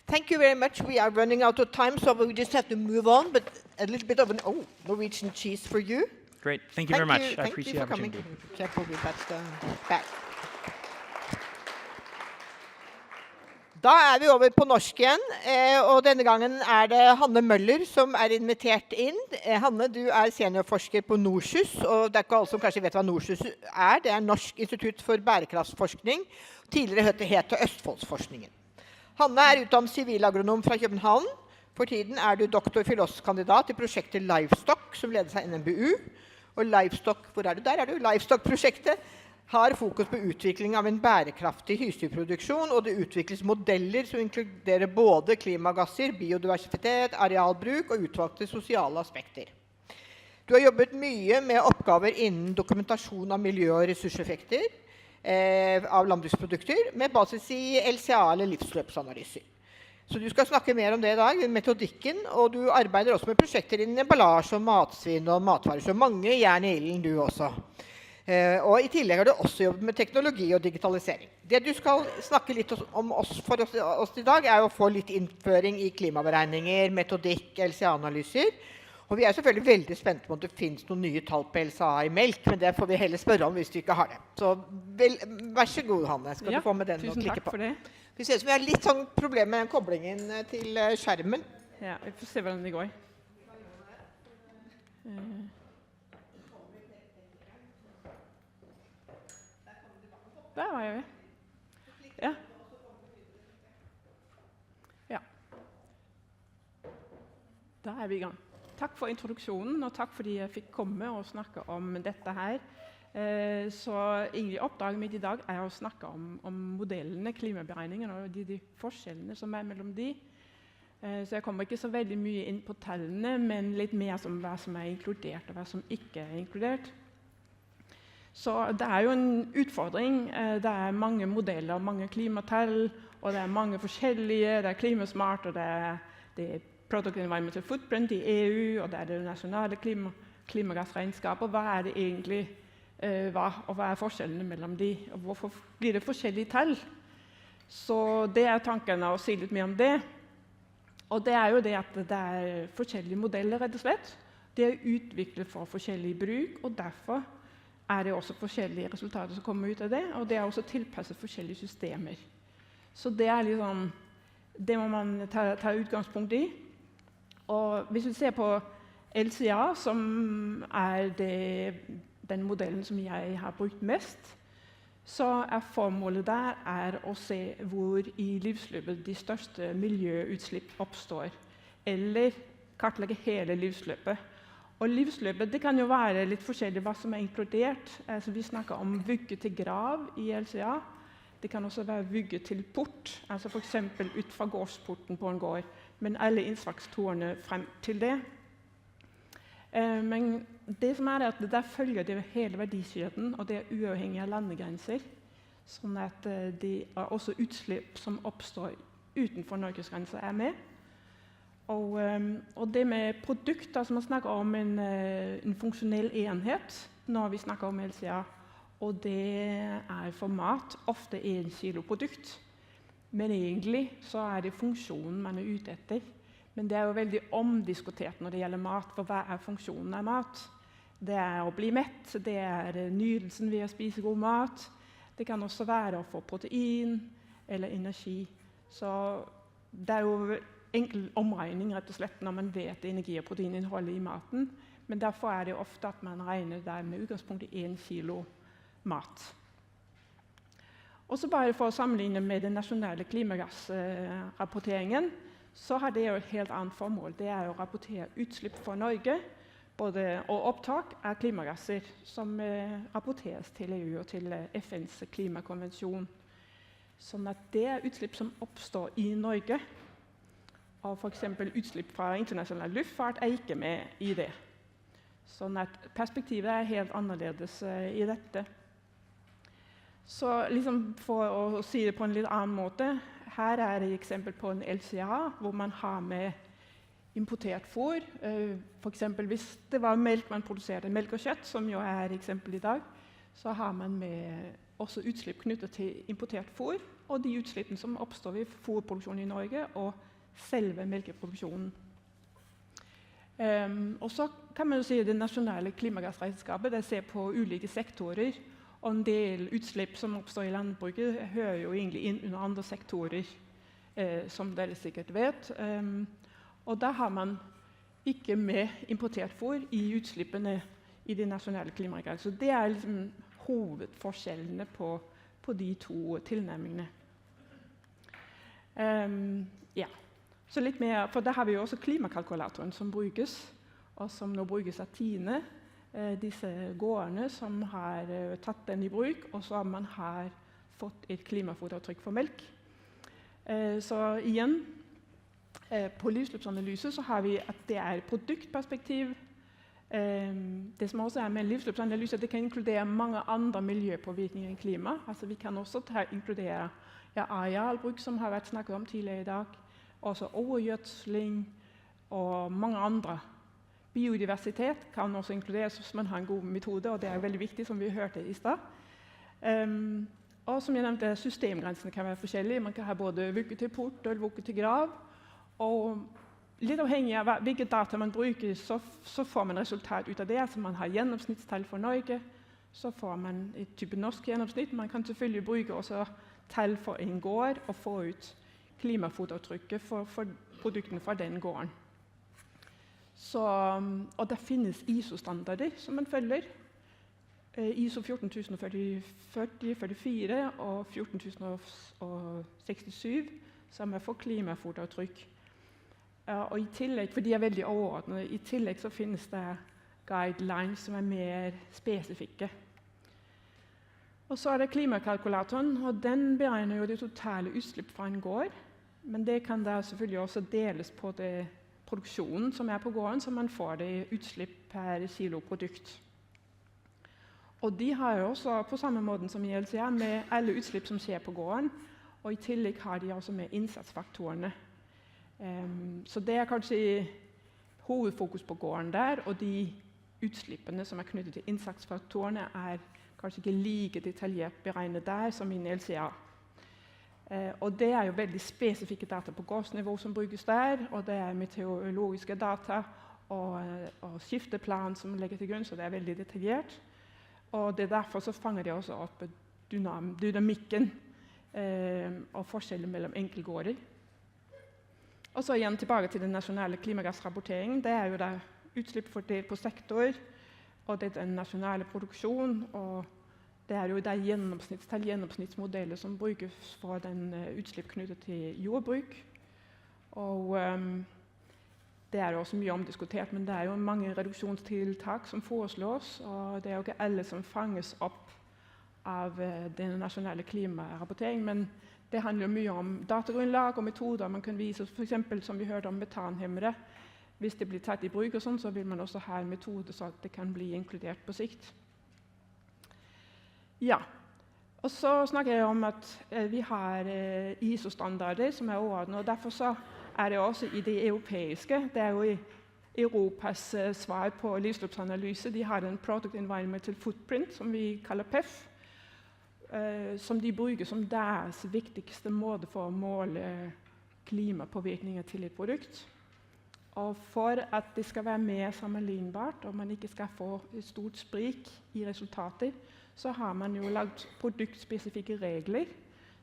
Thank you very much. We are running out of time, so we just have to move on, but a little bit of an Norwegian cheese for you. Great. Thank you very much. I appreciate the coming. opportunity. Careful with that back. Da vi over på norsk igjen, og denne gangen det Hanne Møller som invitert inn. Hanne, du seniorforsker på NORSUS, og det ikke alle som kanskje vet hva NORSUS Det Norsk institutt for bærekraftsforskning, tidligere het Østfoldsforskningen. Hanne utdannet sivilagronom fra København. For tiden du doktor-filoskandidat I prosjektet Livestock, som ledes av NMBU. Og Livestock, hvor du? Der du. Livestock-prosjektet har fokus på utvikling av en bærekraftig husdyrproduksjon, og det utvikles modeller som inkluderer både klimagasser, biodiversitet, arealbruk og utvalgte sosiale aspekter. Du har jobbet mye med oppgaver innen dokumentasjon av miljø- og ressurseffekter av landbruksprodukter, med basis I LCA eller livsløpsanalyser. Så du skal snakke mer om det I dag, metodikken, og du arbeider også med prosjekter innen emballasje og matsvinn og matvarer, så mange jern I ilden du også. Og I tillegg har du også jobbet med teknologi og digitalisering. Det du skal snakke litt om for oss I dag å få litt innføring I klimaberegninger, metodikk, LCA-analyser. Og vi selvfølgelig veldig spente på om det finnes noen nye tall på LCA I melk, men det får vi heller spørre om hvis du ikke har det. Så vær så god, Hanne. Skal du få med den og klikke på? Tusen takk for det. Vi ser ut som vi har litt sånn problem med den koblingen til skjermen. Ja, vi får se hvordan det går. Der var vi. Ja. Ja. Da vi I gang. Takk for introduksjonen, og takk fordi jeg fikk komme og snakke om dette her. Så egentlig oppdraget mitt I dag å snakke om modellene, klimaberegningene og de forskjellene som mellom de. Så jeg kommer ikke så veldig mye inn på tallene, men litt mer som hva som inkludert og hva som ikke inkludert. Så det jo en utfordring. Det mange modeller, mange klimatall, og det mange forskjellige. Det klimasmart, og det Product Environmental Footprint I EU, og det nasjonale klimagassregnskap, og hva det egentlig og hva forskjellene mellom de, og hvorfor blir det forskjellige tall. Så det tanken å si litt mer om det. Og det jo det at det forskjellige modeller, rett og slett. Det utviklet for forskjellig bruk, og derfor det også forskjellige resultater som kommer ut av det, og det også tilpasset forskjellige systemer. Så det liksom, det må man ta utgangspunkt I. Og hvis vi ser på LCA, som den modellen som jeg har brukt mest, så formålet der å se hvor I livsløpet de største miljøutslipp oppstår, eller kartlegge hele livsløpet. Og livsløpet det kan jo være litt forskjellig hva som inkludert. Altså, vi snakker om vugge til grav I LCA. Det kan også være vugge til port, altså for eksempel ut fra gårdsporten på en gård, men alle innsatsfaktorene frem til det. Men det som at der følger det hele verdikjeden, og det uavhengig av landegrenser, sånn at det også utslipp som oppstår utenfor Norges grenser med. Og det med produkter, som man snakker om en funksjonell enhet når vi snakker om LCA, og det for mat ofte 1 kilo produkt. Men egentlig så det funksjonen man ute etter. Men det jo veldig omdiskutert når det gjelder mat, for hva funksjonen av mat? Det å bli mett, det nytelsen ved å spise god mat. Det kan også være å få protein eller energi. Så det jo enkel omregning rett og slett når man vet energi- og proteininnholdet I maten. Men derfor det ofte at man regner der med utgangspunkt I 1 kilo mat. Og så bare for å sammenligne med den nasjonale klimagassrapporteringen, så har det jo et helt annet formål. Det å rapportere utslipp for Norge, og opptak av klimagasser, som rapporteres til EU og til FNs klimakonvensjon. Sånn at det utslipp som oppstår I Norge. Og for eksempel utslipp fra internasjonal luftfart ikke med i det. Sånn at perspektivet helt annerledes i dette. Så liksom for å si det på en litt annen måte, her et eksempel på en LCA, hvor man har med importert fôr. For eksempel hvis det var melk man produserte, melk og kjøtt, som jo et eksempel i dag, så har man med også utslipp knyttet til importert fôr, og de utslippene som oppstår ved fôrproduksjonen i Norge, og selve melkeproduksjonen. Og så kan man jo si at det nasjonale klimagassregnskapet, det ser på ulike sektorer, og en del utslipp som oppstår i landbruket, hører jo egentlig inn under andre sektorer, som dere sikkert vet. Og da har man ikke med importert fôr i utslippene i det nasjonale klimagassregnskapet. Så det liksom hovedforskjellene på de to tilnærmingene. Ja. Så litt mer, for da har vi jo også klimakalkulatoren som brukes, og som nå brukes av Tine, disse gårdene som har tatt den i bruk, og så man har fått et klimafotavtrykk for melk. Så igjen, på livsløpsanalyse så har vi at det et produktperspektiv. Det som også med livsløpsanalyse, det kan inkludere mange andre miljøpåvirkninger enn klima. Altså vi kan også inkludere arealbruk, som har vært snakket om tidligere i dag, også overgjødsling og mange andre. Biodiversitet kan også inkluderes hvis man har en god metode, og det veldig viktig, som vi hørte i stad. Og som jeg nevnte, systemgrensene kan være forskjellige. Man kan ha både vugge til port og vugge til grav. Og litt avhengig av hvilke data man bruker, så får man resultat ut av det. Altså man har gjennomsnittstall for Norge, så får man et type norsk gjennomsnitt. Man kan selvfølgelig bruke også tall for en gård og få ut klimafotavtrykket for produktene fra den gården. Og det finnes ISO-standarder som man følger. ISO 14044 og 14067, som for klimafotavtrykk. Og i tillegg, for de veldig overordnede, i tillegg så finnes det guidelines som mer spesifikke. Og så det klimakalkulatoren, og den beregner jo det totale utslipp fra en gård. Men det kan da selvfølgelig også deles på det produksjonen som på gården, så man får det utslipp per kilo produkt. Og de har jo også på samme måte som i LCA med alle utslipp som skjer på gården, og i tillegg har de også med innsatsfaktorene. Så det kanskje hovedfokus på gården der, og de utslippene som knyttet til innsatsfaktorene kanskje ikke like detaljert beregnet der som i LCA. Og det jo veldig spesifikke data på gårdsnivå som brukes der, og det meteorologiske data og skifteplan som legger til grunn, så det veldig detaljert. Og det derfor så fanger det også opp dynamikken og forskjellen mellom enkeltgårder. Og så igjen tilbake til den nasjonale klimagassrapporteringen. Det jo da utslipp fordelt på sektor, og det den nasjonale produksjon, og det jo da gjennomsnittsmodeller som brukes for den utslipp knyttet til jordbruk. Og det jo også mye omdiskutert, men det jo mange reduksjonstiltak som foreslås, og det jo ikke alle som fanges opp av den nasjonale klimarapporteringen, men det handler mye om datagrunnlag og metoder man kan vise, for eksempel som vi hørte om metanhemmere. Hvis det blir tatt i bruk og sånn, så vil man også ha en metode så at det kan bli inkludert på sikt. Ja, og så snakker jeg om at vi har ISO-standarder som overordnet, og derfor så det også i det europeiske. Det jo i Europas svar på livsløpsanalyse. De har en Product Environmental Footprint, som vi kaller PEF, som de bruker som deres viktigste måte for å måle klimapåvirkninger til et produkt. Og for at det skal være mer sammenlignbart, og man ikke skal få et stort sprik i resultater, så har man jo laget produktspesifikke regler,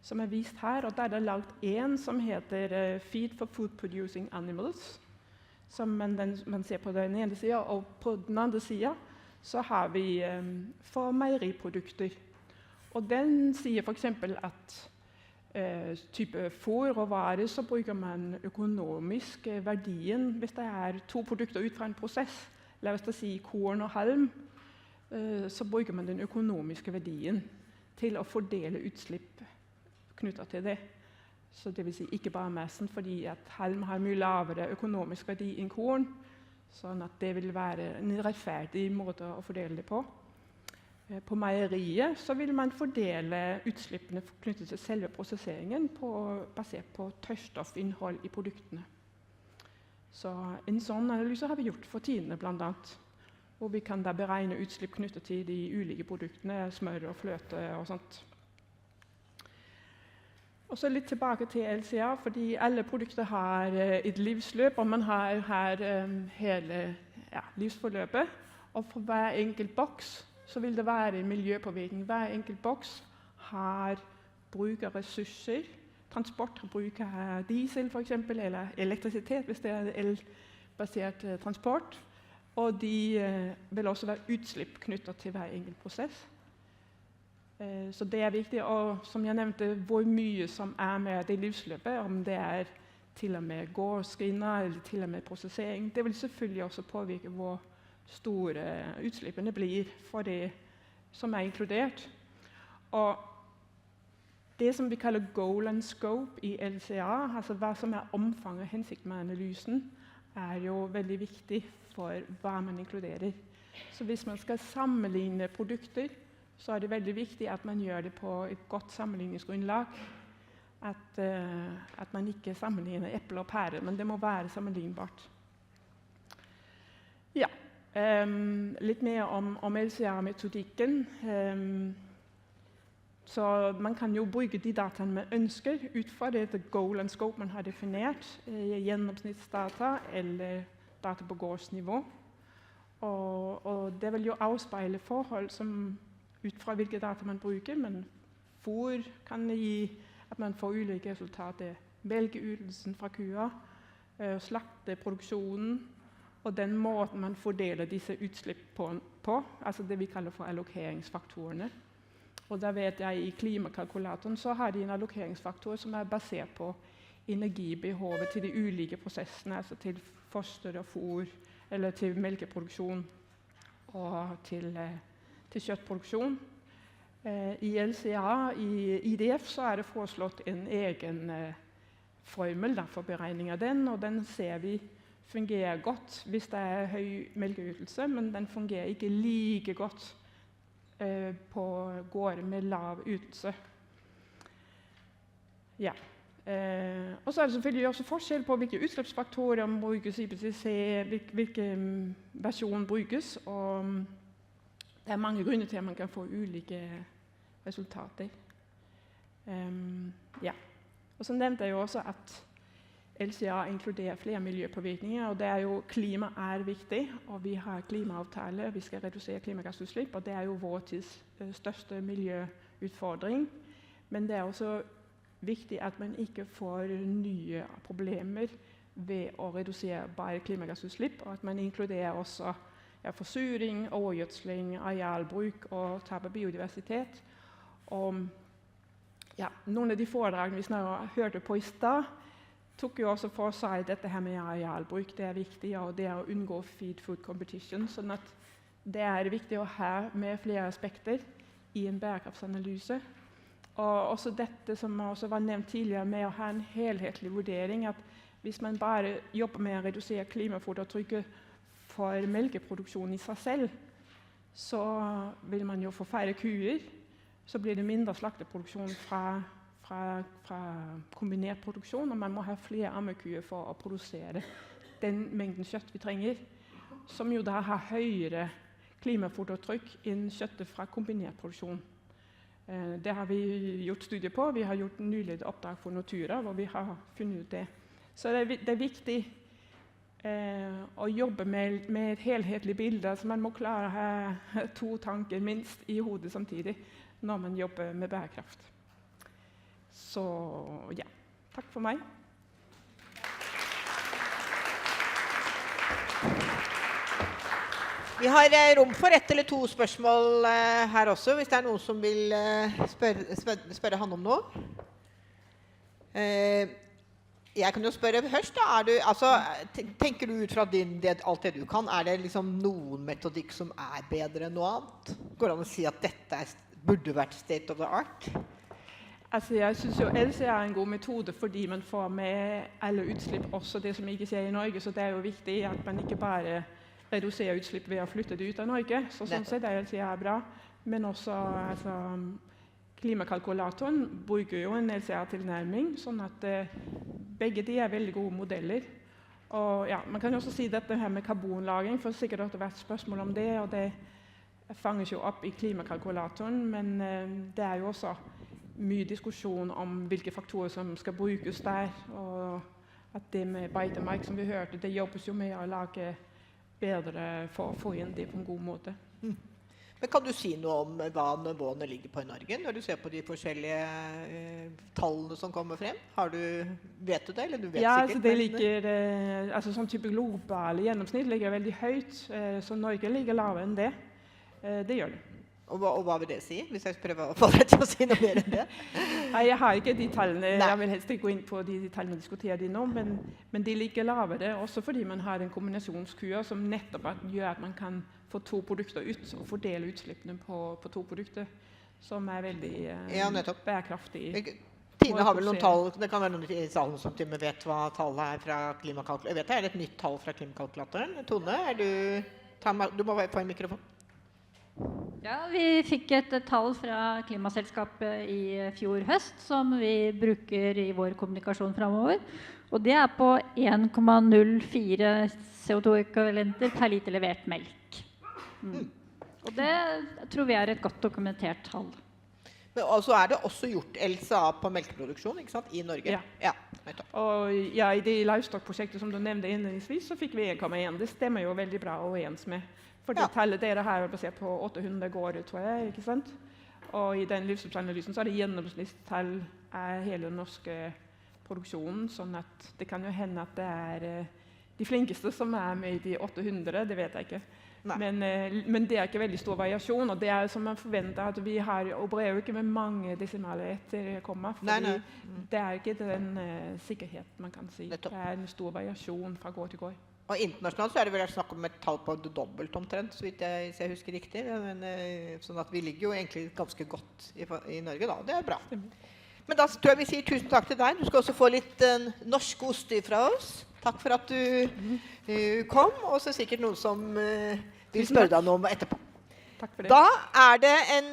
som vist her, og der det laget en som heter Feed for Food Producing Animals, som man ser på den ene siden, og på den andre siden så har vi for meieriprodukter. Og den sier for eksempel at type fôr og varer, så bruker man økonomisk verdien, hvis det to produkter ut fra en prosess, la oss da si korn og halm, så bruker man den økonomiske verdien til å fordele utslipp knyttet til det. Så det vil si ikke bare massen, fordi at halm har mye lavere økonomisk verdi enn korn, sånn at det vil være en rettferdig måte å fordele det på. På meieriet så vil man fordele utslippene knyttet til selve prosesseringen basert på tørrstoffinnhold i produktene. Så en sånn analyse har vi gjort for tidene blant annet, hvor vi kan da beregne utslipp knyttet til de ulike produktene, smør og fløte og sånt. Og så litt tilbake til LCA, fordi alle produkter har et livsløp, og man har her hele livsforløpet. Og for hver enkelt boks så vil det være en miljøpåvirkning. Hver enkelt boks bruker ressurser. Transport bruker diesel for eksempel, eller elektrisitet hvis det er elbasert transport. Og de vil også være utslipp knyttet til hver enkelt prosess. Så det er viktig, og som jeg nevnte, hvor mye som er med det livsløpet, om det er til og med gårdsgriner eller til og med prosessering, det vil selvfølgelig også påvirke hvor store utslippene blir for det som er inkludert. Og det som vi kaller goal and scope i LCA, altså hva som er omfanget og hensikten med analysen, er jo veldig viktig for hva man inkluderer. Så hvis man skal sammenligne produkter, så er det veldig viktig at man gjør det på et godt sammenligningsgrunnlag. At man ikke sammenligner epler og pærer, men det må være sammenlignbart. Ja, litt mer om LCA-metodikken. Så man kan jo bruke de dataene man ønsker ut fra det goal and scope man har definert, gjennomsnittsdata eller data på gårdsnivå. Og det vil jo avspeile forhold som ut fra hvilke data man bruker, men fôr kan gi at man får ulike resultater. Melkeytelsen fra kua, slakteproduksjonen, og den måten man fordeler disse utslipp på, altså det vi kaller for allokeringsfaktorene. Og da vet jeg i klimakalkulatoren så har de en allokeringsfaktor som er basert på energibehovet til de ulike prosessene, altså til foster og fôr, eller til melkeproduksjon og til kjøttproduksjon. I LCA, i IDF, så er det foreslått en egen formel for beregning av den, og den ser vi fungerer godt hvis det er høy melkeytelse, men den fungerer ikke like godt på gårder med lav ytelse. Ja. Og så er det selvfølgelig også forskjell på hvilke utslippsfaktorer som brukes i IPCC, hvilken versjon brukes, og det er mange grunner til at man kan få ulike resultater. Ja. Og så nevnte jeg jo også at LCA inkluderer flere miljøpåvirkninger, og det er jo klima er viktig, og vi har klimaavtale, vi skal redusere klimagassutslipp, og det er jo vår tids største miljøutfordring. Men det er også viktig at man ikke får nye problemer ved å redusere bare klimagassutslipp, og at man inkluderer også forsuring, overgjødsling, arealbruk og tap av biodiversitet. Og ja, noen av de foredragene vi hørte på i stad, tok jo også for seg dette her med arealbruk. Det er viktig, og det er å unngå feed food competition, sånn at det er viktig å ha med flere aspekter i en bærekraftsanalyse. Og også dette som også var nevnt tidligere med å ha en helhetlig vurdering, at hvis man bare jobber med å redusere klimafotavtrykket for melkeproduksjon i seg selv, så vil man jo få færre kuer, så blir det mindre slakteproduksjon fra kombinert produksjon, og man må ha flere ammekuer for å produsere den mengden kjøtt vi trenger, som jo da har høyere klimafotavtrykk enn kjøttet fra kombinert produksjon. Det har vi gjort studier på. Vi har gjort nylig et oppdrag for Nortura, hvor vi har funnet ut det. Så det er viktig å jobbe med et helhetlig bilde, så man må klare å ha to tanker minst i hodet samtidig når man jobber med bærekraft. Så ja, takk for meg. Vi har rom for ett eller to spørsmål her også, hvis det er noen som vil spørre han om noe. Jeg kan jo spørre først da. Tenker du ut fra alt det du kan, er det liksom noen metodikk som er bedre enn noe annet? Går det an å si at dette burde vært state of the art? Altså, jeg synes jo LCA en god metode, fordi man får med alle utslipp, også det som ikke skjer i Norge, så det jo viktig at man ikke bare reduserer utslipp ved å flytte det ut av Norge, så sånn sett LCA bra, men også altså, klimakalkulatoren bruker jo en LCA-tilnærming, sånn at begge de veldig gode modeller. Og ja, man kan jo også si dette her med karbonlagring, for sikkert har det vært spørsmål om det, og det fanges jo opp i klimakalkulatoren, men det jo også mye diskusjon om hvilke faktorer som skal brukes der, og at det med beitemark, som vi hørte, det jobbes jo med å lage bedre for å få inn det på en god måte. Men kan du si noe om hva nivåene ligger på i Norge, når du ser på de forskjellige tallene som kommer frem? Vet du det, eller du vet ja, sikkert? Altså det ligger, altså sånn type globale gjennomsnitt ligger veldig høyt, så Norge ligger lavere enn det. Det gjør det. Og hva vil det si, hvis jeg prøver å få deg til å si noe mer enn det? Nei, jeg har ikke de tallene, jeg vil helst ikke gå inn på de tallene vi diskuterer de nå, men de ligger lavere, også fordi man har en kombinasjonskur som nettopp gjør at man kan få to produkter ut og fordele utslippene på to produkter, som veldig bærekraftig. Tine har vel noen tall, det kan være noen i salen som til og med vet hva tallet fra klimakalkulatoren. Jeg vet det et nytt tall fra klimakalkulatoren. Tone, du må få en mikrofon. Ja, vi fikk et tall fra Klimaselskapet i fjor høst, som vi bruker i vår kommunikasjon fremover. Og det på 1,04 CO2-ekvivalenter per liter levert melk. Og det tror vi et godt dokumentert tall. Men altså det også gjort LCA på melkeproduksjon, ikke sant, i Norge? Ja. Og ja, i det livestock-prosjektet som du nevnte innledningsvis, så fikk vi 1,1. Det stemmer jo veldig bra overens med. For det tallet dere her basert på 800 gårder, tror jeg, ikke sant? Og i den livsløpsanalysen så det gjennomsnittstall hele den norske produksjonen, sånn at det kan jo hende at det de flinkeste som med i de 800, det vet jeg ikke. Men det ikke veldig stor variasjon, og det som man forventer at vi opererer jo ikke med mange desimaler etter komma, fordi det ikke den sikkerhet man kan si. Det en stor variasjon fra gård til gård. Og internasjonalt så det vel snakk om et tall på dobbelt omtrent, så vidt jeg husker riktig. Men, sånn at vi ligger jo egentlig ganske godt i Norge da, det bra. Men da tror jeg vi sier tusen takk til deg. Du skal også få litt norsk ost fra oss. Takk for at du kom, og så sikkert noen som vil spørre deg noe om etterpå. Takk for det. Da det en